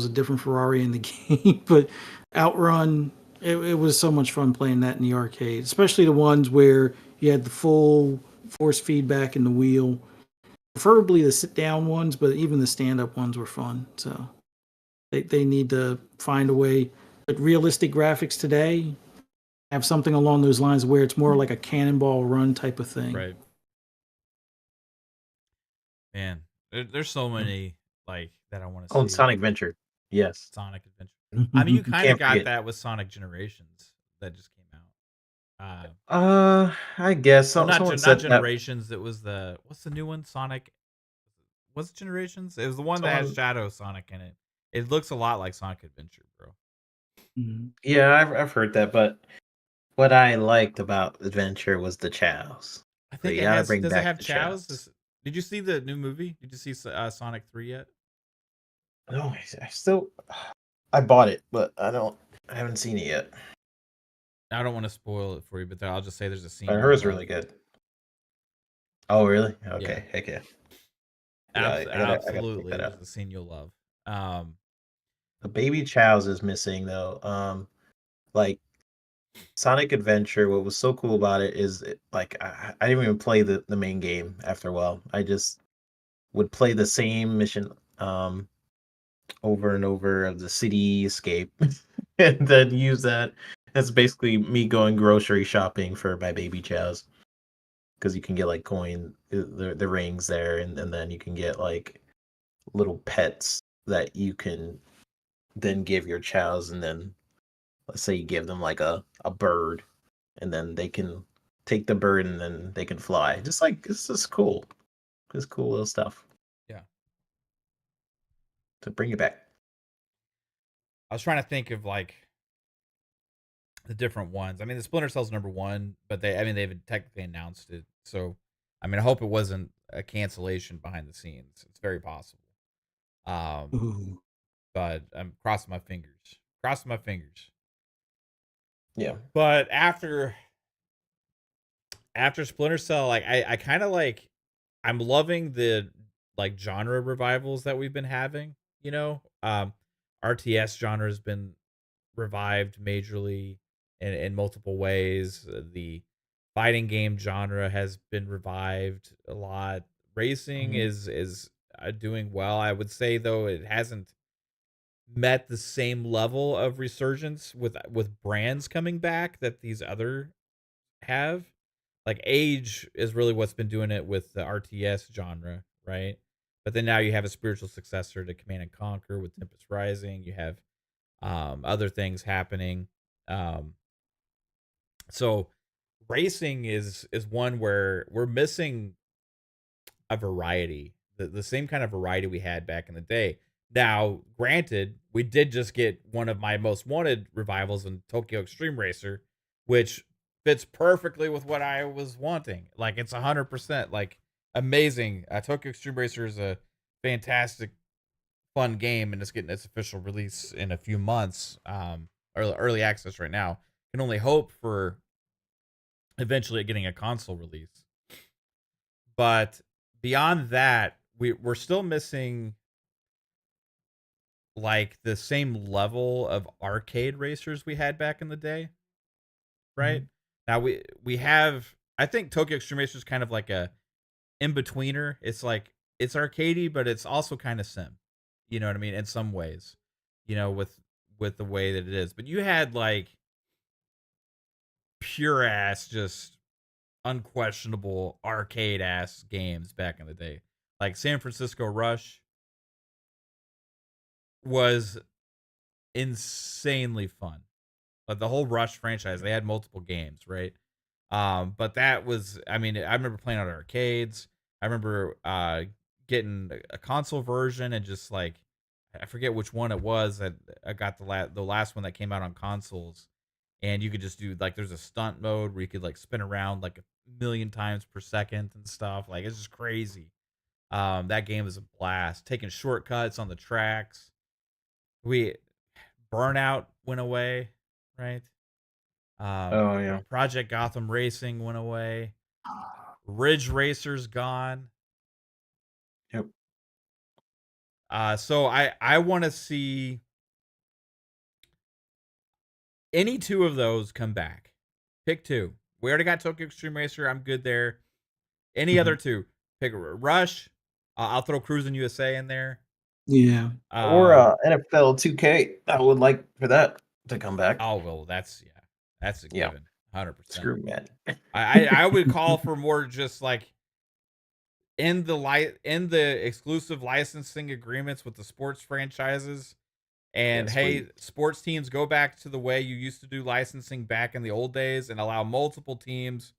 a different Ferrari in the game, but Outrun, it was so much fun playing that in the arcade, especially the ones where you had the full force feedback in the wheel, preferably the sit down ones, but even the stand up ones were fun. So they need to find a way, but realistic graphics today have something along those lines where it's more like a cannonball run type of thing. Right. Man, there's so many like that I want to Oh, see. Sonic Venture. Yes. Sonic Adventure. I mean, you kind of Can't got forget. that with Sonic Generations that just came out. I guess Well, someone not said that Generations. It was what's the new one? Sonic. Was it Generations? It was the one that has someone. Shadow Sonic in it. It looks a lot like Sonic Adventure, bro. Mhm. Yeah, I've heard that, but what I liked about Adventure was the chows. I So think you it gotta has. bring Does it back have the chows? chows. Did you see the new movie? Did you see Sonic 3 yet? No, I still I bought it, but I haven't seen it yet. I don't want to spoil it for you, but I'll just say there's a I scene heard you'll it's love. really good. Oh, really? Yeah, Okay, heck yeah. Yeah, I gotta check absolutely. that There's out. a scene you'll love. Um, The baby chows is missing though. Like Sonic Adventure, what was so cool about it is I didn't even play the main game after a while. I just would play the same mission over and over of the city escape and then use that as basically me going grocery shopping for my baby chows because you can get like the rings there and then you can get like little pets that you can then give your chows and then let's say you give them like a bird and then they can take the bird and then they can fly. Just like it's just cool. Just cool little stuff yeah. to bring it back. I was trying to think of like the different ones. I mean, the Splinter Cell's number one, but they've technically announced it. So, I mean, I hope it wasn't a cancellation behind the scenes. It's very possible. Um, Ooh. but I'm crossing my fingers. Crossing my fingers. Yeah. But after Splinter Cell, like I kind of like I'm loving the like genre revivals that we've been having, you know? RTS genre has been revived majorly in multiple ways. The fighting game genre has been revived a lot. Racing Mhm. is doing well. I would say though it hasn't met the same level of resurgence with brands coming back that these other have. Like Age is really what's been doing it with the RTS genre, right? But then now you have a spiritual successor to Command and Conquer with Tempest Rising. You have other things happening. Um, so racing is one where we're missing a variety, the same kind of variety we had back in the day. Now, granted, we did just get one of my most wanted revivals in Tokyo Extreme Racer, which fits perfectly with what I was wanting. Like it's 100% like amazing. Tokyo Extreme Racer is a fantastic, fun game, and it's getting its official release in a few months. Early access right now. Can only hope for eventually it getting a console release. But beyond that, we're still missing like the same level of arcade racers we had back in the day, right? Mhm. Now we have I think Tokyo Extreme Racer is kind of like a in betweener. It's like it's arcadey, but it's also kind of sim. You know what I mean? In some ways, you know, with the way that it is. But you had like pure ass, just unquestionable arcade ass games back in the day. Like San Francisco Rush was insanely fun. Like the whole Rush franchise, they had multiple games, right? But that was, I mean, I remember playing at arcades. I remember getting a console version and just like I forget which one it was that I got the last one that came out on consoles, and you could just do like there's a stunt mode where you could like spin around like a million times per second and stuff. Like it's just crazy. That game was a blast. Taking shortcuts on the tracks. We Burnout went away, right? Oh yeah. Project Gotham Racing went away. Ridge Racer's gone. Yep. So I want to see any two of those come back. Pick two. We already got Tokyo Extreme Racer. I'm good there. Any other two? Pick Rush. I'll throw Cruising USA in there. Yeah. Or Um, NFL 2K. I would like for that to come back. oh well, that's a Yeah. given, 100%. Screw Madden. I would call for more just like in the exclusive licensing agreements with the sports franchises. And Yes, hey, please. sports teams, go back to the way you used to do licensing back in the old days and allow multiple teams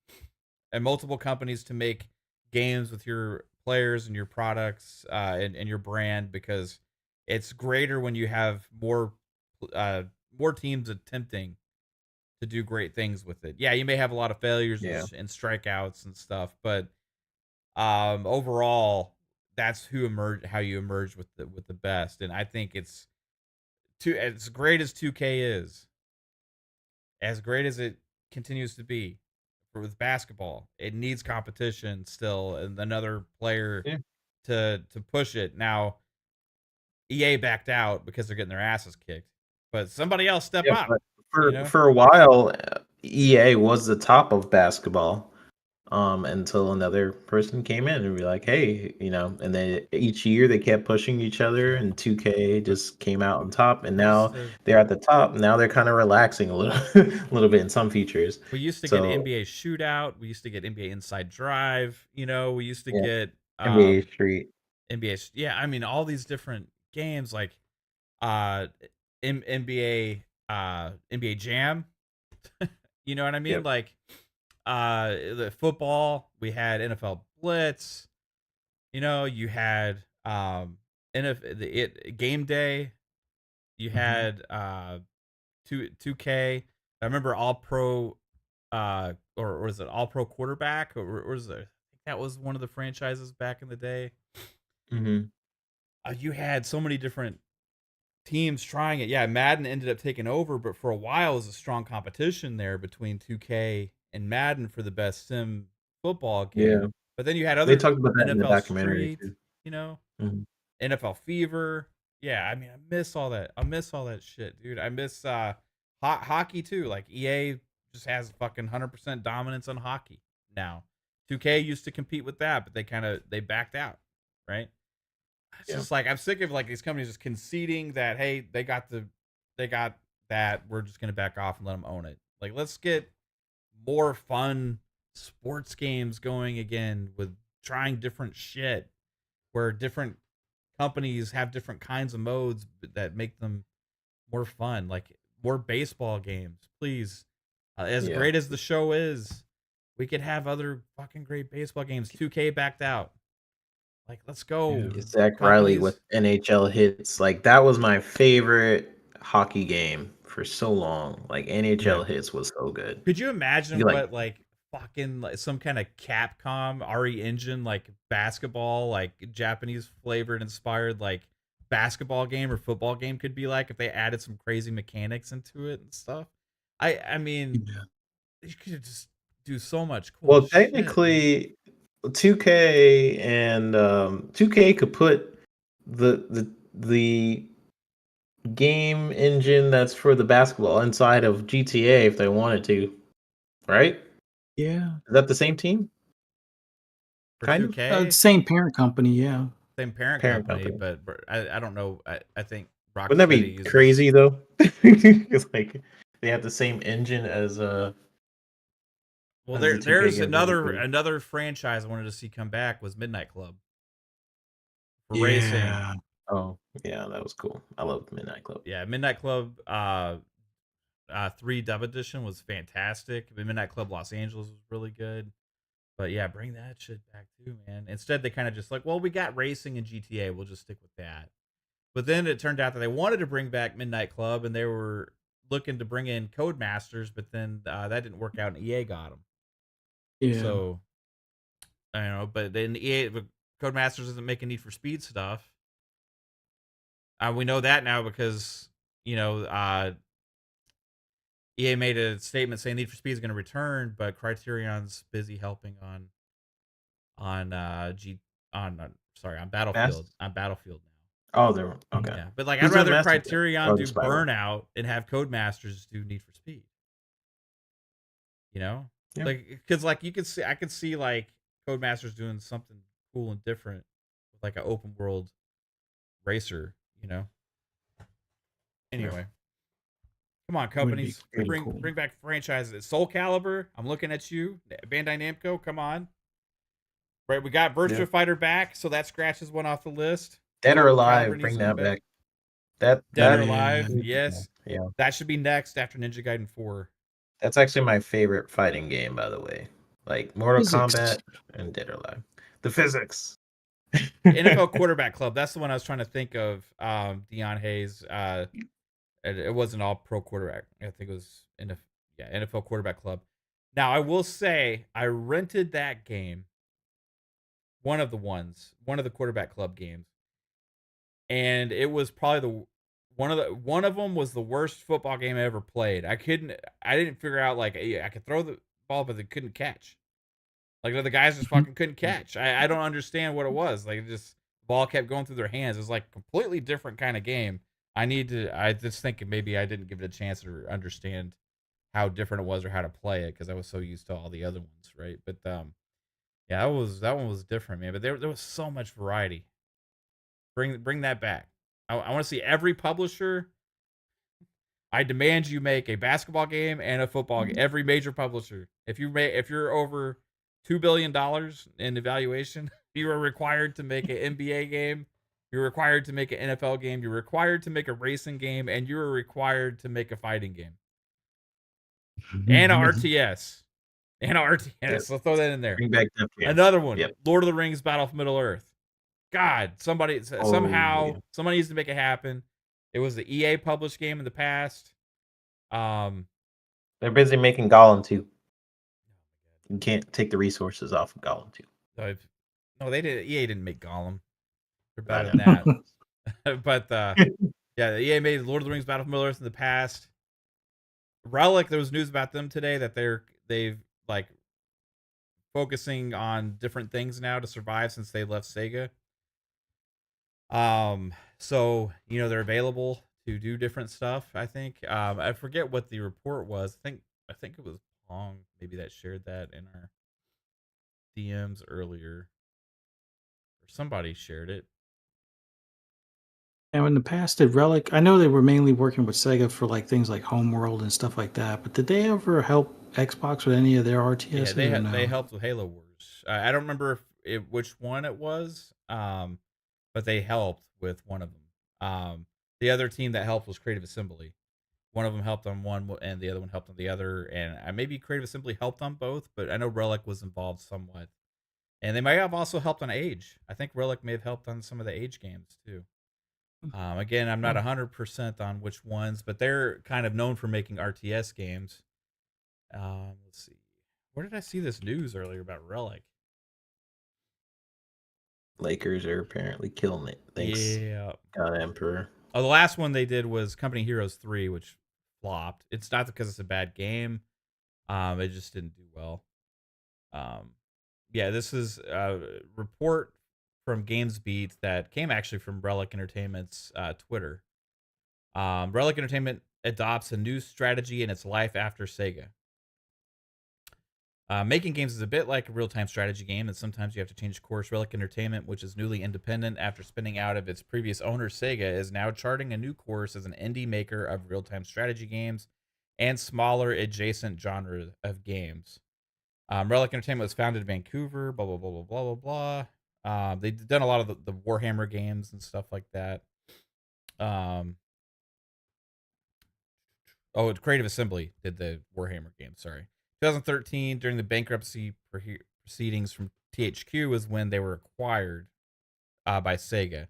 and multiple companies to make games with your players and your products and your brand, because it's greater when you have more teams attempting to do great things with it. Yeah, you may have a lot of failures Yeah. and strikeouts and stuff, but overall, that's how you emerge with the best. And I think it's as great as 2K is, as great as it continues to be with basketball, it needs competition still and another player Yeah. to push it. Now, EA backed out because they're getting their asses kicked, but somebody else step Yeah, up. but You know, for a while, EA was the top of basketball, until another person came in and be like, "Hey," and then each year they kept pushing each other, and 2K just came out on top, and we used now to they're at the top. Now they're kind of relaxing a little, a little bit in some features. we used to get So NBA Shootout, we used to get NBA Inside Drive. We used to yeah, get NBA Street. NBA. Yeah, I mean all these different games like uh NBA NBA Jam. You know what I mean? Yep. Like the football, we had NFL Blitz. You had game day. You Mhm. had 2K. I remember All Pro or was it All Pro Quarterback, or was it, I think that was one of the franchises back in the day. Mhm. You had so many different teams trying it. Yeah, Madden ended up taking over, but for a while it was a strong competition there between 2K and Madden for the best sim football Yeah, game. But then you had they other talked about that in the NFL documentary Street, too. you know, Mhm. NFL Fever. Yeah, I mean, I miss all that. I miss all that shit, dude. I miss hockey too. Like EA just has fucking 100% dominance on hockey now. 2K used to compete with that, but they backed out, right? It's Yeah. just like I'm sick of like these companies just conceding that hey they got that, we're just gonna back off and let them own it. Like let's get more fun sports games going again with trying different shit where different companies have different kinds of modes that make them more fun. Like more baseball games, please. As Yeah. great as the show is, we could have other fucking great baseball games. 2K backed out. Like let's go, Yeah. Zach Riley companies. with NHL Hits. Like that was my favorite hockey game for so long. Like Yeah. NHL Hits was so good. Could you You imagine like what like fucking like, some kind of Capcom RE Engine like basketball, like Japanese flavored inspired like basketball game or football game could be like if they added some crazy mechanics into it and stuff? I mean, Yeah. you could just do so much cool well, shit, man. technically 2K and 2K could put the game engine that's for the basketball inside of GTA if they wanted to, right? Yeah. Is that the same team? For Kind of? 2K, Same parent company. Yeah. same parent Parent company, company. but I don't know. I think Wouldn't that Rocksteady be uses. crazy though? It's like they have the same engine Well, as the 2K there's games. That'd be another crazy. another franchise I wanted to see come back was Midnight Club for racing. Yeah. Oh, yeah, that was cool. I love Midnight Club. Yeah, Midnight Club 3 Dub Edition was fantastic. Midnight Club Los Angeles was really good. But yeah, bring that shit back too, man. Instead, they kind of just like, well, we got racing and GTA. We'll just stick with that. But then it turned out that they wanted to bring back Midnight Club and they were looking to bring in Codemasters, but then that didn't work out and EA got them. Yeah. So, I don't know. But then EA, but Codemasters isn't making Need for Speed stuff. We know that now because EA made a statement saying Need for Speed is going to return, but Criterion's busy helping on G on sorry on Battlefield Mass? on Battlefield now. Oh, they're okay. Yeah, but like Who's I'd doing rather Mass again? Criterion Oh, do just Spyro. Burnout and have Codemasters do Need for Speed. Yeah. Like because like I could see like Codemasters doing something cool and different with like an open world racer. Anyway, come on, Would be companies, pretty bring cool. bring back franchises. Soul Calibur, I'm looking at you, Bandai Namco. Come on, right? We got Virtua Fighter back, so that scratches one off the list. Dead or Soul Alive, Calibur needs bring to come that back. That Dead or that Alive, Yeah. yes. yeah. That should be next after Ninja Gaiden 4. That's actually my favorite fighting game, by the way. Like Mortal Physics. Kombat and Dead or Alive. The physics. NFL Quarterback Club. That's the one I was trying to think of. Deion Hayes. It wasn't all pro quarterback. I think it was NFL Quarterback Club. Now I will say I rented that game. One of the Quarterback Club games, and it was probably one of them was the worst football game I ever played. I didn't figure out like I could throw the ball, but they couldn't catch. Like the guys just fucking couldn't catch. I don't understand what it was. Like just the ball kept going through their hands. It was like a completely different kind of game. I just think maybe I didn't give it a chance to understand how different it was or how to play it because I was so used to all the other ones, right? But yeah, that one was different, man. But there was so much variety. Bring that back. I want to see every publisher. I demand you make a basketball game and a football game. Every major publisher. If you're over $2 billion in evaluation, you are required to make an NBA game. You're required to make an NFL game. You're required to make a racing game, and you're required to make a fighting game and an RTS. So throw that in there. Bring back Def Jam. Another one. Yep. Lord of the Rings: Battle of Middle Earth. God, somebody somehow yeah. somebody needs to make it happen. It was the EA published game in the past. They're busy making Gollum too. You can't take the resources off of Gollum too. No, they did. EA didn't make Gollum. They're I better know. than that. But yeah, the EA made Lord of the Rings: Battle of Middle Earth in the past. Relic, there was news about them today that they've like focusing on different things now to survive since they left Sega. So they're available to do different stuff. I think. I forget what the report was. I think it was Pong maybe that shared that in our DMs earlier, or somebody shared it. Now, in the past, did Relic? I know they were mainly working with Sega for like things like Homeworld and stuff like that. But did they ever help Xbox with any of their RTS? Yeah, they helped with Halo Wars. I don't remember which one it was, but they helped with one of them. The other team that helped was Creative Assembly. One of them helped on one, and the other one helped on the other. And maybe Creative Assembly helped on both, but I know Relic was involved somewhat. And they might have also helped on Age. I think Relic may have helped on some of the Age games too. Again, I'm not 100% on which ones, but they're kind of known for making RTS games. Let's see. Where did I see this news earlier about Relic? Lakers are apparently killing it. Thanks. Yeah. God Emperor. Oh, the last one they did was Company Heroes 3, which flopped. It's not because it's a bad game. It just didn't do well. Yeah, this is a report from GamesBeat that came actually from Relic Entertainment's Twitter. Relic Entertainment adopts a new strategy in its life after Sega. Making games is a bit like a real-time strategy game, and sometimes you have to change course. Relic Entertainment, which is newly independent after spinning out of its previous owner, Sega, is now charting a new course as an indie maker of real-time strategy games and smaller adjacent genres of games. Relic Entertainment was founded in Vancouver, blah, blah, blah, blah, blah, blah, blah. They've done a lot of the Warhammer games and stuff like that. Creative Assembly did the Warhammer game, sorry. 2013, during the bankruptcy proceedings from THQ, was when they were acquired by Sega.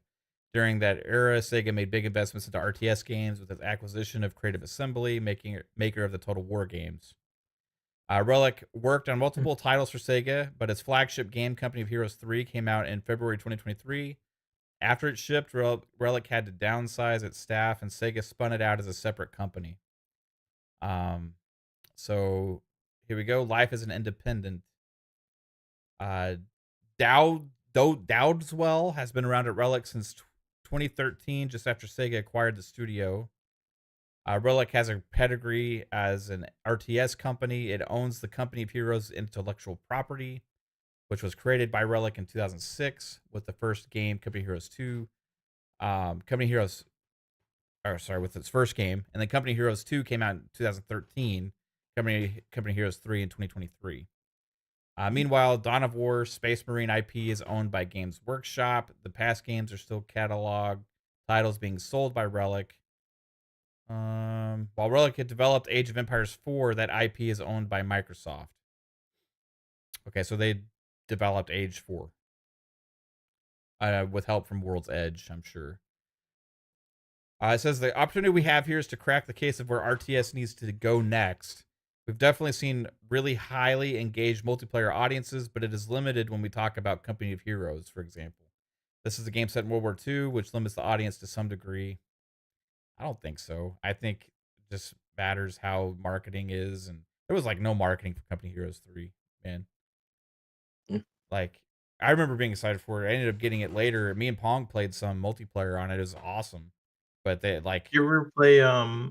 During that era, Sega made big investments into RTS games with its acquisition of Creative Assembly, maker of the Total War games. Relic worked on multiple titles for Sega, but its flagship game, Company of Heroes 3, came out in February 2023. After it shipped, Relic had to downsize its staff, and Sega spun it out as a separate company. So here we go. Life as an independent. Dowdswell has been around at Relic since 2013, just after Sega acquired the studio. Relic has a pedigree as an RTS company. It owns the Company of Heroes intellectual property, which was created by Relic in 2006 with the first game, Company Heroes 2. With its first game, and then Company Heroes 2 came out in 2013. Company Heroes 3 in 2023. Meanwhile, Dawn of War Space Marine IP is owned by Games Workshop. The past games are still cataloged, titles being sold by Relic. While Relic had developed Age of Empires 4, that IP is owned by Microsoft. Okay, so they developed Age 4 with help from World's Edge, I'm sure. It says the opportunity we have here is to crack the case of where RTS needs to go next. We've definitely seen really highly engaged multiplayer audiences, but it is limited when we talk about Company of Heroes, for example. This is a game set in World War II, which limits the audience to some degree. I don't think so. I think it just matters how marketing is, and there was like no marketing for Company Heroes 3, man. Like, I remember being excited for it. I ended up getting it later. Me and Pong played some multiplayer on it. It was awesome. But they like You ever play for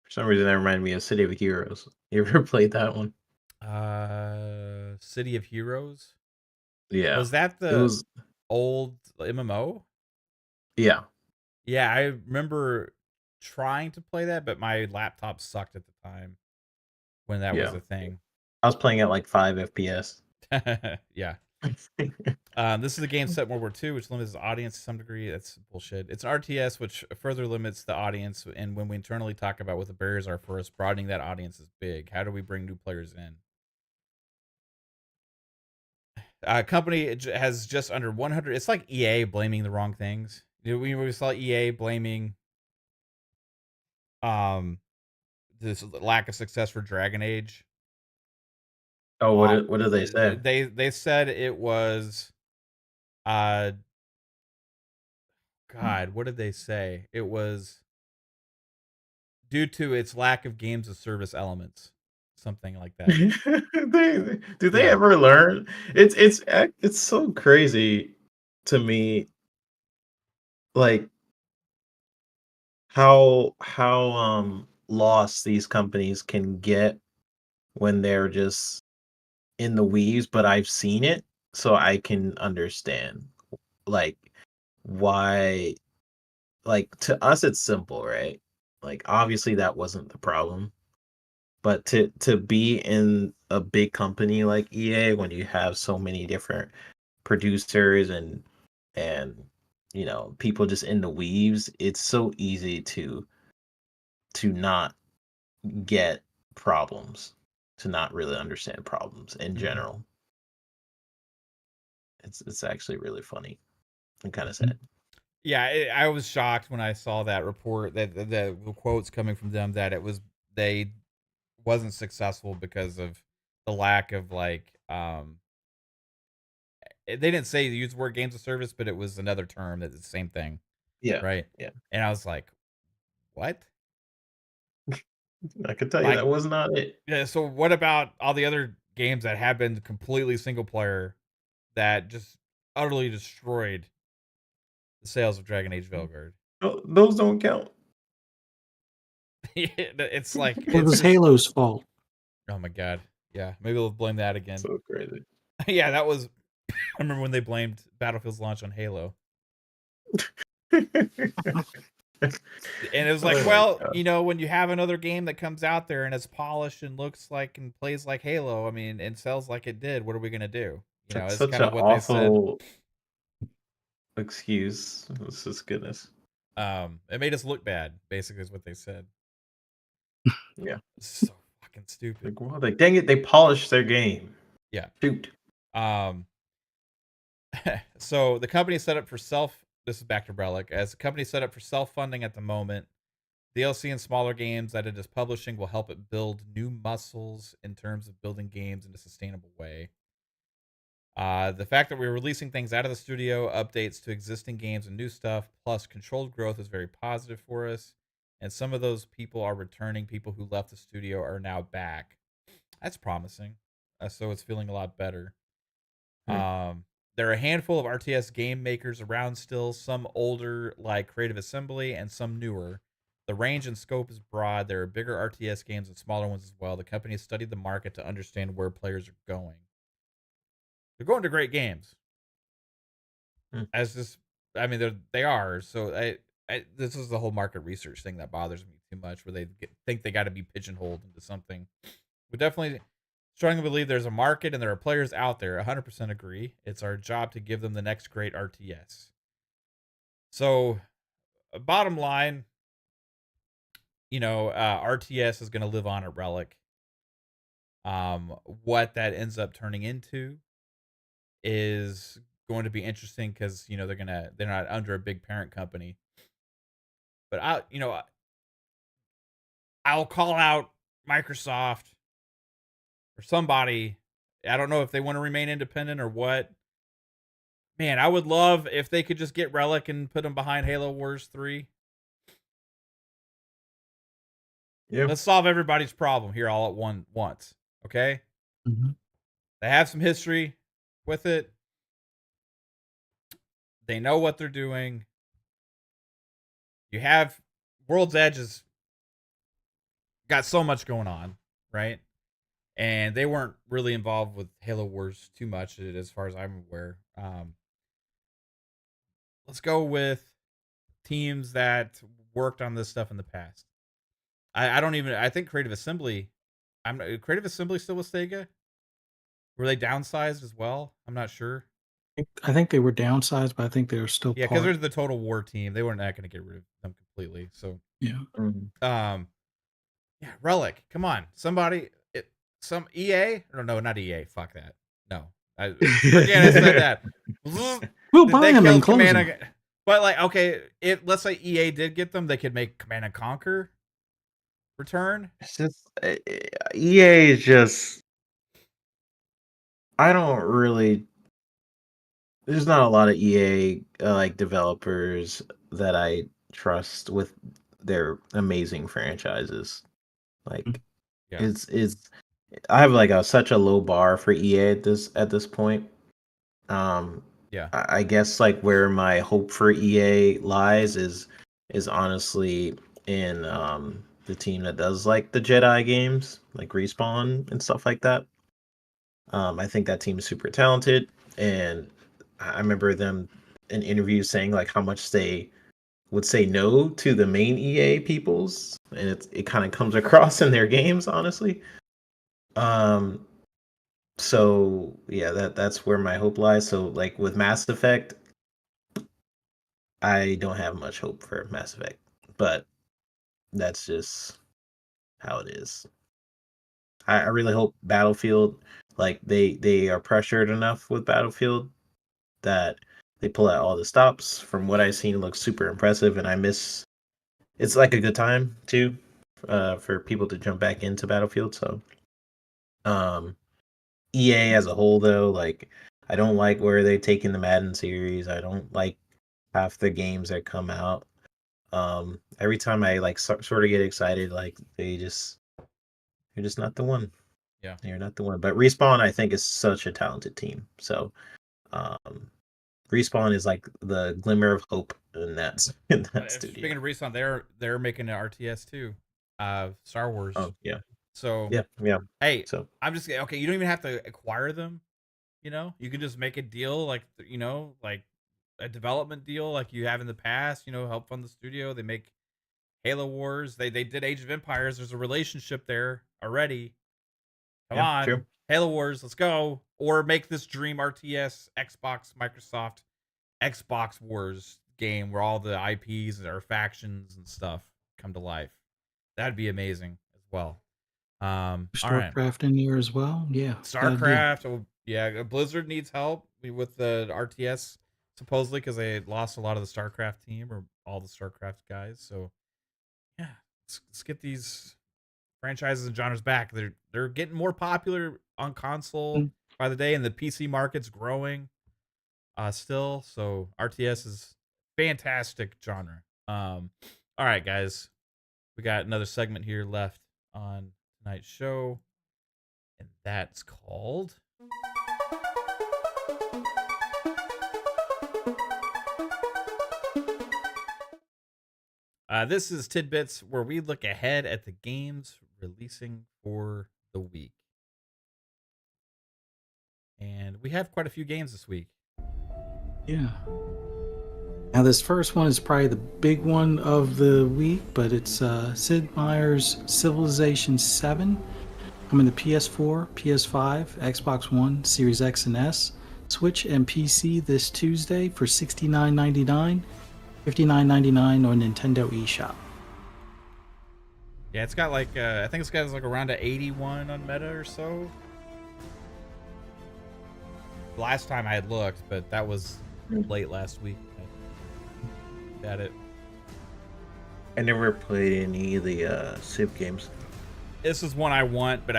some reason that reminded me of City of Heroes. You ever played that one? City of Heroes. Yeah. Was that It the was old MMO? yeah. Yeah, I remember trying to play that, but my laptop sucked at the time when that was Yeah. a thing. I was playing at like 5 FPS. Yeah. This is a game set in World War II, which limits the audience to some degree. That's bullshit. It's an RTS, which further limits the audience. And when we internally talk about what the barriers are for us, broadening that audience is big. How do we bring new players in? Company has just under 100. It's like EA blaming the wrong things. We saw EA blaming this lack of success for Dragon Age. Oh, what did they say? They said it was uh God, what did they say? It was due to its lack of games of service elements, something like that. Do they Yeah. ever learn? It's so crazy to me, like how lost these companies can get when they're just in the weeds, but I've seen it, so I can understand like why. Like, to us it's simple, right? Like, obviously that wasn't the problem, but to be in a big company like EA when you have so many different producers and people just in the weaves, it's so easy to not get problems, to not really understand problems in general. It's actually really funny and kind of sad. Yeah, I was shocked when I saw that report that the quotes coming from them that they wasn't successful because of the lack of they didn't say use the word games of service, but it was another term that's the same thing, Yeah, right? yeah. And I was like, what? I could tell you Like, that was not it. yeah, so what about all the other games that have been completely single player that just utterly destroyed the sales of Dragon Age Velguard? Those don't count. It's like Well, it it's was just Halo's fault. oh my god. Yeah, maybe we'll blame that again. So crazy. Yeah, that was I remember when they blamed Battlefield's launch on Halo. And it was like, Oh my well, God. when you have another game that comes out there and it's polished and looks like and plays like Halo, I mean, and sells like it did, what are we gonna do? That's It's such kind an of what they said. awful excuse. This is goodness. It made us look bad, basically, is what they said. Yeah. It's so fucking stupid. Like, dang it, they polished their game. Yeah. Shoot. So the company is set up for this is back to Relic, as the company set up for self-funding at the moment. DLC and smaller games that it is publishing will help it build new muscles in terms of building games in a sustainable way. The fact that we're releasing things out of the studio, updates to existing games and new stuff, plus controlled growth is very positive for us. And some of those people are returning. People who left the studio are now back. That's promising. So it's feeling a lot better. Hmm. There are a handful of RTS game makers around still, some older like Creative Assembly and some newer. The range and scope is broad. There are bigger RTS games and smaller ones as well. The company has studied the market to understand where players are going. They're going to great games. Hmm. As this, I mean, they are. So this is the whole market research thing that bothers me too much, where think they got to be pigeonholed into something. We definitely strongly believe there's a market and there are players out there. 100% agree. It's our job to give them the next great RTS. So, bottom line, RTS is going to live on at Relic. What that ends up turning into is going to be interesting because they're not under a big parent company. But I'll call out Microsoft or somebody. I don't know if they want to remain independent or what. Man, I would love if they could just get Relic and put them behind Halo Wars 3. Yeah. Let's solve everybody's problem here all at once. Okay? Mm-hmm. They have some history with it. They know what they're doing. You have World's Edge has got so much going on, right? And they weren't really involved with Halo Wars too much, as far as I'm aware. Let's go with teams that worked on this stuff in the past. I don't even. I think Creative Assembly. Creative Assembly still with Sega. Were they downsized as well? I'm not sure. I think they were downsized, but I think they were still Yeah, because part. there's the Total War team. They were not going to get rid of them completely. So, Yeah. yeah, Relic. Come on, somebody. Some EA? No, not EA. Fuck that. No, forget I said that. We'll Did buy they them kill and close Command? them. But like, okay, let's say EA did get them, they could make Command and Conquer return. It's just EA is just. I don't really. There's not a lot of EA like developers that I trust with their amazing franchises. Like Yeah, it's I have like such a low bar for EA at this point. Um, yeah, I guess like where my hope for EA lies is honestly in the team that does like the Jedi games, like Respawn and stuff like that. I think that team is super talented, and I remember them in interviews saying like how much they would say no to the main EA peoples, and it kind of comes across in their games, honestly. Um, so yeah, that's where my hope lies. So like with Mass Effect, I don't have much hope for Mass Effect, but that's just how it is. I really hope Battlefield, like they are pressured enough with Battlefield that they pull out all the stops. From what I've seen, it looks super impressive, and I miss. It's like a good time too, for people to jump back into Battlefield. So, um, EA as a whole, though, like I don't like where they've taken the Madden series. I don't like half the games that come out. Every time I like sort of get excited, like you're just not the one. yeah. You're not the one. But Respawn, I think, is such a talented team. So, um, Respawn is like the glimmer of hope in that in that Speaking studio. of Respawn, they're making an RTS too, Star Wars. Oh yeah, So yeah. hey, So I'm just okay. You don't even have to acquire them. You can just make a deal like like a development deal like you have in the past. Help fund the studio. They make Halo Wars. They did Age of Empires. There's a relationship there already. Come yeah, on, true. Halo Wars. Let's go. Or make this dream RTS Xbox Microsoft Xbox Wars game where all the IPs or factions and stuff come to life. That'd be amazing as well. All right. StarCraft in there as well. Yeah, good idea. StarCraft. Oh, yeah, Blizzard needs help with the RTS supposedly because they lost a lot of the StarCraft team or all the StarCraft guys. So yeah, let's get these franchises and genres back. They're getting more popular on console Mm. by the day, and the PC market's growing still. So RTS is fantastic genre. All right, guys, we got another segment here left on tonight's show, and that's called this is Tidbits, where we look ahead at the games releasing for the week. And we have quite a few games this week. Yeah. Now, this first one is probably the big one of the week, but it's Sid Meier's Civilization 7 coming to PS4, PS5, Xbox One, Series X and S, Switch, and PC this Tuesday for $69.99, $59.99 on Nintendo eShop. Yeah, it's got like I think it's got like around a 81 on Meta or so. Last time I had looked, but that was late last week. Got it. I never played any of the Civ games. This is one I want, but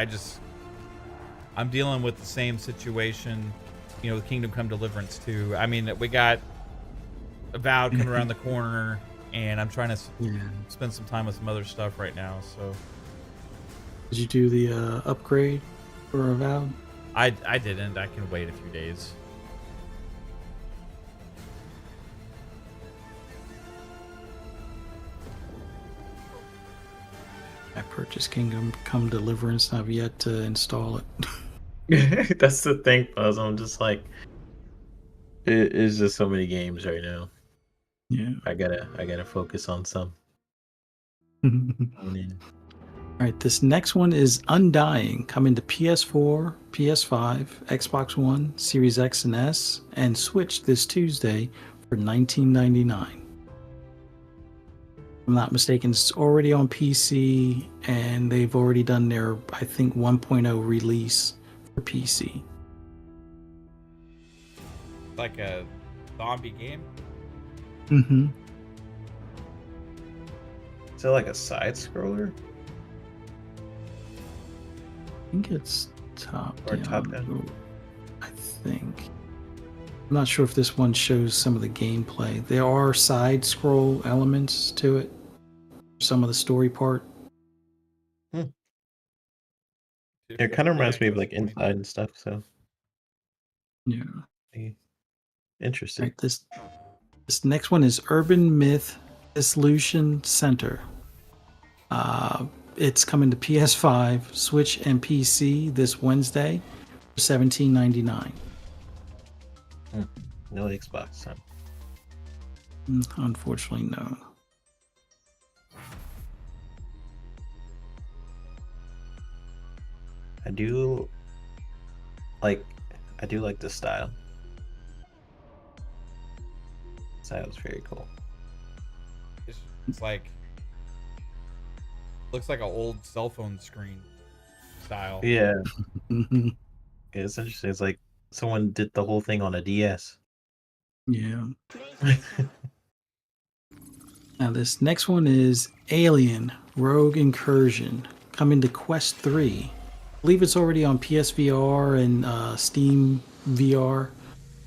I'm dealing with the same situation, with Kingdom Come Deliverance II. I mean, we got Avowed coming around the corner, and I'm trying to spend some time with some other stuff right now. So, did you do the upgrade for Avowed? I didn't. I can wait a few days. I purchased Kingdom Come Deliverance and I've yet to install it. That's the thing, Buzz. I'm just like, it is just so many games right now. Yeah. I gotta focus on some. All right, this next one is Undying, coming to PS4, PS5, Xbox One, Series X and S, and Switch this Tuesday for $19.99. If I'm not mistaken, it's already on PC, and they've already done their, I think, 1.0 release for PC. Like a zombie game? Mm-hmm. Is it like a side scroller? I think it's top Or down. top down? I think. I'm not sure if this one shows some of the gameplay. There are side scroll elements to it. Some of the story part. It kind of reminds me of like Inside and stuff. So Yeah. interesting. Right, this next one is Urban Myth Dissolution Center. It's coming to PS5, Switch, and PC this Wednesday for $17.99. No Xbox. Huh? Unfortunately, no. I do like the style. Style's very cool. It's like looks like an old cell phone screen style. Yeah. It's interesting. It's like someone did the whole thing on a DS. Yeah. Now, this next one is Alien Rogue Incursion, coming to Quest 3. I believe it's already on PSVR and Steam VR,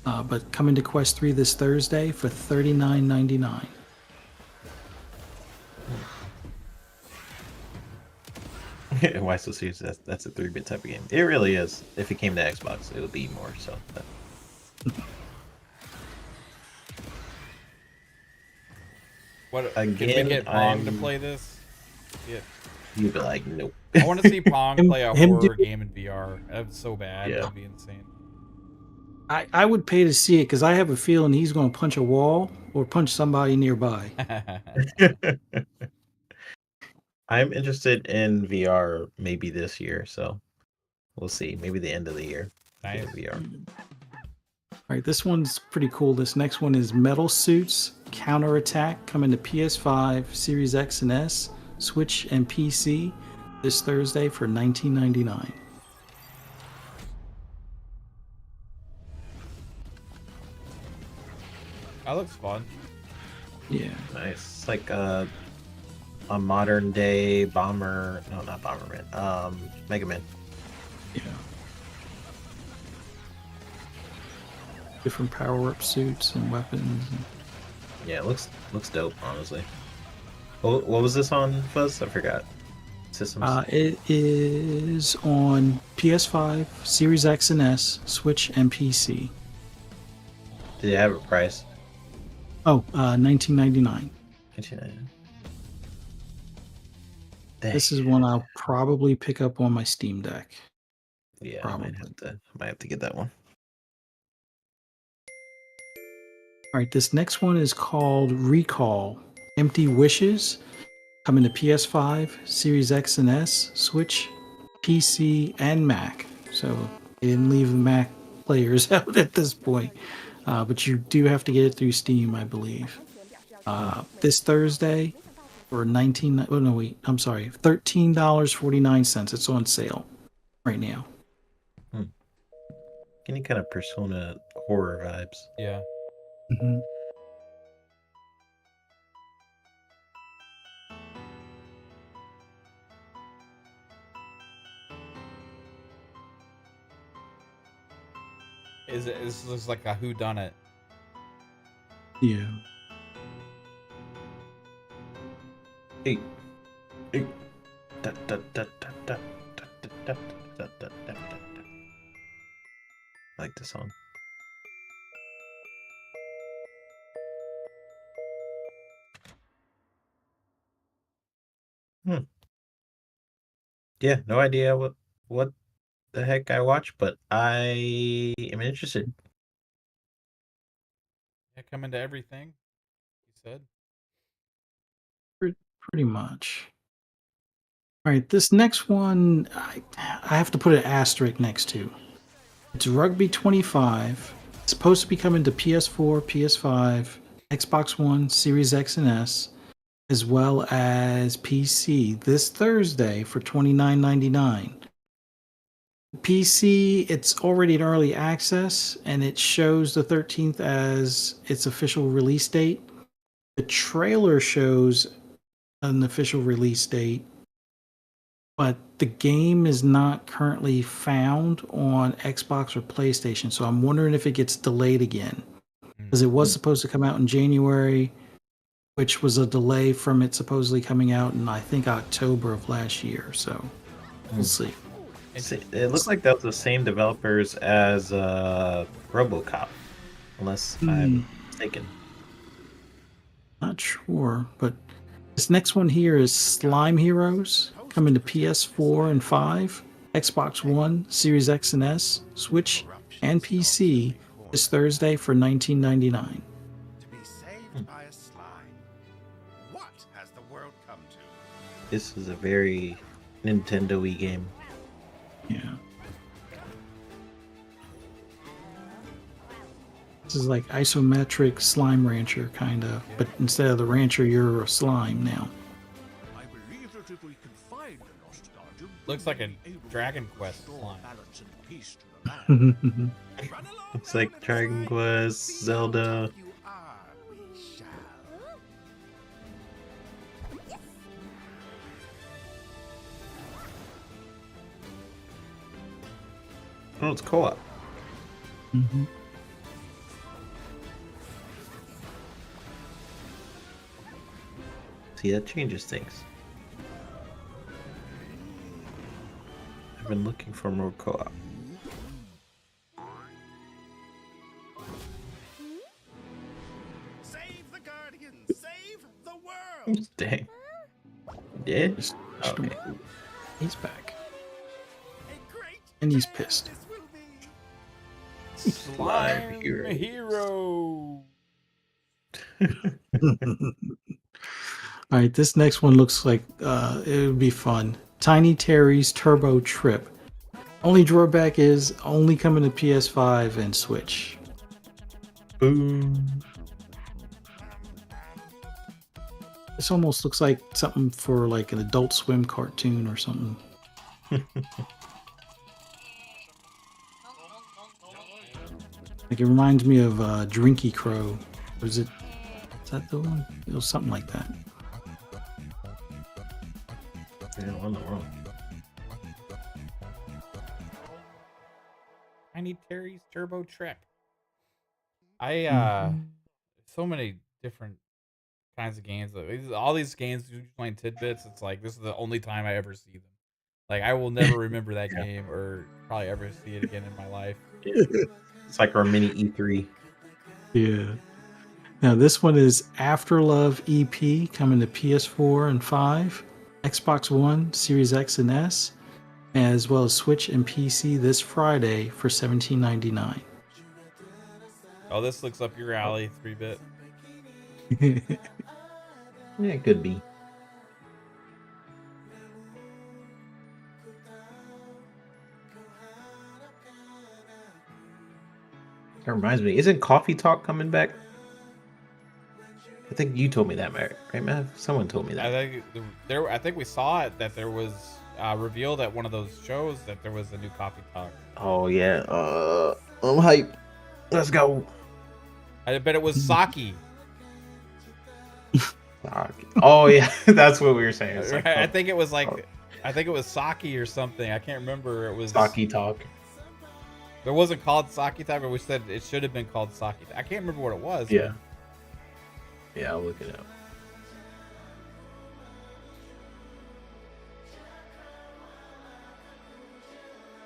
but coming to Quest 3 this Thursday for $39.99. Why so serious? That's a 3-bit type of game. It really is. If it came to Xbox, it would be more so. But... What Again, can we get Pong to I'm- play this? Yeah. You'd be like, nope. I want to see Pong play a him horror do- game in VR. That's so bad. Yeah. That'd be insane. I would pay to see it because I have a feeling he's going to punch a wall or punch somebody nearby. I'm interested in VR maybe this year, so we'll see. Maybe the end of the year. Nice. Get VR. All right, this one's pretty cool. This next one is Metal Suits Counterattack, coming to PS5, Series X and S, Switch, and PC this Thursday for $19.99. That looks fun. Yeah. Nice. It's like a modern day bomber. No, not Bomberman. Mega Man. Yeah. Different power-up suits and weapons. Yeah, it looks dope, honestly. What was this on, Fuzz? I forgot. Systems. It is on PS5, Series X and S, Switch, and PC. Did it have a price? Oh, $19.99. This is one I'll probably pick up on my Steam Deck. Yeah, probably. I might have to get that one. All right, this next one is called Recall. Empty Wishes. Coming to PS5, Series X and S, Switch, PC, and Mac. So they didn't leave the Mac players out at this point. But you do have to get it through Steam, I believe. This Thursday for $13.49. It's on sale right now. Any kind of Persona horror vibes. Yeah. Mm-hmm. This looks like a whodunit. Yeah. Hey. Da, da, da, da, da, da, da, da, da, da, da. I like this song. Yeah, no idea what the heck I watch, but I am interested. Yeah, coming to everything. He said. Pretty much. All right, this next one, I have to put an asterisk next to. It's Rugby 25. It's supposed to be coming to PS4, PS5, Xbox One, Series X and S, as well as PC this Thursday for $29.99. PC, it's already in early access, and it shows the 13th as its official release date. The trailer shows an official release date, but the game is not currently found on Xbox or PlayStation, so I'm wondering if it gets delayed again. Because it was supposed to come out in January, which was a delay from it supposedly coming out in, I think, October of last year, so we'll see. It looks like that was the same developers as RoboCop, unless I'm mistaken. Not sure, but this next one here is Slime Heroes, coming to PS4 and 5, Xbox One, Series X and S, Switch, and PC this Thursday for $19.99. To be saved by a slime. What has the world come to? This is a very Nintendo-y game. Yeah. This is like isometric Slime Rancher, kind of, but instead of the rancher, you're a slime now. I believe that if we can find a lost guardian, Looks like a Dragon Quest slime. balance and peace to the land. Run along, It's like Relic, Dragon Quest, Zelda. You are, we shall. Oh, it's co-op. Mm-hmm. See, that changes things. I've been looking for more co-op. Save the guardian, save the world. Dang. Did? Just Okay. He's back. A great And he's day pissed. this will be. Slime hero. hero. All right, this next one looks like it would be fun. Tiny Terry's Turbo Trip. Only drawback is only coming to PS5 and Switch. Boom. This almost looks like something for like an Adult Swim cartoon or something. Like it reminds me of Drinky Crow. Or is that the one? It was something like that. Tiny Terry's Turbo Trek. I so many different kinds of games. All these games you playing tidbits. It's like this is the only time I ever see them. Like I will never remember that game or probably ever see it again in my life. It's like our mini E3. Yeah. Now this one is Afterlove EP coming to PS4 and 5, Xbox One, Series X and S, as well as Switch and PC this Friday for $17.99. Oh, this looks up your alley, 3-bit. Yeah, it could be. That reminds me, isn't Coffee Talk coming back? I think you told me that, right, Matt? Someone told me that. I think we saw it that there was revealed at one of those shows that there was a new Coffee Talk. Oh yeah, I'm hype. Let's go. I bet it was Saki. Oh yeah, that's what we were saying. It's Right? like, I think it was Saki or something. I can't remember. It was Saki Talk. It wasn't called Saki Talk, but we said it should have been called Saki. I can't remember what it was. Yeah. Yeah, I'll look it up.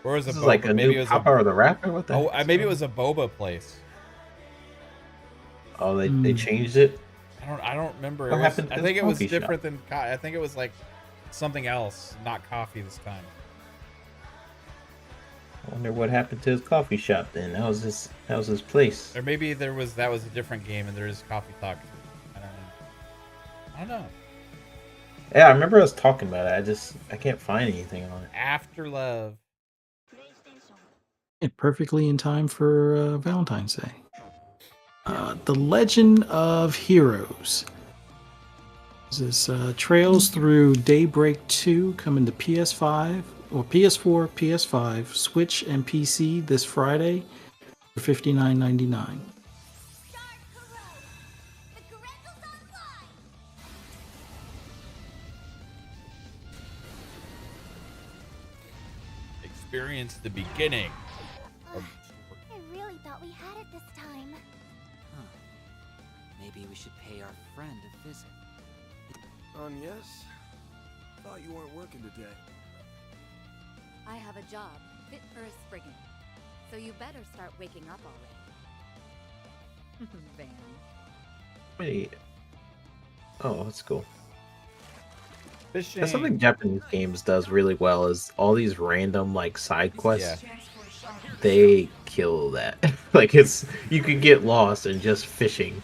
Or was it This is like a maybe new it was Papa or the Rapper? What the Oh, heck? maybe it was a boba place. Oh, they changed it? I don't remember. What happened to I this think it was coffee shop? different than I think it was like something else, not coffee this time. I wonder what happened to his coffee shop then. That was his place. Or maybe that was a different game and there is Coffee Talk. I don't know. Yeah, I remember us talking about it. I can't find anything on it. After Love. Perfectly in time for Valentine's Day. The Legend of Heroes. This is Trails Through Daybreak 2 coming to PS5 or PS4, PS5, Switch, and PC this Friday for $59.99. Experience the beginning. I really thought we had it this time. Huh. Maybe we should pay our friend a visit. Yes? Thought you weren't working today. I have a job fit for a Spriggan, so you better start waking up already. Van. Wait. Oh, that's cool. Fishing. That's something Japanese games does really well is all these random like side quests. Yeah. They kill that. Like you can get lost in just fishing.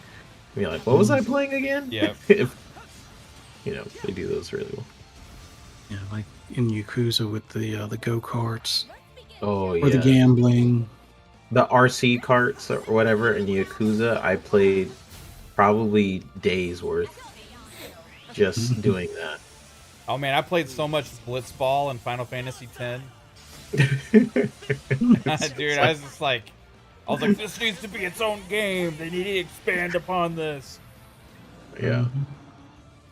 You're like, what was I playing again? Yeah. They do those really well. Yeah, like in Yakuza with the go-karts Oh yeah. or the gambling. The RC carts or whatever in Yakuza, I played probably days worth just doing that. Oh man, I played so much Blitzball in Final Fantasy X. Dude, I was like, this needs to be its own game. They need to expand upon this. Yeah.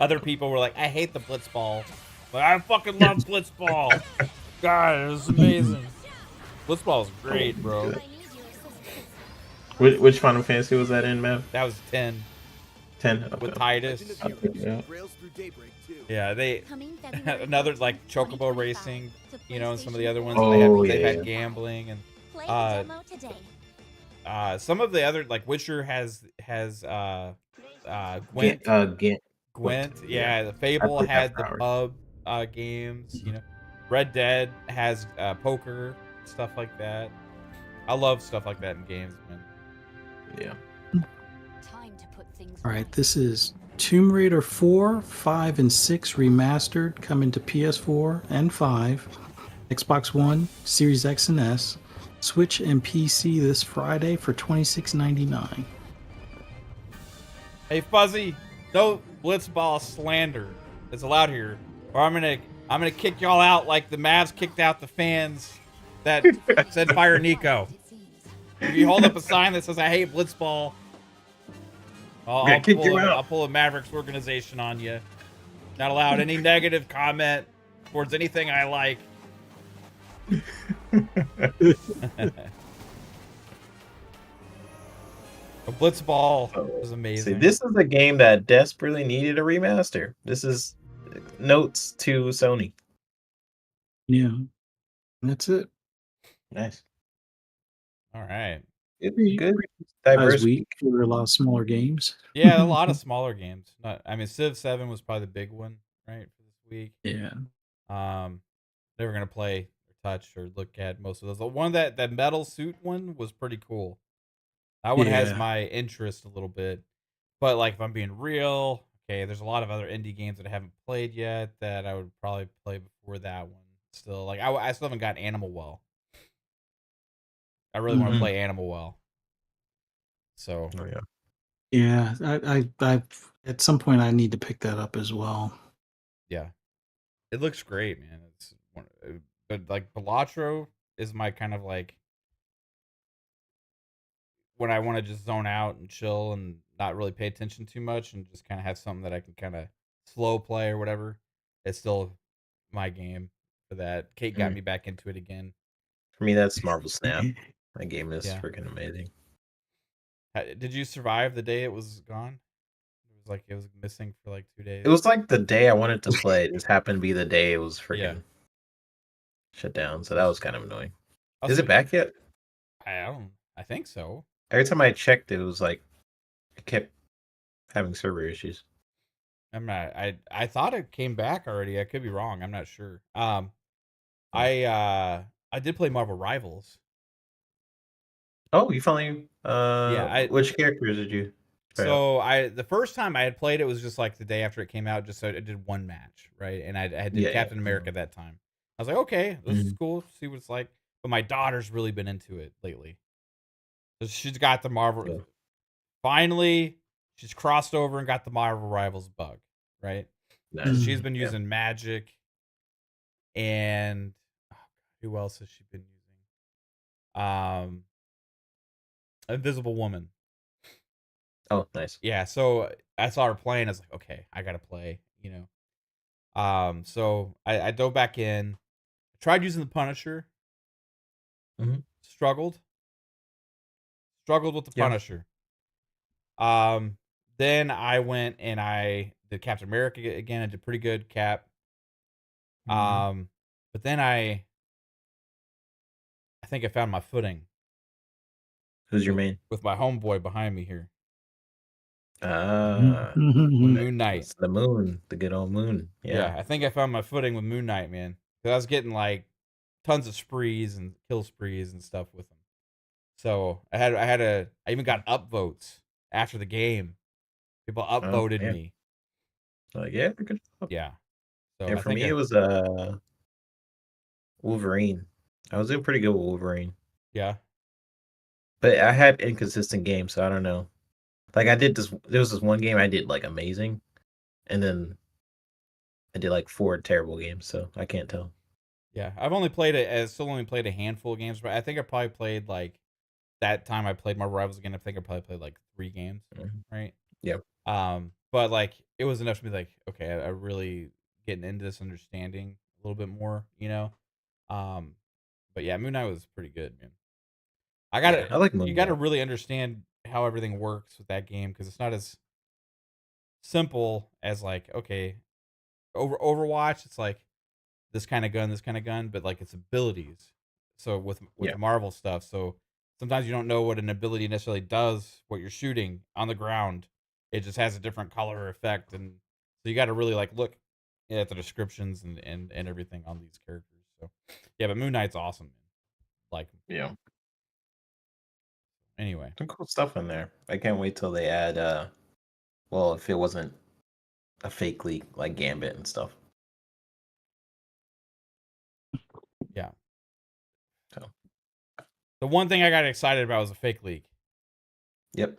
Other people were like, I hate the Blitzball. But I fucking love Blitzball. God, it was amazing. Blitzball was great, bro. Which Final Fantasy was that in, man? That was 10 10? Okay. with Titus. Yeah. Trails through Daybreak 2. Yeah, they another like Chocobo Racing, and some of the other ones. Oh, they've yeah. had gambling and Play the demo today. some of the other like Witcher has Gwent. Gwent, yeah. The Fable played that had for the hours. pub games. Red Dead has poker stuff like that. I love stuff like that in games, man. Yeah. Time to put things All right, this is Tomb Raider 4, 5, and 6 remastered coming to PS4 and 5, Xbox One, Series X and S, Switch, and PC this Friday for $26.99. Hey Fuzzy, no Blitzball slander is allowed here, or I'm gonna kick y'all out like the Mavs kicked out the fans that said fire Nico. If you hold up a sign that says I hate Blitzball, I'll pull a Mavericks organization on you. Not allowed any negative comment towards anything I like. Blitzball was See, amazing. this is a game that desperately needed a remaster. This is notes to Sony. Yeah, that's it. Nice. All right. It's Pretty, good, pretty diverse week week. for a lot of smaller games. Yeah, a lot of smaller games. I mean, Civ 7 was probably the big one, right, for this week. Yeah. Never gonna play or touch or look at most of those. The one that metal suit one was pretty cool. That one has Yeah. my interest a little bit. But like if I'm being real, okay, there's a lot of other indie games that I haven't played yet that I would probably play before that one. Still, like I still haven't got Animal Well. I really want to Mhm. play Animal Well. So Oh yeah. Yeah, I at some point I need to pick that up as well. yeah, it looks great, man. But like Balatro is my kind of like when I want to just zone out and chill and not really pay attention too much and just kind of have something that I can kind of slow play or whatever. It's still my game for that. Kate got Mm. me back into it again. For me, that's Marvel Snap. That game is Yeah. freaking amazing. Did you survive the day it was gone? It was like it was missing for like 2 days. It was like the day I wanted to play. It just happened to be the day it was freaking Yeah. shut down. So that was kind of annoying. Also, Is it back yet? I think so. Every time I checked, it was like it kept having server issues. I'm not. I thought it came back already. I could be wrong. I'm not sure. I did play Marvel Rivals. Oh, you finally Yeah, which characters did you try out? So the first time I had played it was just like the day after it came out. Just so I did one match, right? And I did Yeah, Captain America that time. I was like, okay, this is cool. See what it's like. But my daughter's really been into it lately. So she's got the Marvel. Yeah. Finally, she's crossed over and got the Marvel Rivals bug, right? So Nice. she's been Yeah. using Magic, and who else has she been using? Invisible Woman. Oh, nice. Yeah, so I saw her playing. I was like, okay, I gotta play. So I dove back in. Tried using the Punisher. Mhm. Struggled with the Yeah. Punisher. Then I went and I did Captain America again. I did pretty good Cap. But then I think I found my footing Who's your main? with my homeboy behind me here, Mhm. Moon Knight. It's the moon, the good old moon. Yeah, Yeah. I think I found my footing with Moon Knight, man. Because I was getting like tons of sprees and kill sprees and stuff with him. So I even got upvotes after the game. People upvoted yeah. me. Like, yeah, good job. Yeah. So And I for think me, it was Wolverine. I was doing pretty good with Wolverine, yeah. but I had inconsistent games, so I don't know. Like I did this. There was this one game I did like amazing, and then I did like 4 terrible games, so I can't tell. Yeah. Still only played a handful of games, but I think I probably played like that time I played Marvel Rivals again. I think I probably played like 3 games, Mhm. right? Yep. But like it was enough to be like, okay, I really getting into this understanding a little bit more, But yeah, Moon Knight was pretty good, man. I like Moon You gotta Knight. really understand how everything works with that game because it's not as simple as like, okay, Overwatch, it's like this kind of gun, but like its abilities. So with Yeah. the Marvel stuff, so sometimes you don't know what an ability necessarily does, what you're shooting on the ground. It just has a different color effect, and so you got to really like look at the descriptions and everything on these characters. So yeah, but Moon Knight's awesome. Like Yeah. anyway, Some cool stuff in there. I can't wait till they add well, if it wasn't a fake leak like Gambit and stuff. yeah. So. The one thing I got excited about was a fake leak. Yep.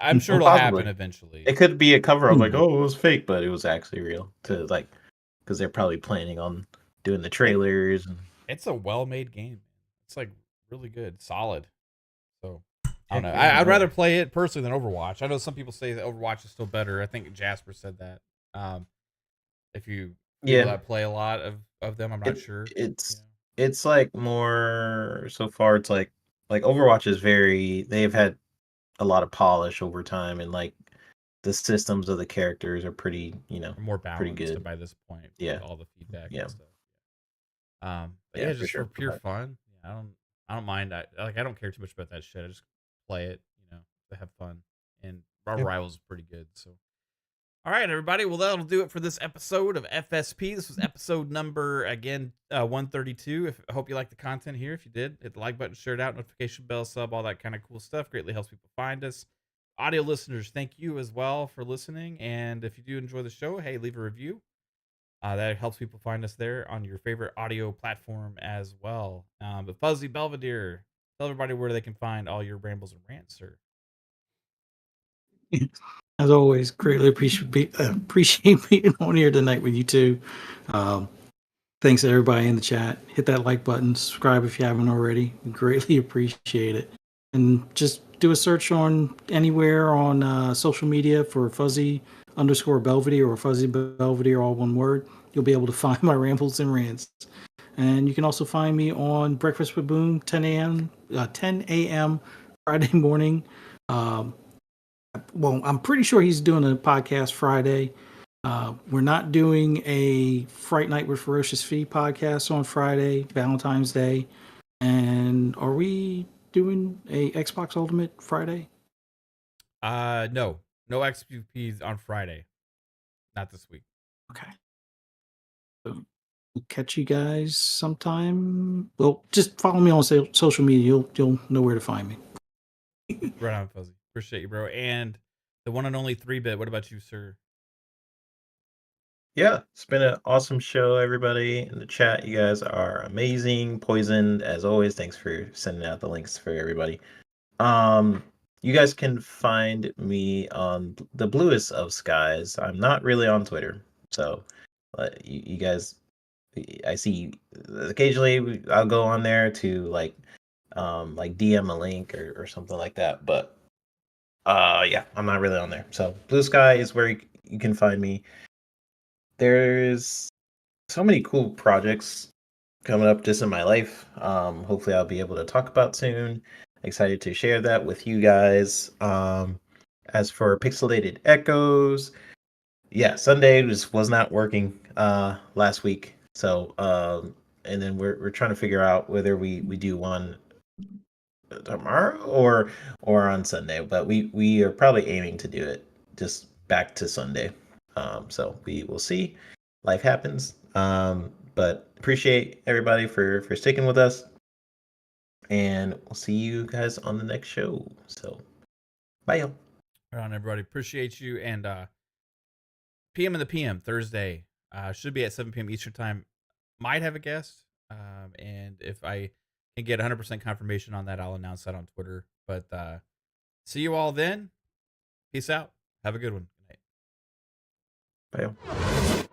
I'm sure it'll Possibly. happen eventually. It could be a cover of like, oh, it was fake, but it was actually real. To like, because they're probably planning on doing the trailers. And It's a well-made game. It's like really good, solid. So I don't know. yeah, I'd rather play it personally than Overwatch. I know some people say that Overwatch is still better. I think Jasper said that. If you people that play a lot of them, I'm not sure. It's like more so far. It's like Overwatch is very. They've had a lot of polish over time, and like the systems of the characters are pretty, More pretty balanced good. by this point Yeah. with all the feedback Yeah. and stuff. But Yeah, yeah, for just for sure. pure fun. Yeah, I don't mind. I don't care too much about that shit. I just play it, to have fun. And our Yeah. Rivals is pretty good. So, all right, everybody. Well, that'll do it for this episode of FSP. This was episode number 132. I hope you liked the content here. If you did, hit the like button, share it out, notification bell, sub, all that kind of cool stuff. Greatly helps people find us. Audio listeners, thank you as well for listening. And if you do enjoy the show, hey, leave a review. That helps people find us there on your favorite audio platform as well. But Fuzzy Belvedere, tell everybody where they can find all your rambles and rants, sir. As always, greatly appreciate being on here tonight with you two. Thanks to everybody in the chat. Hit that like button, subscribe if you haven't already. We greatly appreciate it. And just do a search on anywhere on social media for Fuzzy_Belvedere or Fuzzy Belvedere, all one word. You'll be able to find my rambles and rants. And you can also find me on Breakfast with Boom, 10 a.m. Friday morning. Well, I'm pretty sure he's doing a podcast Friday. We're not doing a Fright Night with Ferocious Fee podcast on Friday, Valentine's Day. And are we doing a Xbox Ultimate Friday? No XPPs on Friday. Not this week. Okay. So we'll catch you guys sometime. Well, just follow me on social media. You'll know where to find me. Right on, Fuzzy. Appreciate you, bro. And the one and only 3-bit. What about you, sir? Yeah, it's been an awesome show, everybody in the chat. You guys are amazing. Poisoned, as always. Thanks for sending out the links for everybody. You guys can find me on the bluest of skies. I'm not really on Twitter, so you guys, I see occasionally I'll go on there to like DM a link or something like that. But yeah, I'm not really on there. So Blue Sky is where you can find me. There's so many cool projects coming up just in my life. Hopefully I'll be able to talk about soon. Excited to share that with you guys. As for Pixelated Echoes, yeah, Sunday was not working last week. So and then we're trying to figure out whether we do one tomorrow or on Sunday, but we are probably aiming to do it just back to Sunday. So we will see. Life happens. But appreciate everybody for sticking with us. And we'll see you guys on the next show. So bye y'all. Right on, everybody. Appreciate you. And PM in the PM Thursday. Should be at 7 p.m. Eastern time. Might have a guest. And if I can get 100% confirmation on that, I'll announce that on Twitter. But see you all then. Peace out. Have a good one. Good night. Bye y'all.